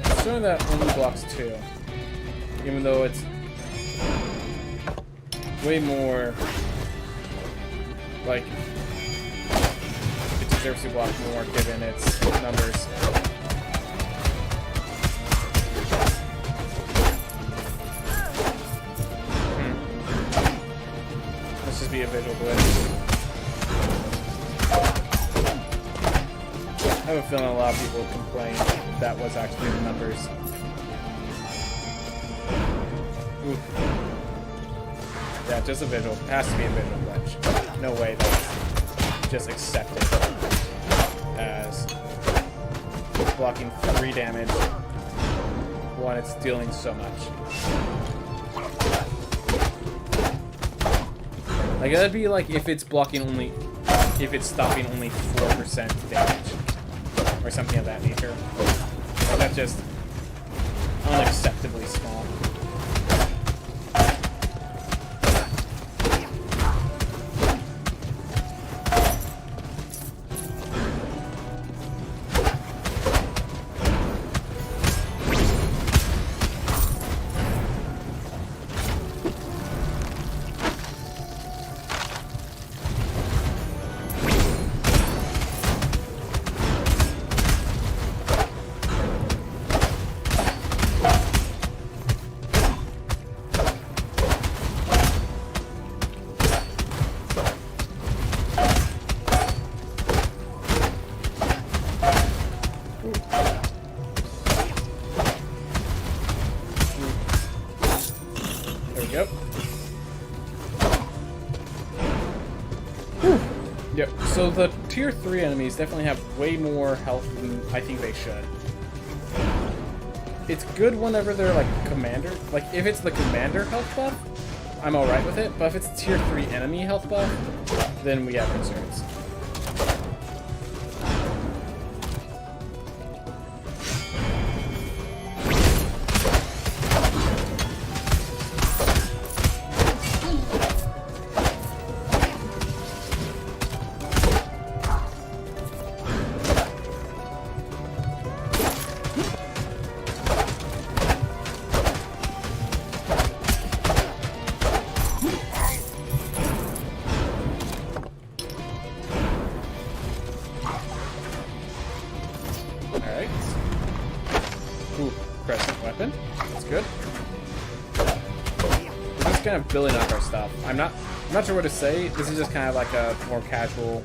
[SPEAKER 1] It's showing that only blocks 2. Even though it's way more like it deserves to block more given its numbers. Let's just be a visual glitch. I have a feeling a lot of people would complain if that was actually the numbers. Oof. Yeah, just a visual. It has to be a visual glitch. No way that's just accepted as blocking 3 damage when it's dealing so much. Like, that'd be like if it's blocking only, if it's stopping only 4% damage. Or something of that nature. That's just unacceptably small. Yep. Whew. Yep, so the tier 3 enemies definitely have way more health than I think they should. It's good whenever they're like commander. Like, if it's the commander health buff, I'm alright with it. But if it's tier 3 enemy health buff, then we have concerns. Alright. Ooh, crescent weapon. That's good. We're just kind of building up our stuff. I'm not sure what to say. This is just kind of like a more casual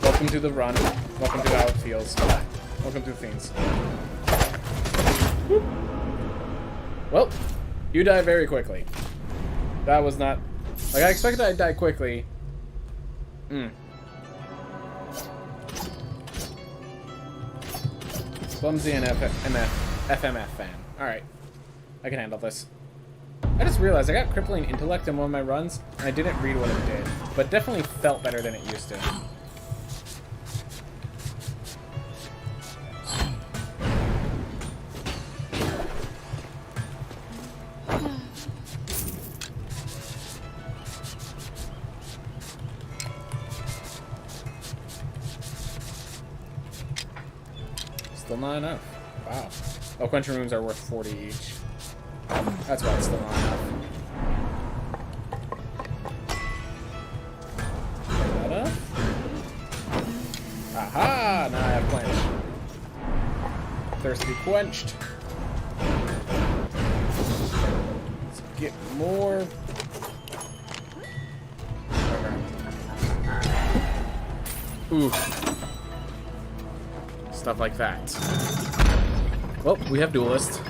[SPEAKER 1] welcome to the run. Welcome to how it feels. Welcome to things. Whoop. Well, you die very quickly. That was not... Like, I expected I'd die quickly. Clumsy and FMF fan. Alright. I can handle this. I just realized I got crippling intellect in one of my runs, and I didn't read what it did, but definitely felt better than it used to. Still not enough. Wow. Oh, quenching rooms are worth 40 each. That's why it's still not enough. Not enough? Aha! Now I have quench. Thirsty quenched. Let's get more. Ooh. Stuff like that. Well, we have duelist.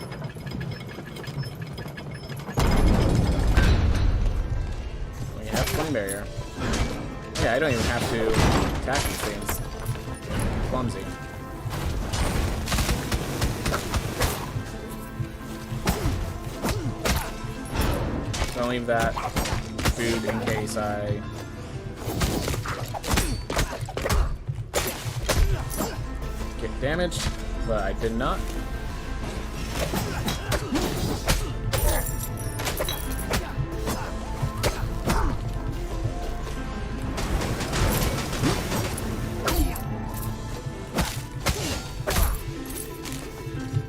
[SPEAKER 1] We have flame barrier. Yeah, I don't even have to attack these things. Clumsy. So I'll leave that food in case I... get damaged, but I did not.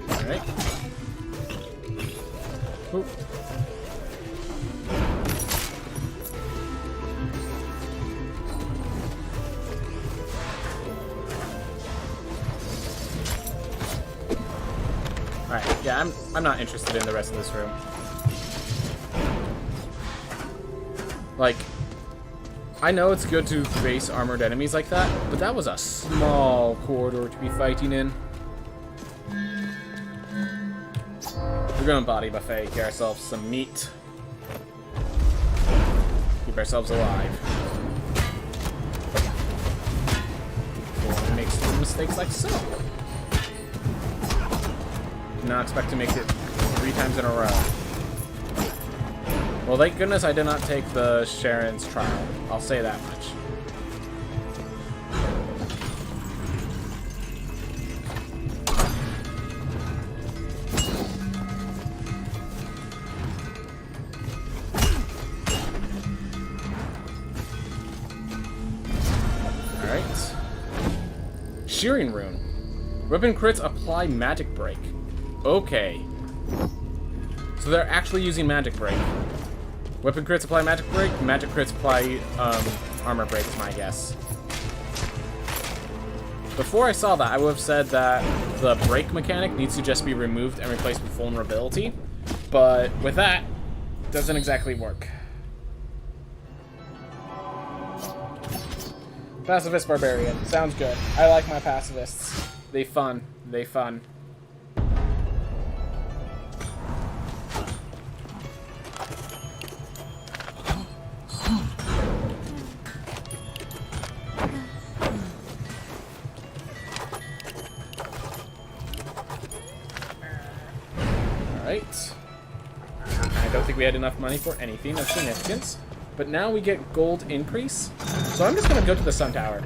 [SPEAKER 1] Alright. Oop. Alright, yeah, I'm not interested in the rest of this room. Like, I know it's good to face armored enemies like that, but that was a small corridor to be fighting in. We're going body buffet, get ourselves some meat. Keep ourselves alive. Before we make some mistakes like so. Do not expect to make it 3 times in a row. Well, thank goodness I did not take the Sharon's trial. I'll say that much. Alright. Shearing Rune. Weapon crits apply Magic Break. Okay. So they're actually using Magic Break. Weapon crits apply Magic Break, Magic crits apply Armor Break is my guess. Before I saw that, I would have said that the break mechanic needs to just be removed and replaced with vulnerability, but with that, it doesn't exactly work. Pacifist Barbarian. Sounds good. I like my pacifists. They fun. They fun. Alright. I don't think we had enough money for anything of significance. But now we get gold increase. So I'm just going to go to the Sun Tower.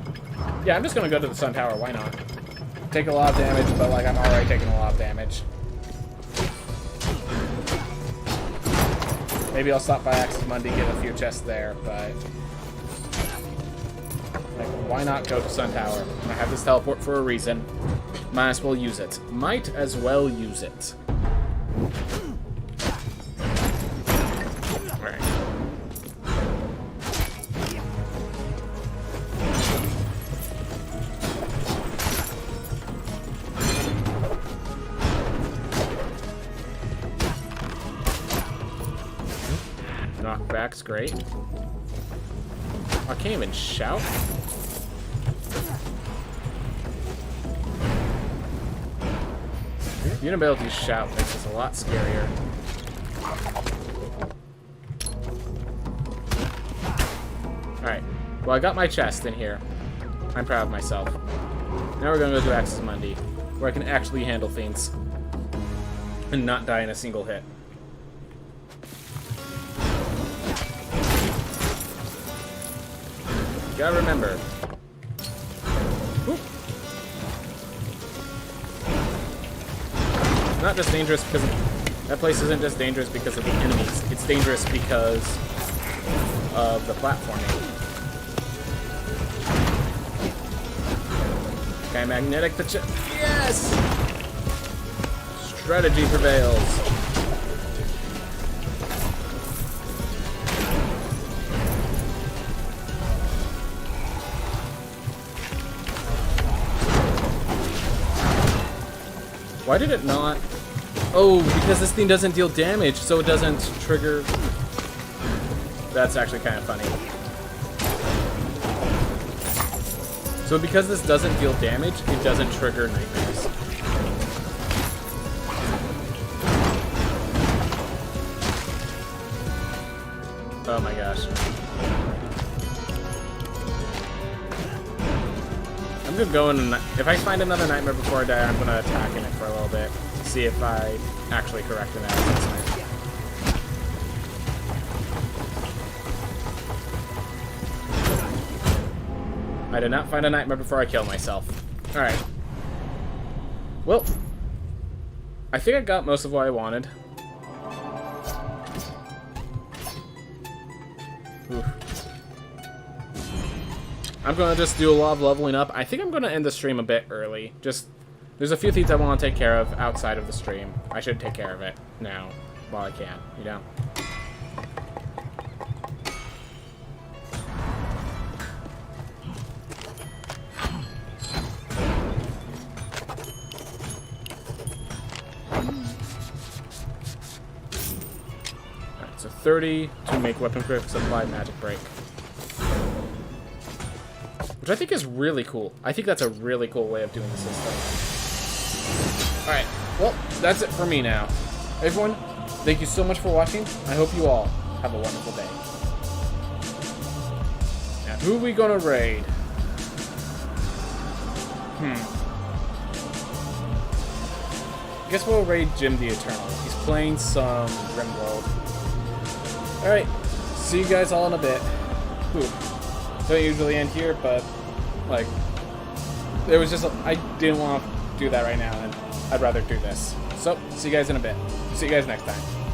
[SPEAKER 1] Yeah, I'm just going to go to the Sun Tower. Why not? Take a lot of damage, but like I'm already taking a lot of damage. Maybe I'll stop by Axis Mundi, get a few chests there, but... like, why not go to Sun Tower? I have this teleport for a reason. Might as well use it. Might as well use it. Alright. Knockback's great. I can't even shout. The inability to shout makes this a lot scarier. Alright. Well, I got my chest in here. I'm proud of myself. Now we're gonna go to Axis Mundi, where I can actually handle things. And not die in a single hit. You gotta remember. Whoop. It's not just dangerous because that place isn't just dangerous because of the enemies. It's dangerous because of the platforming. Okay, magnetic the yes! Strategy prevails. Why did it not? Oh, because this thing doesn't deal damage, so it doesn't trigger. That's actually kind of funny. So because this doesn't deal damage, it doesn't trigger nightmares. Oh my gosh. I'm gonna go in and if I find another nightmare before I die, I'm gonna attack in it for a little bit. See if I actually correct an assessment. I did not find a nightmare before I kill myself. Alright. Well, I think I got most of what I wanted. Oof. I'm going to just do a lot of leveling up. I think I'm going to end the stream a bit early. Just, there's a few things I want to take care of outside of the stream. I should take care of it now while I can, you know? Alright, so 30 to make weapon crits apply magic break. which I think is really cool. I think that's a really cool way of doing the system. Alright, well, that's it for me now. Everyone, thank you so much for watching. I hope you all have a wonderful day. Now, who are we gonna raid? I guess we'll raid Jim the Eternal. He's playing some Rimworld. Alright, see you guys all in a bit. Ooh. Don't usually end here, but, like, it was just, I didn't want to do that right now, and I'd rather do this. So, see you guys in a bit. See you guys next time.